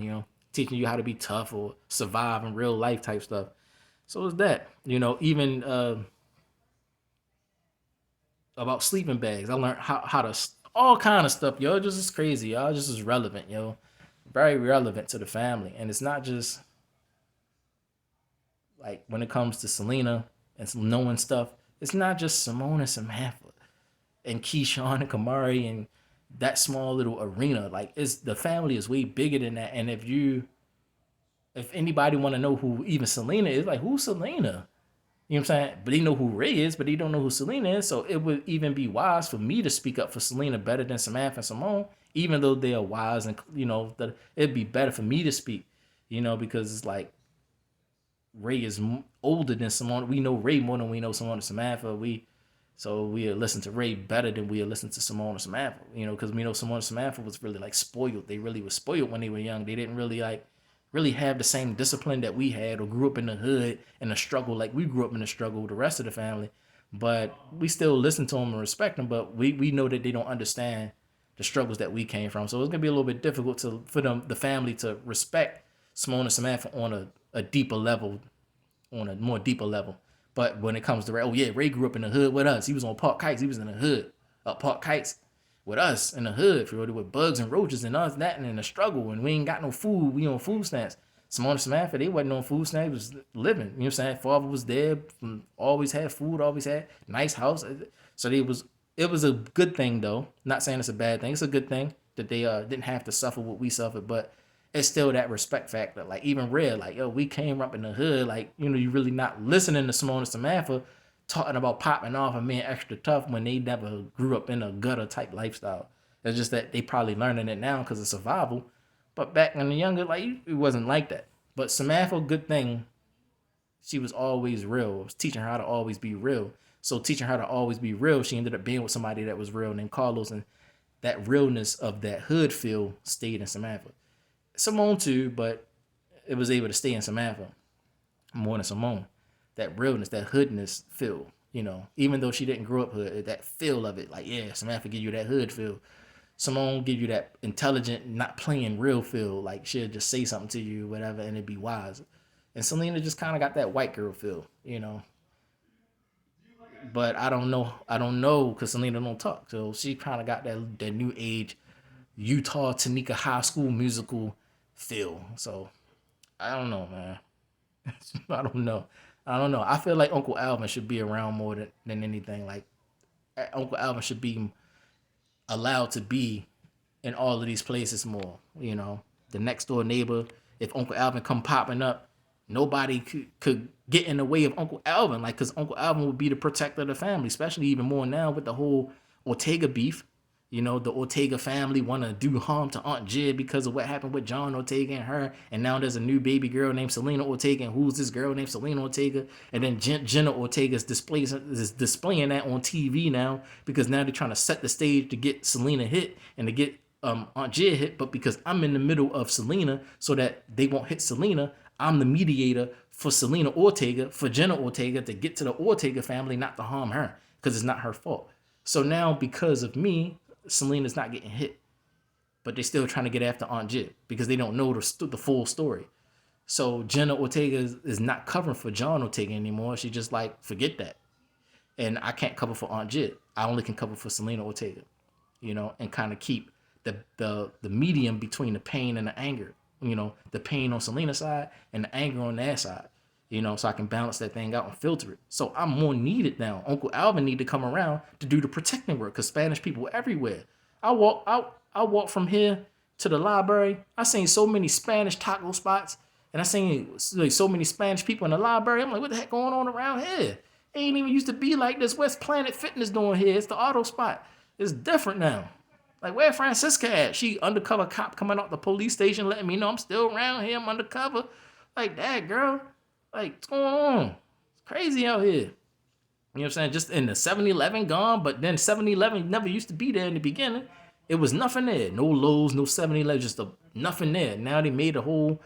teaching you how to be tough or survive in real life type stuff. So it's that, even about sleeping bags. I learned how to all kind of stuff, yo. It just is crazy, y'all. Just is relevant, yo. Very relevant to the family, and it's not just like when it comes to Selena and knowing stuff. It's not just Simone and Samantha and Keyshawn and Kamari and that small little arena. Like, it's the family is way bigger than that. And if anybody want to know who even Selena is, like, who's Selena? You know what I'm saying? But they know who Ray is, but they don't know who Selena is. So it would even be wise for me to speak up for Selena better than Samantha and Simone, even though they are wise and, that it'd be better for me to speak, because it's like Ray is older than Simone. We know Ray more than we know Simone and Samantha. So we listen to Ray better than we listen to Simone and Samantha, because we know Simone and Samantha was really like spoiled. They really were spoiled when they were young. They didn't really really have the same discipline that we had or grew up in the hood and the struggle like we grew up in the struggle with the rest of the family. But we still listen to them and respect them, but we know that they don't understand the struggles that we came from. So it's gonna be a little bit difficult for them, the family, to respect Simone and Samantha on a deeper level, on a more deeper level. But when it comes to Ray, oh yeah, Ray grew up in the hood with us. He was on Park Heights. He was in the hood, Park Heights, with us in the hood, with bugs and roaches and us, that, and in the struggle. And we ain't got no food. We on food stamps. Simone and Samantha, they wasn't on food stamps. Was living. You know what I'm saying? Father was there. Always had food. Always had nice house. So it was a good thing, though. Not saying it's a bad thing. It's a good thing that they didn't have to suffer what we suffered. But it's still that respect factor. Like, even Red, like, yo, we came up in the hood. Like, you really not listening to Simone and Samantha talking about popping off and being extra tough when they never grew up in a gutter type lifestyle. It's just that they probably learning it now because of survival. But back in the younger, like, it wasn't like that. But Samantha, good thing, she was always real. It was teaching her how to always be real. So teaching her to always be real, she ended up being with somebody that was real named Carlos, and that realness of that hood feel stayed in Samantha. Simone too, but it was able to stay in Samantha more than Simone. That realness, that hoodness feel, even though she didn't grow up hood, that feel of it, like, yeah, Samantha give you that hood feel. Simone give you that intelligent, not playing real feel. Like she'll just say something to you, whatever, and it'd be wise. And Selena just kind of got that white girl feel. But I don't know, because Selena don't talk. So she kind of got that new age Utah Tanika High School musical feel. So I don't know, man. I don't know. I don't know. I feel like Uncle Alvin should be around more than anything. Like Uncle Alvin should be allowed to be in all of these places more. The next door neighbor. If Uncle Alvin come popping up, nobody could get in the way of Uncle Alvin. Like, cause Uncle Alvin would be the protector of the family, especially even more now with the whole Ortega beef. The Ortega family want to do harm to Aunt Jid because of what happened with John Ortega and her. And now there's a new baby girl named Selena Ortega. And who's this girl named Selena Ortega? And then Jenna Ortega is displaying that on TV now, because now they're trying to set the stage to get Selena hit and to get Aunt Jid hit. But because I'm in the middle of Selena, so that they won't hit Selena, I'm the mediator for Selena Ortega, for Jenna Ortega, to get to the Ortega family, not to harm her, because it's not her fault. So now, because of me, Selena's not getting hit, but they're still trying to get after Aunt Jid because they don't know the full story. So Jenna Ortega is not covering for John Ortega anymore. She just like, forget that. And I can't cover for Aunt Jid. I only can cover for Selena Ortega, and kind of keep the medium between the pain and the anger. The pain on Selena's side and the anger on their side. So I can balance that thing out and filter it. So I'm more needed now. Uncle Alvin need to come around to do the protecting work, because Spanish people everywhere. I walk from here to the library. I seen so many Spanish taco spots, and I seen like so many Spanish people in the library. I'm like, what the heck going on around here? It ain't even used to be like this. What's Planet Fitness doing here? It's the auto spot. It's different now. Like, where Francisca at? She undercover cop coming out the police station letting me know I'm still around here. I'm undercover. Like, that girl. Like, what's going on? It's crazy out here. You know what I'm saying? Just in the 7-Eleven gone, but then 7-Eleven never used to be there in the beginning. It was nothing there. No Lowe's, no 7-Eleven, just nothing there. Now they made a whole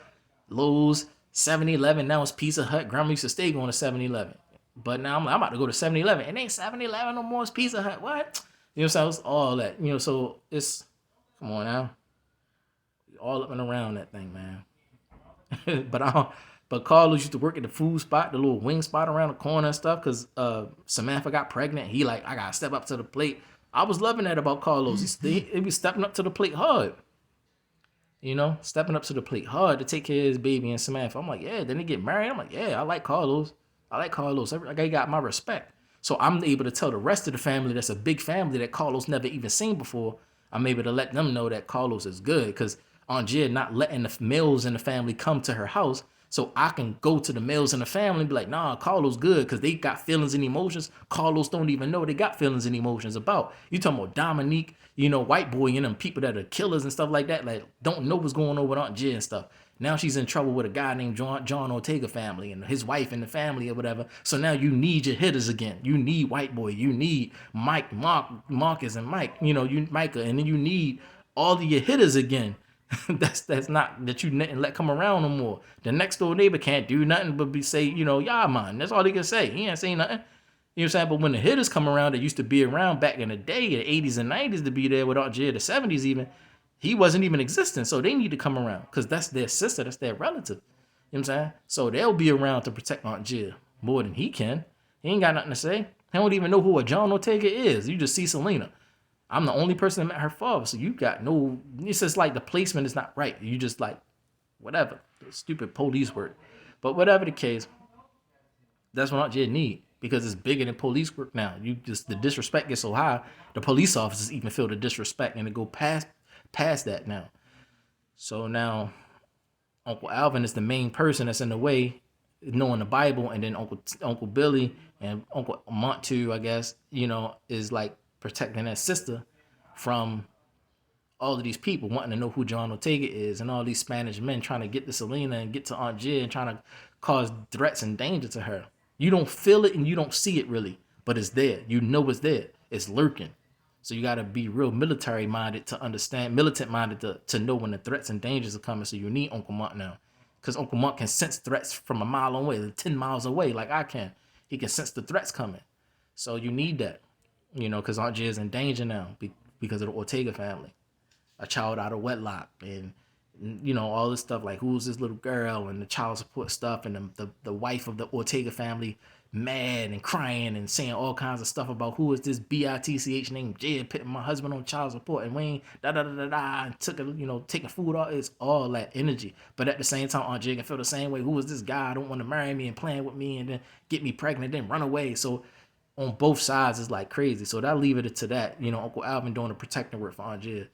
Lowe's, 7-Eleven. Now it's Pizza Hut. Grandma used to stay going to 7-Eleven. But now I'm about to go to 7-Eleven. It ain't 7-Eleven no more. It's Pizza Hut. What? You know what I'm saying? It's all that. So it's, come on now. All up and around that thing, man. But Carlos used to work at the food spot, the little wing spot around the corner and stuff, because Samantha got pregnant. He like, I gotta step up to the plate. I was loving that about Carlos. He was stepping up to the plate hard. Stepping up to the plate hard to take care of his baby and Samantha. I'm like, yeah. Then they get married. I'm like, yeah, I like Carlos. He got my respect. So I'm able to tell the rest of the family, that's a big family that Carlos never even seen before. I'm able to let them know that Carlos is good, because Aunt Jid not letting the males in the family come to her house. So I can go to the males in the family and be like, nah, Carlos good, because they got feelings and emotions. Carlos don't even know they got feelings and emotions about. You talking about Dominique, white boy, and them people that are killers and stuff like that, like don't know what's going on with Aunt Jid and stuff. Now she's in trouble with a guy named John Ortega family and his wife and the family or whatever. So now you need your hitters again. You need white boy. You need Marcus and Mike, you Micah, and then you need all of your hitters again. that's not that you let come around no more. The next door neighbor can't do nothing but say, yeah, man. That's all he can say. He ain't saying nothing. You know what I'm saying? But when the hitters come around that used to be around back in the day, the 80s and 90s, to be there with Aunt Jid, the 70s even, he wasn't even existing. So they need to come around, because that's their sister, that's their relative. You know what I'm saying? So they'll be around to protect Aunt Jid more than he can. He ain't got nothing to say. He don't even know who a John Ortega is. You just see Selena. I'm the only person that met her father, so you got no. It's just like the placement is not right. You just like, whatever, stupid police work. But whatever the case, that's what Aunt Jid need, because it's bigger than police work now. The disrespect gets so high, the police officers even feel the disrespect, and it go past that now. So now, Uncle Alvin is the main person that's in the way, knowing the Bible, and then Uncle Billy and Uncle Montu, I guess, is like protecting that sister from all of these people wanting to know who John Ortega is, and all these Spanish men trying to get to Selena and get to Aunt Jid and trying to cause threats and danger to her. You don't feel it and you don't see it really, but it's there. You know it's there. It's lurking. So you got to be real military minded to understand, militant minded to know when the threats and dangers are coming. So you need Uncle Monk now, because Uncle Monk can sense threats from a mile away, 10 miles away, like I can. He can sense the threats coming. So you need that. Because Aunt Jid's in danger now because of the Ortega family. a child out of wedlock, and all this stuff like who's this little girl and the child support stuff, and the wife of the Ortega family mad and crying and saying all kinds of stuff about who is this bitch named Jed putting my husband on child support and we ain't da da da da da and took taking food out. It's all that energy, but at the same time Aunt Jed can feel the same way. Who is this guy? I don't want to marry me and playing with me and then get me pregnant then run away. So on both sides it's like crazy. So that leave it to that. Uncle Alvin doing the protecting work for Aunt Jed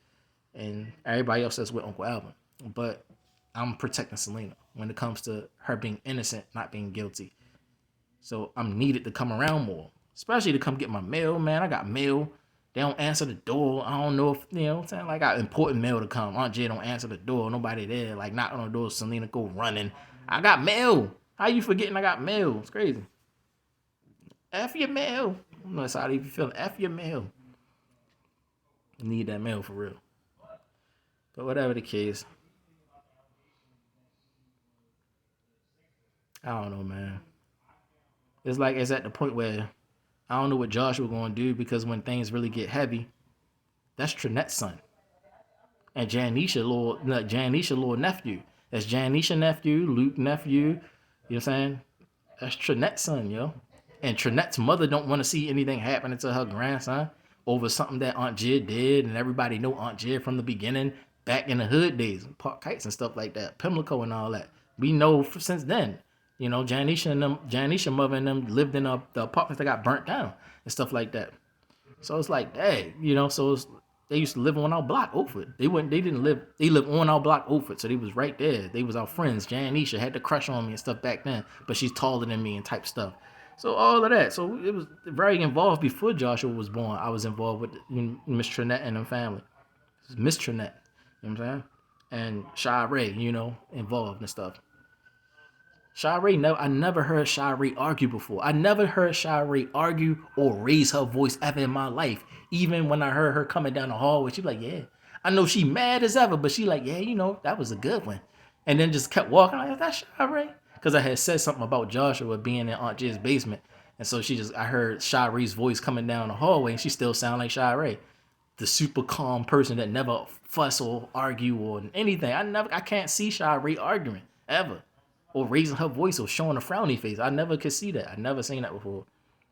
and everybody else that's with Uncle Alvin. But I'm protecting Selena when it comes to her being innocent, not being guilty. So I'm needed to come around more, especially to come get my mail, man. I got mail. They don't answer the door. I don't know if, what I'm saying? Like, I got important mail to come. Aunt Jay don't answer the door. Nobody there. Like, knocking on the door. Selena go running. I got mail. How you forgetting I got mail? It's crazy. F your mail. I don't know how you feeling. F your mail. You need that mail for real. But whatever the case, I don't know, man. It's like it's at the point where I don't know what Joshua going to do because when things really get heavy, that's Trinette's son. And Janisha little nephew. That's Janisha nephew, Luke nephew. You know what I'm saying? That's Trinette's son, yo. And Trinette's mother don't want to see anything happening to her grandson over something that Aunt Jid did, and everybody know Aunt Jid from the beginning, back in the hood days, park kites and stuff like that, Pimlico and all that. We know since then. Janisha mother and them lived in the apartments that got burnt down and stuff like that. So it's like, hey, they used to live on our block, Oakford. They lived on our block, Oakford, so they was right there. They was our friends. Janisha had the crush on me and stuff back then, but she's taller than me and type stuff. So all of that. So it was very involved before Joshua was born. I was involved with Miss Trinette and her family. Miss Trinette, you know what I'm saying? And Shy Ray, involved and stuff. I never heard Shy Ray argue before. I never heard Shy Ray argue or raise her voice ever in my life. Even when I heard her coming down the hallway, she like, yeah. I know she mad as ever, but she like, yeah, that was a good one. And then just kept walking like, that's Shy Ray. Because I had said something about Joshua being in Aunt Jiz's basement. And so I heard Shy Ray's voice coming down the hallway, and she still sound like Shy Ray. The super calm person that never fuss or argue or anything. I can't see Shy Ray arguing, ever. Or raising her voice or showing a frowny face. I never could see that. I never seen that before.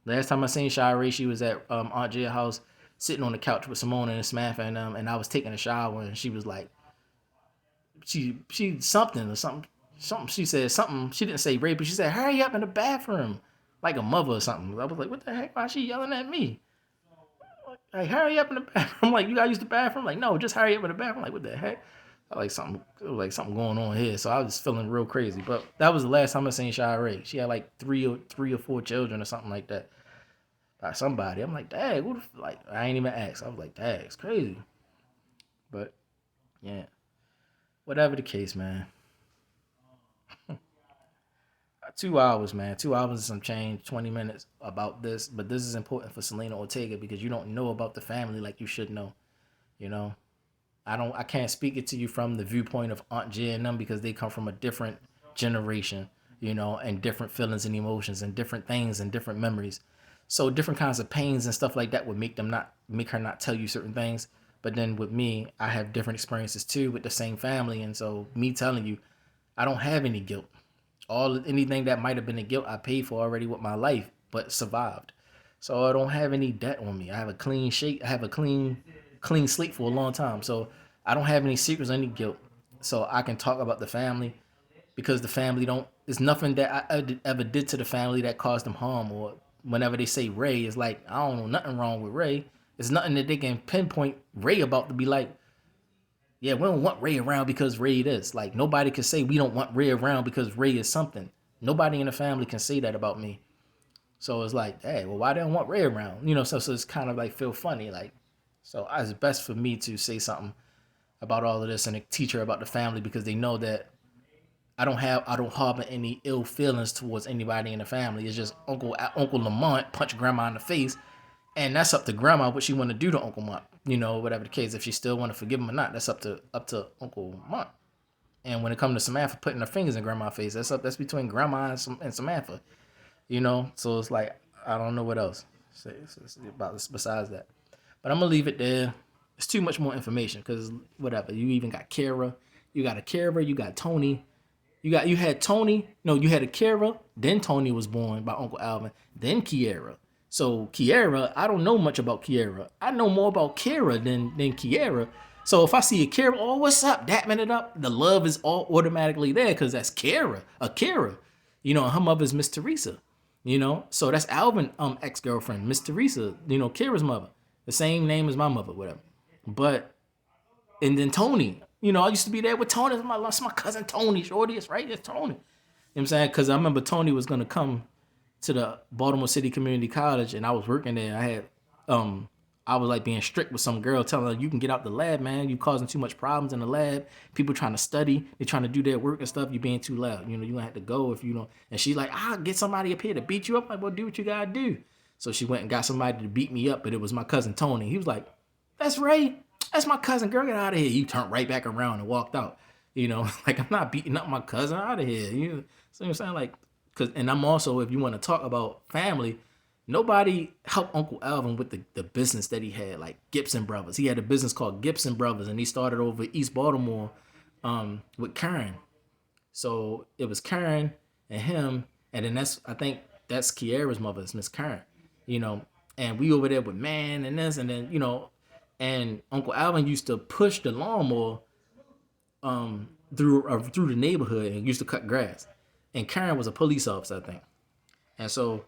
Last time I seen Shy Ray, she was at Aunt Jill's house sitting on the couch with Simone and Samantha and I was taking a shower and she was like, she something or something. She said something. She didn't say Ray, but she said, hurry up in the bathroom. Like a mother or something. I was like, what the heck? Why is she yelling at me? Like, hurry up in the bathroom. Like, you gotta use the bathroom? Like, no, just hurry up in the bathroom. Like, what the heck? Something going on here. So I was feeling real crazy. But that was the last time I seen Shy Ray. She had like three or four children or something like that. By somebody. I'm like, dang, I ain't even asked. I was like, dang, it's crazy. But yeah. Whatever the case, man. 2 hours, man. 2 hours and some change, 20 minutes about this. But this is important for Selena Ortega because you don't know about the family like you should know. I can't speak it to you from the viewpoint of Aunt J and them because they come from a different generation, and different feelings and emotions and different things and different memories. So different kinds of pains and stuff like that would make her not tell you certain things. But then with me, I have different experiences too with the same family. And so me telling you, I don't have any guilt. Anything that might have been a guilt I paid for already with my life, but survived. So I don't have any debt on me. I have a clean sheet. I have a clean slate for a long time. So I don't have any secrets, any guilt. So I can talk about the family because the family there's nothing that I ever did to the family that caused them harm. Or whenever they say Ray, it's like, I don't know nothing wrong with Ray. There's nothing that they can pinpoint Ray about to be like, yeah, we don't want Ray around because Ray is. Like, nobody can say we don't want Ray around because Ray is something. Nobody in the family can say that about me. So it's like, hey, well, why they don't want Ray around? So it's kind of like feel funny. Like, so it's best for me to say something about all of this and teach her about the family because they know that I don't harbor any ill feelings towards anybody in the family. It's just Uncle Lamont punched Grandma in the face, and that's up to Grandma what she want to do to Uncle Mont. Whatever the case, if she still want to forgive him or not, that's up to Uncle Mont. And when it comes to Samantha putting her fingers in Grandma's face, that's between Grandma and Samantha. So it's like I don't know what else say about this besides that. But I'm gonna leave it there. It's too much more information because whatever. You even got Kara, you got a Kara, you got Tony, you had Tony. No, you had a Kara. Then Tony was born by Uncle Alvin. Then Kiara. So Kiara, I don't know much about Kiara. I know more about Kara than Kiara. So if I see a Kara, oh, what's up? Dapping it up. The love is all automatically there because that's Kara, a Kara. Her mother's Miss Teresa. So that's Alvin ex girlfriend, Miss Teresa. Kara's mother, the same name as my mother, whatever. But and then Tony, I used to be there with Tony. That's my cousin Tony, shorty. It's right, it's Tony. You know what I'm saying? Because I remember Tony was gonna come to the Baltimore City Community College, and I was working there. I was like being strict with some girl, telling her, "You can get out the lab, man. You causing too much problems in the lab. People trying to study, they trying to do their work and stuff. You being too loud. You gonna have to go if you don't." And she's like, "I'll get somebody up here to beat you up." I'm like, well, do what you gotta do. So she went and got somebody to beat me up, but it was my cousin Tony. He was like, "That's Ray. That's my cousin. Girl, get out of here." You turned right back around and walked out. Like I'm not beating up my cousin, out of here. So I'm saying, like, and I'm also, if you want to talk about family, nobody helped Uncle Alvin with the business that he had, like Gibson Brothers. He had a business called Gibson Brothers, and he started over East Baltimore with Karen. So it was Karen and him, and then I think that's Kiara's mother, it's Miss Karen. And we over there with man and this, and then and Uncle Alvin used to push the lawnmower through the neighborhood and used to cut grass. And Karen was a police officer, I think. And so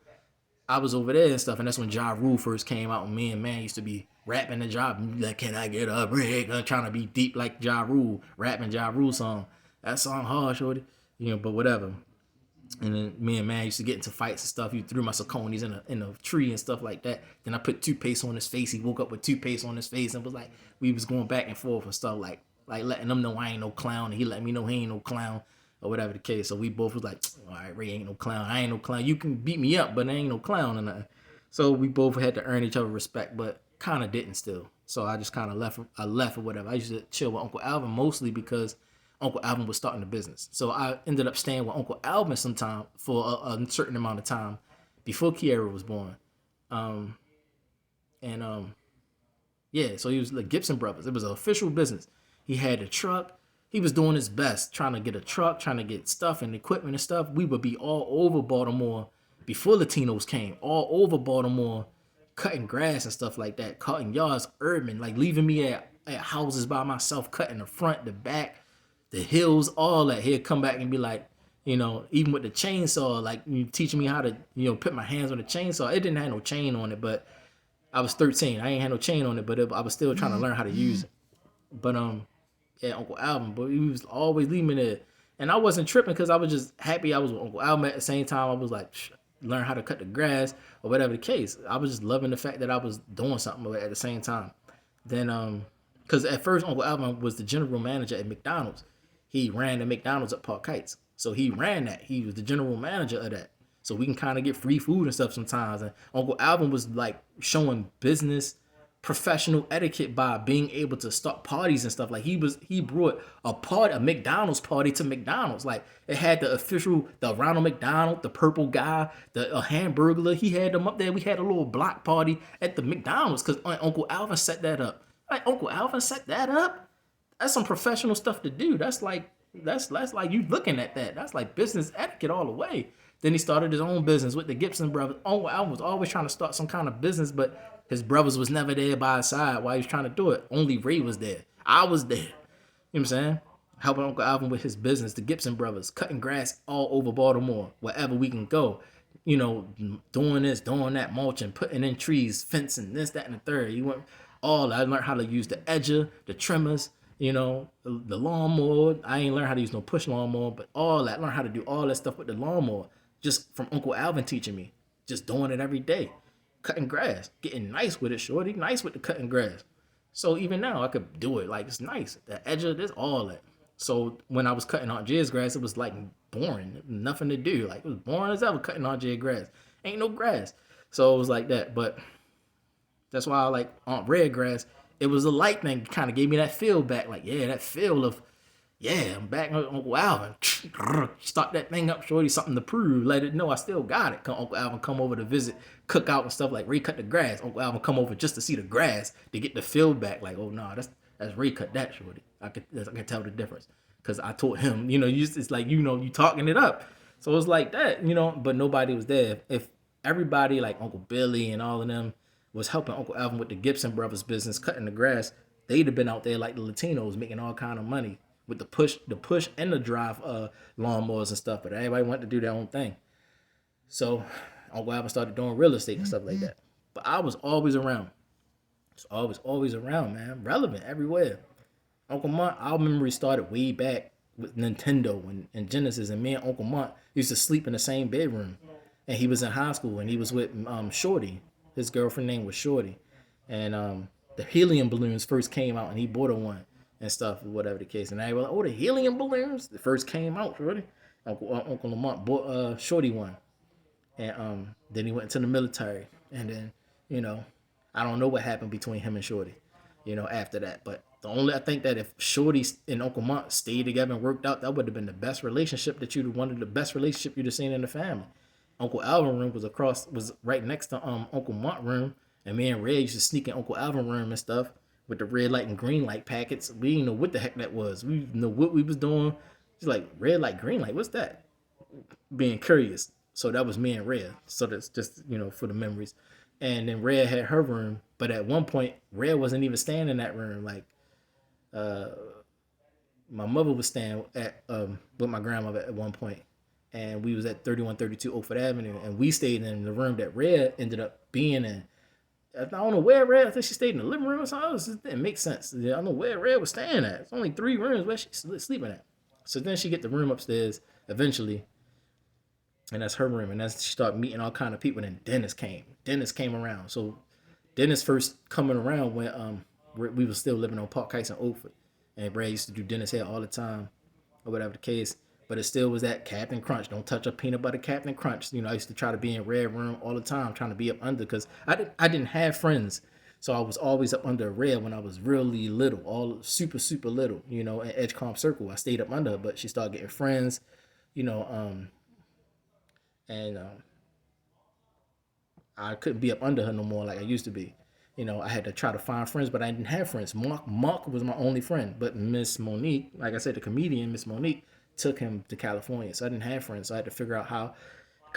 I was over there and stuff, and that's when Ja Rule first came out, and me and man used to be rapping the job, like, "Can I get a break?" Trying to be deep like Ja Rule, rapping Ja Rule song. That song hard, shorty. But whatever. And then me and man used to get into fights and stuff. He threw my Sauconys in a tree and stuff like that. Then I put toothpaste on his face. He woke up with toothpaste on his face and was like, we was going back and forth and stuff, like letting them know I ain't no clown. And he let me know he ain't no clown or whatever the case. So we both was like, all right, Ray ain't no clown. I ain't no clown. You can beat me up, but I ain't no clown or nothing. So we both had to earn each other respect, but kind of didn't still. So I just kind of left. I left or whatever. I used to chill with Uncle Alvin mostly because Uncle Alvin was starting the business. So I ended up staying with Uncle Alvin sometime for a certain amount of time before Kiara was born. Yeah, so he was like Gibson Brothers. It was an official business. He had a truck. He was doing his best, trying to get a truck, trying to get stuff and equipment and stuff. We would be all over Baltimore before Latinos came, all over Baltimore, cutting grass and stuff like that, cutting yards, urban, like leaving me at houses by myself, cutting the front, the back, the hills, all that. He'd come back and be like, even with the chainsaw, like you teaching me how to, put my hands on the chainsaw. It didn't have no chain on it, but I was 13. I ain't had no chain on it, but I was still trying to learn how to use it. But yeah, Uncle Alvin, but he was always leaving me there, and I wasn't tripping because I was just happy I was with Uncle Alvin. At the same time, I was like, learn how to cut the grass or whatever the case. I was just loving the fact that I was doing something at the same time. Then because at first Uncle Alvin was the general manager at McDonald's. He ran the McDonald's at Park Heights. So he ran that. He was the general manager of that. So we can kind of get free food and stuff sometimes. And Uncle Alvin was like showing business professional etiquette by being able to start parties and stuff. Like he brought a McDonald's party to McDonald's. Like it had the Ronald McDonald, the purple guy, the Hamburglar. He had them up there. We had a little block party at the McDonald's because Uncle Alvin set that up. Like Uncle Alvin set that up. That's some professional stuff to do. That's like you looking at that. That's like business etiquette all the way. Then he started his own business with the Gibson brothers. Uncle Alvin was always trying to start some kind of business, but his brothers was never there by his side while he was trying to do it. Only Ray was there. I was there. You know what I'm saying? Helping Uncle Alvin with his business, the Gibson brothers, cutting grass all over Baltimore, wherever we can go. Doing this, doing that, mulching, putting in trees, fencing, this, that, and the third. I learned how to use the edger, the trimmers, the lawnmower. I ain't learned how to use no push lawnmower, but all that. Learned how to do all that stuff with the lawnmower just from Uncle Alvin teaching me. Just doing it every day. Cutting grass. Getting nice with it, shorty. Nice with the cutting grass. So even now, I could do it. Like, it's nice. The edger, there's all that. So when I was cutting Aunt Jay's grass, it was like boring. Nothing to do. Like, it was boring as ever cutting Aunt Jay's grass. Ain't no grass. So it was like that. But that's why I like Aunt Red grass. It was a light thing, kind of gave me that feel back. Like, yeah, that feel of, yeah, I'm back with Uncle Alvin. Start that thing up, shorty, something to prove. Let it know I still got it. Uncle Alvin come over to visit cookout and stuff like Ray cut the grass. Uncle Alvin come over just to see the grass to get the feel back. Like, oh no, that's Ray cut that shorty. I could tell the difference because I told him, it's like you talking it up. So it's like that, but nobody was there. If everybody like Uncle Billy and all of them was helping Uncle Alvin with the Gibson brothers business, cutting the grass, they'd have been out there like the Latinos making all kind of money with the push and the drive lawnmowers and stuff. But everybody wanted to do their own thing. So Uncle Alvin started doing real estate and stuff like that. But I was always around. Always around, man. Relevant everywhere. Uncle Mont, our memory started way back with Nintendo and Genesis, and me and Uncle Mont used to sleep in the same bedroom. And he was in high school, and he was with Shorty. His girlfriend name was Shorty, and the helium balloons first came out, and he bought her one and stuff, whatever the case. And I was like, "Oh, the helium balloons!" The first came out, Shorty. Uncle Lamont bought Shorty one, and then he went into the military, and then I don't know what happened between him and Shorty, after that. But I think that if Shorty and Uncle Mont stayed together and worked out, that would have been the best relationship one of the best relationship you'd have seen in the family. Uncle Alvin room was right next to Uncle Mont room, and me and Red used to sneak in Uncle Alvin room and stuff with the red light and green light packets. We didn't know what the heck that was. We didn't know what we was doing. It's like red light, green light. What's that? Being curious. So that was me and Red. So that's just for the memories. And then Red had her room, but at one point Red wasn't even staying in that room. Like my mother was staying at with my grandmother at one point, and we was at 3132 Oakford Avenue, and we stayed in the room that Red ended up being in. I don't know where Red. I think she stayed in the living room or something. It didn't make sense. I don't know where Red was staying at. It's only 3 rooms where she's sleeping at. So then she get the room upstairs eventually, and that's her room. And that's she started meeting all kind of people. And then Dennis came. Dennis came around. So Dennis first coming around when we was still living on Park Heights in Oakford, and Brad used to do Dennis hair all the time, or whatever the case. But it still was that Captain Crunch. Don't touch a peanut butter Captain Crunch. I used to try to be in Red room all the time, trying to be up under, because I didn't have friends. So I was always up under Red when I was really little, all super, super little, in Edgecombe Circle. I stayed up under her, but she started getting friends, and I couldn't be up under her no more like I used to be. I had to try to find friends, but I didn't have friends. Mark was my only friend. But Miss Monique, like I said, the comedian, Miss Monique, took him to California. So I didn't have friends. So I had to figure out how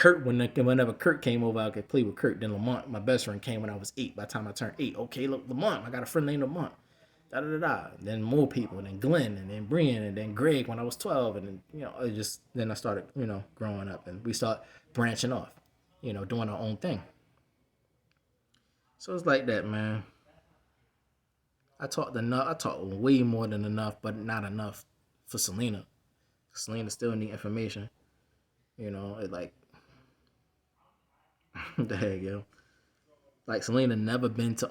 whenever Kurt came over, I could play with Kurt. Then Lamont, my best friend, came when I was 8. By the time I turned 8, okay, look, Lamont, I got a friend named Lamont. Da da da da. Then more people, and then Glenn, and then Brian, and then Greg when I was 12, and then then I started growing up, and we start branching off, doing our own thing. So it's like that, man. I talked enough. I talked way more than enough, but not enough for Selena. Selena still need information. It like the heck, yo. Like Selena never been to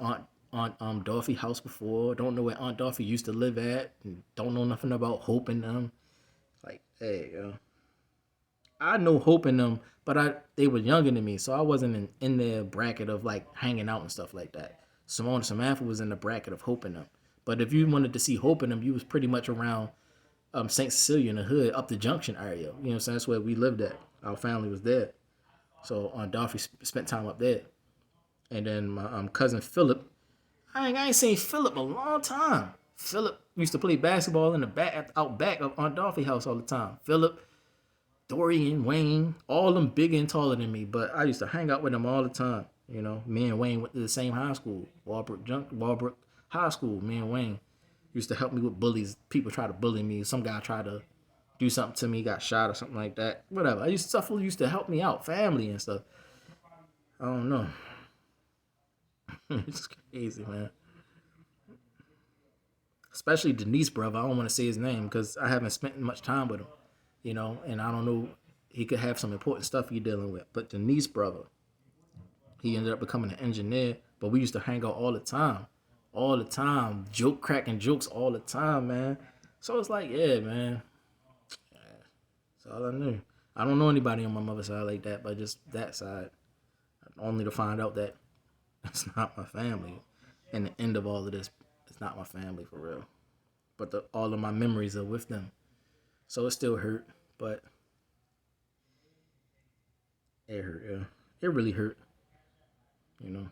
Aunt Dorothy house before. Don't know where Aunt Dorothy used to live at. Don't know nothing about Hope and them. Like, hey, yo. I know Hope and them, but they were younger than me, so I wasn't in their bracket of like hanging out and stuff like that. Simone and Samantha was in the bracket of Hope and them. But if you wanted to see Hope and them, you was pretty much around St. Cecilia in the hood, up the Junction area. You know what I'm saying? That's where we lived at. Our family was there. So Dorothy spent time up there. And then my cousin Philip, I ain't seen Philip a long time. Philip used to play basketball in the back, out back of Aunt Dorothy house all the time. Philip, Dorian, Wayne, all them bigger and taller than me, but I used to hang out with them all the time. Me and Wayne went to the same high school, Walbrook High School. Me and Wayne used to help me with bullies. People try to bully me. Some guy tried to do something to me, got shot or something like that. Whatever. Stuff used to help me out, family and stuff. I don't know. It's crazy, man. Especially Denise, brother. I don't want to say his name because I haven't spent much time with him. And I don't know, he could have some important stuff he's dealing with. But Denise, brother, he ended up becoming an engineer, but we used to hang out all the time. All the time. Cracking jokes all the time, man. So it's like, yeah, man. Yeah, that's all I knew. I don't know anybody on my mother's side like that, but just that side. Only to find out that it's not my family. And the end of all of this, it's not my family for real. But all of my memories are with them. So it still hurt, but it hurt, yeah. It really hurt. you know.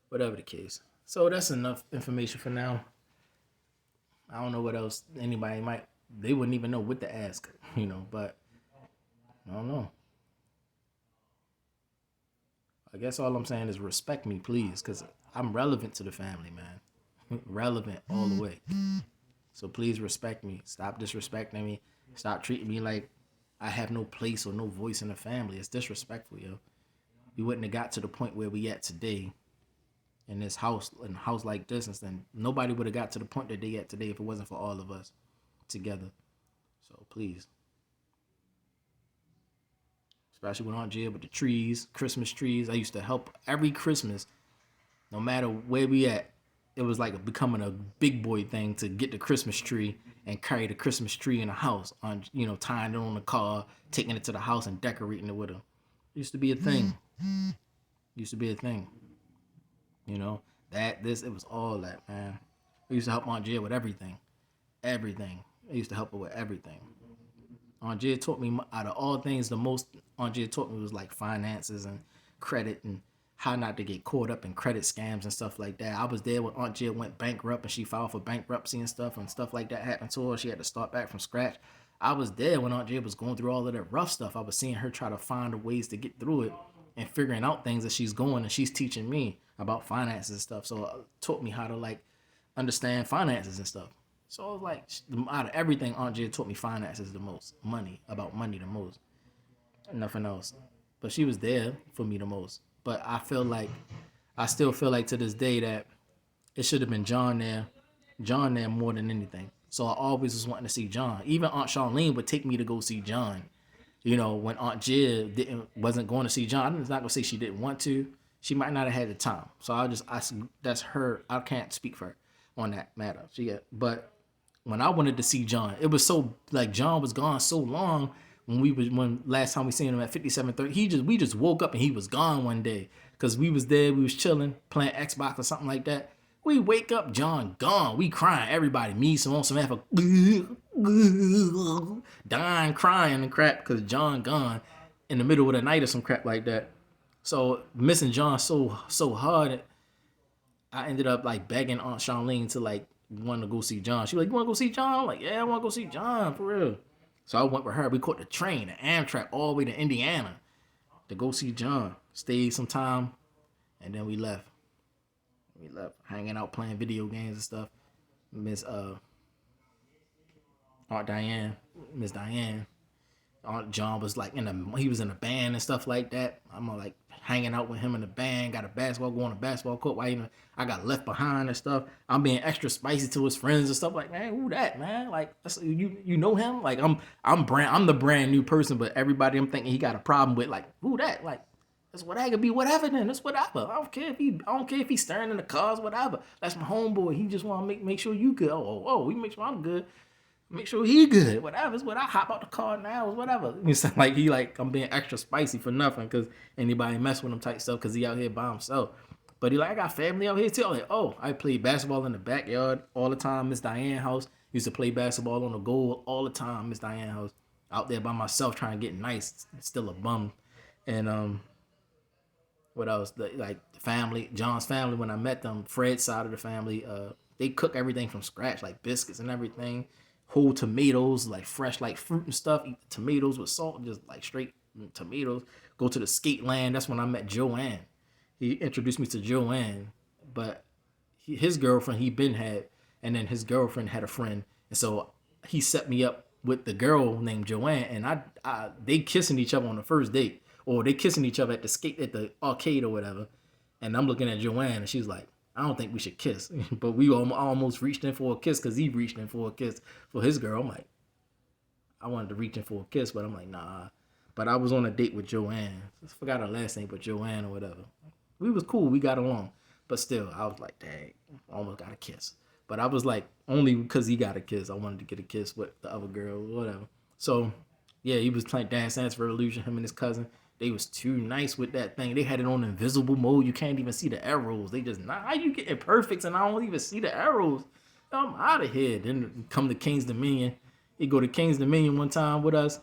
Whatever the case. So that's enough information for now. I don't know what else anybody might. They wouldn't even know what to ask, But I don't know. I guess all I'm saying is respect me, please, because I'm relevant to the family, man. Relevant all the way. So please respect me. Stop disrespecting me. Stop treating me like I have no place or no voice in the family. It's disrespectful, yo. We wouldn't have got to the point where we at today in this house, in a house like this, and then nobody would have got to the point that they at today if it wasn't for all of us together. So please. Especially with Aunt Jill with the trees, Christmas trees. I used to help every Christmas, no matter where we at. It was like becoming a big boy thing to get the Christmas tree and carry the Christmas tree in the house on, tying it on the car, taking it to the house and decorating it with her. It used to be a thing. Used to be a thing. It was all that, man. I used to help Aunt Jill with everything. Everything. I used to help her with everything. Aunt Jill taught me, out of all things, the most Aunt Jill taught me was like finances and credit and how not to get caught up in credit scams and stuff like that. I was there when Aunt Jill went bankrupt and she filed for bankruptcy and stuff like that happened to her. She had to start back from scratch. I was there when Aunt Jill was going through all of that rough stuff. I was seeing her try to find ways to get through it and figuring out things as she's going, and she's teaching me about finances and stuff. So it taught me how to like understand finances and stuff. So I was like, out of everything, Aunt Jill taught me finances the most, about money the most, nothing else. But she was there for me the most. But I still feel like to this day that it should have been John there more than anything. So I always was wanting to see John. Even Aunt Charlene would take me to go see John. When Aunt Jill wasn't going to see John, I'm not gonna say she didn't want to. She might not have had the time. So that's her. I can't speak for her on that matter. But when I wanted to see John, it was so like John was gone so long when last time we seen him at 5730. We just woke up and he was gone one day because we was there, we was chilling, playing Xbox or something like that. We wake up, John gone. We crying, everybody, me, Simone, Samantha, dying, crying and crap because John gone in the middle of the night or some crap like that. So missing John so hard, I ended up like begging Aunt Charlene to like want to go see John. She was like, "You want to go see John?" I'm like, "Yeah, I want to go see John for real." So I went with her. We caught the train, the Amtrak, all the way to Indiana to go see John. Stayed some time, and then we left. We left, hanging out, playing video games and stuff. Miss Aunt Diane, Miss Diane. Aunt John was like he was in a band and stuff like that. I'm like hanging out with him in the band, got a basketball, going to basketball court. I got left behind and stuff. I'm being extra spicy to his friends and stuff like, man, who that, man? Like, you know him? Like I'm the brand new person, but everybody I'm thinking he got a problem with, like, who that? Like, that's what I could be, whatever then. That's whatever. I don't care if he's staring in the cars, whatever. That's my homeboy. He just wanna make sure you good. We make sure I'm good. Make sure he good. Whatever. It's what I hop out the car now. It's whatever. You sound like I'm being extra spicy for nothing because anybody mess with him type stuff because he out here by himself. But he like, I got family out here too. I'm like, I played basketball in the backyard all the time. Miss Diane house. Used to play basketball on the goal all the time. Miss Diane house. Out there by myself trying to get nice. Still a bum. And what else? The family, John's family, when I met them, Fred's side of the family, they cook everything from scratch, like biscuits and everything. Whole tomatoes, like fresh, like fruit and stuff. Eat tomatoes with salt, just like straight tomatoes. Go to the skate land. That's when I met Joanne. He introduced me to Joanne, but his girlfriend he been had, and then his girlfriend had a friend, and so he set me up with the girl named Joanne, and they kissing each other on the first date, or they kissing each other at the arcade or whatever, and I'm looking at Joanne, and she's like, I don't think we should kiss. But we almost reached in for a kiss because he reached in for a kiss for his girl. I'm like, I wanted to reach in for a kiss, but I'm like, nah. But I was on a date with Joanne. I forgot her last name, but Joanne or whatever. We was cool. We got along. But still, I was like, dang, almost got a kiss. But I was like, only because he got a kiss, I wanted to get a kiss with the other girl or whatever. So, yeah, he was playing Dance Dance Revolution, him and his cousin. They was too nice with that thing. They had it on invisible mode. You can't even see the arrows. They just, how you getting perfects and I don't even see the arrows? I'm out of here. Then come to King's Dominion. He go to King's Dominion one time with us.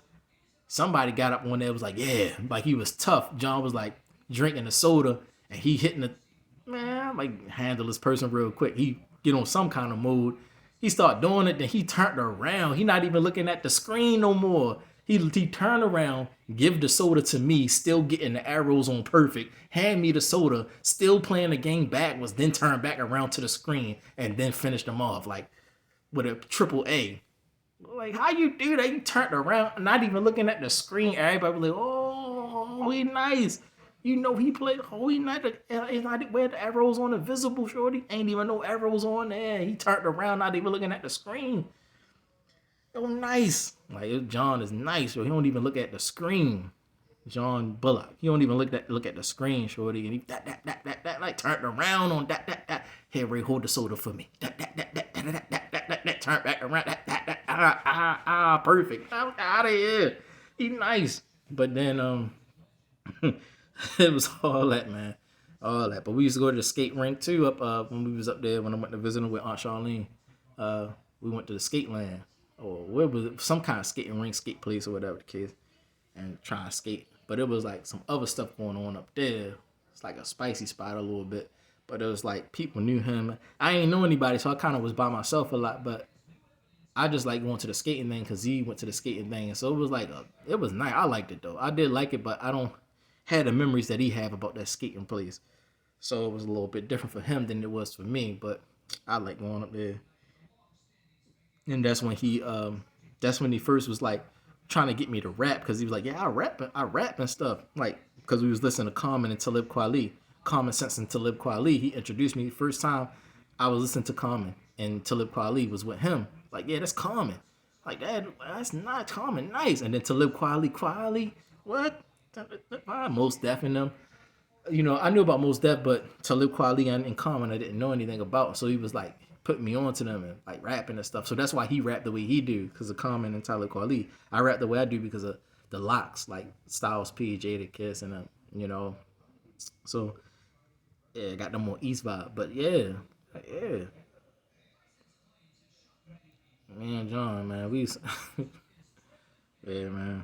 Somebody got up one day and was like, yeah, like he was tough. John was like drinking the soda and he hitting the man, like handle this person real quick. He get on some kind of mood. He start doing it, then he turned around. He not even looking at the screen no more. He turned around, give the soda to me, still getting the arrows on perfect, hand me the soda, still playing the game backwards, then turn back around to the screen and then finish them off like with a triple A. Like, how you do that? You turned around, not even looking at the screen. Everybody was like, oh, he nice. You know he played. Oh, he not where the arrows on invisible, shorty. Ain't even no arrows on there. He turned around, not even looking at the screen. Oh, nice. Like John is nice, so he don't even look at the screen. John Bullock. He don't even look at the screen, shorty. And he that like turned around on that. Hey, Ray, hold the soda for me. That turn back around. Perfect. I'm out of here. He nice. But then it was all that, man. All that. But we used to go to the skate rink too up when we was up there when I went to visit with Aunt Charlene. We went to the skate land. Or where was it? Some kind of skating rink, skate place or whatever the case. And try and skate. But it was like some other stuff going on up there. It's like a spicy spot a little bit. But it was like people knew him. I ain't know anybody, so I kind of was by myself a lot. But I just like going to the skating thing because he went to the skating thing. And so it was like, it was nice. I liked it though. I did like it, but I don't have the memories that he have about that skating place. So it was a little bit different for him than it was for me. But I like going up there. And that's when he first was like trying to get me to rap because he was like, yeah, I rap and stuff. Like, because we was listening to Common and Talib Kweli, Common Sense and Talib Kweli. He introduced me the first time I was listening to Common and Talib Kweli was with him. Like, yeah, that's Common. Like, that's not Common. Nice. And then Talib Kweli, what? Most Def in them. You know, I knew about Most Def, but Talib Kweli and Common I didn't know anything about. So he was like putting me on to them and like rapping and stuff. So that's why he rapped the way he do, because of Common and Talib Kweli. I rap the way I do because of the locks, like Styles P, Jada Kiss, and you know. So yeah, got them more East vibe. But yeah. Man, John, man, yeah, man.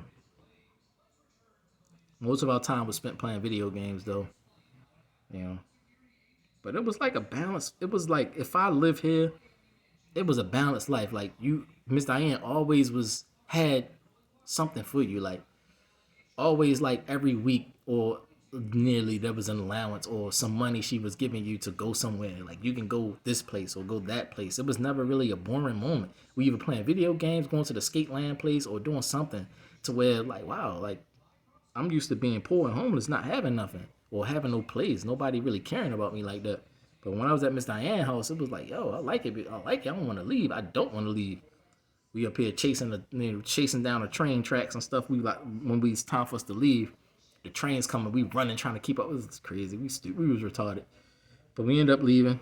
Most of our time was spent playing video games, though. You know, but it was like a balance. It was like if I live here, it was a balanced life. Like you, Miss Diane, always had something for you. Like always, like every week or nearly there was an allowance or some money she was giving you to go somewhere. Like you can go this place or go that place. It was never really a boring moment. We either playing video games, going to the skate land place, or doing something to where like wow, like I'm used to being poor and homeless, not having nothing or having no place. Nobody really caring about me like that. But when I was at Miss Diane's house, it was like, yo, I like it. I like it. I don't want to leave. I don't want to leave. We up here chasing down the train tracks and stuff. We like when it's time for us to leave, the trains coming. We running trying to keep up. It was crazy. We was retarded. But we ended up leaving.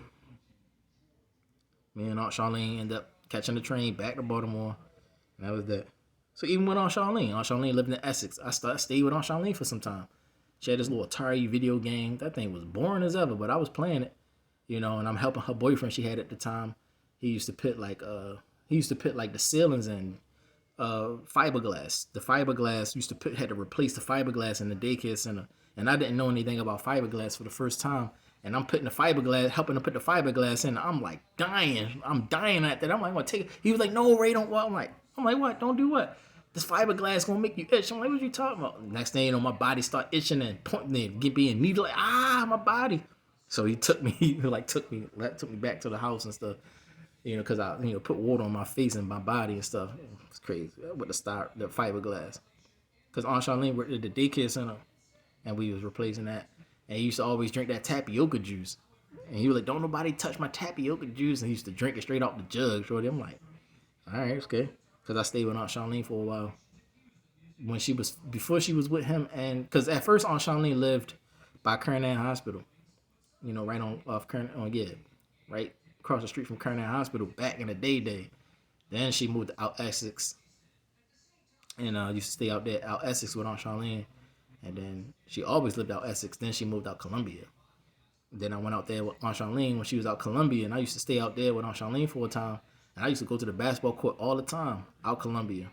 Me and Aunt Charlene ended up catching the train back to Baltimore. And that was that. So even with Aunt Charlene lived in Essex. I stayed with Aunt Charlene for some time. She had this little Atari video game. That thing was boring as ever, but I was playing it, you know. And I'm helping her boyfriend she had at the time. He used to put like the ceilings in fiberglass. The fiberglass had to replace the fiberglass in the daycare center. And I didn't know anything about fiberglass for the first time. And I'm helping to put the fiberglass in. I'm like dying. I'm dying at that. I'm like, I'm gonna take it. He was like, no, Ray, don't. I'm like, what? Don't do what? This fiberglass gonna make you itch. I'm like, what you talking about? Next thing you know, my body start itching and pointing and being needle like, my body. So he took me, took me back to the house and stuff. You know, because I, put water on my face and my body and stuff. It's crazy with the fiberglass. Because Aunt Charlene worked at the daycare center, and we was replacing that. And he used to always drink that tapioca juice. And he was like, don't nobody touch my tapioca juice. And he used to drink it straight out the jug. Shorty, I'm like, all right, it's okay. Because I stayed with Aunt Charlene for a while. Before she was with him. And because at first Aunt Charlene lived by Kernan Hospital. Right right across the street from Kernan Hospital back in the day. Then she moved to out Essex. And used to stay out Essex with Aunt Charlene. And then she always lived out Essex. Then she moved out Columbia. Then I went out there with Aunt Charlene when she was out Columbia. And I used to stay out there with Aunt Charlene for a time. And I used to go to the basketball court all the time out Columbia.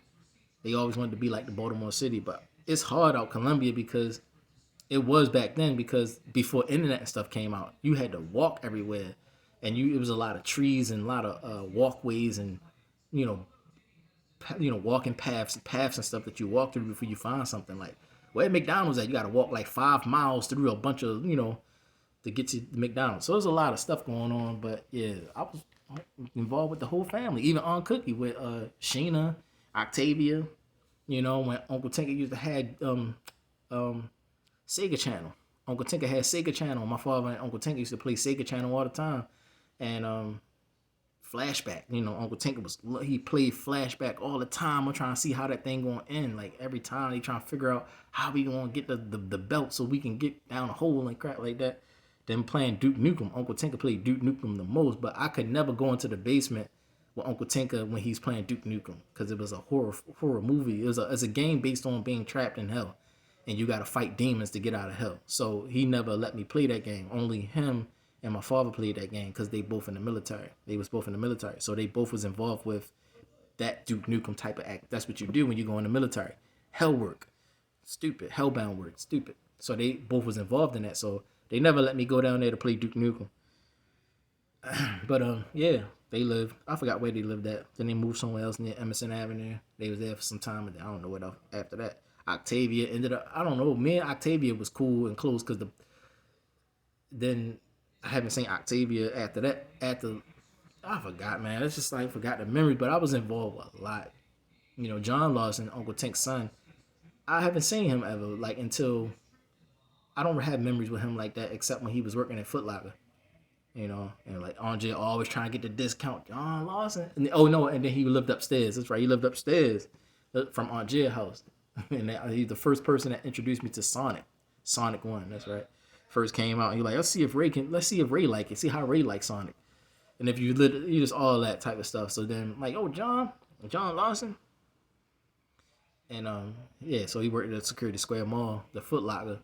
They always wanted to be like the Baltimore City, but it's hard out Columbia because it was back then because before internet and stuff came out, you had to walk everywhere, and it was a lot of trees and a lot of walkways and you know walking paths and stuff that you walk through before you find something like where McDonald's at. You got to walk like 5 miles through a bunch of to get to McDonald's. So there's a lot of stuff going on, but yeah, I was involved with the whole family, even Aunt Cookie with Sheena, Octavia. When Uncle Tinker used to have um, Sega Channel. Uncle Tinker had Sega Channel. My father and Uncle Tinker used to play Sega Channel all the time. And Flashback, Uncle Tinker he played Flashback all the time. I'm trying to see how that thing gonna end. Like every time he trying to figure out how we gonna get the belt so we can get down a hole and crap like that. Then playing Duke Nukem. Uncle Tinker played Duke Nukem the most, but I could never go into the basement with Uncle Tinker when he's playing Duke Nukem because it was a horror movie. It's a game based on being trapped in hell, and you got to fight demons to get out of hell. So he never let me play that game. Only him and my father played that game because they both in the military. They was both in the military, so they both was involved with that Duke Nukem type of act. That's what you do when you go in the military. Hell work, stupid. Hellbound work, stupid. So they both was involved in that. So they never let me go down there to play Duke Nukem. But yeah, they lived. I forgot where they lived at. Then they moved somewhere else near Emerson Avenue. They was there for some time, and I don't know what else after that. Octavia ended up. I don't know. Me and Octavia was cool and close because then I haven't seen Octavia after that. I forgot, man. It's just like I forgot the memory, but I was involved a lot. John Lawson, Uncle Tank's son. I haven't seen him ever like until I don't have memories with him like that except when he was working at Foot Locker. And like Andre always trying to get the discount. John Lawson. And oh no, and then he lived upstairs. That's right, he lived upstairs from Aunt Jill's house. And he's the first person that introduced me to Sonic. Sonic 1, that's right. First came out, and you're like, let's see if Ray like it. See how Ray likes Sonic. And if you just all that type of stuff. So then like, oh John Lawson. And yeah, so he worked at Security Square Mall, the Foot Locker,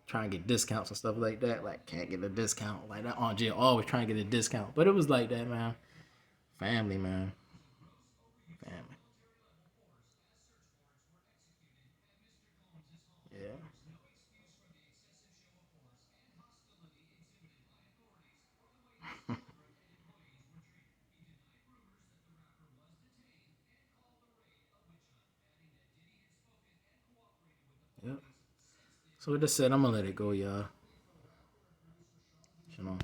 trying to get discounts and stuff like that. Like, can't get a discount. Like, that Aunt Jill always trying to get a discount. But it was like that, man. Family, man. Family. Yeah. Yep. So with that said, I'm going to let it go, y'all. You know.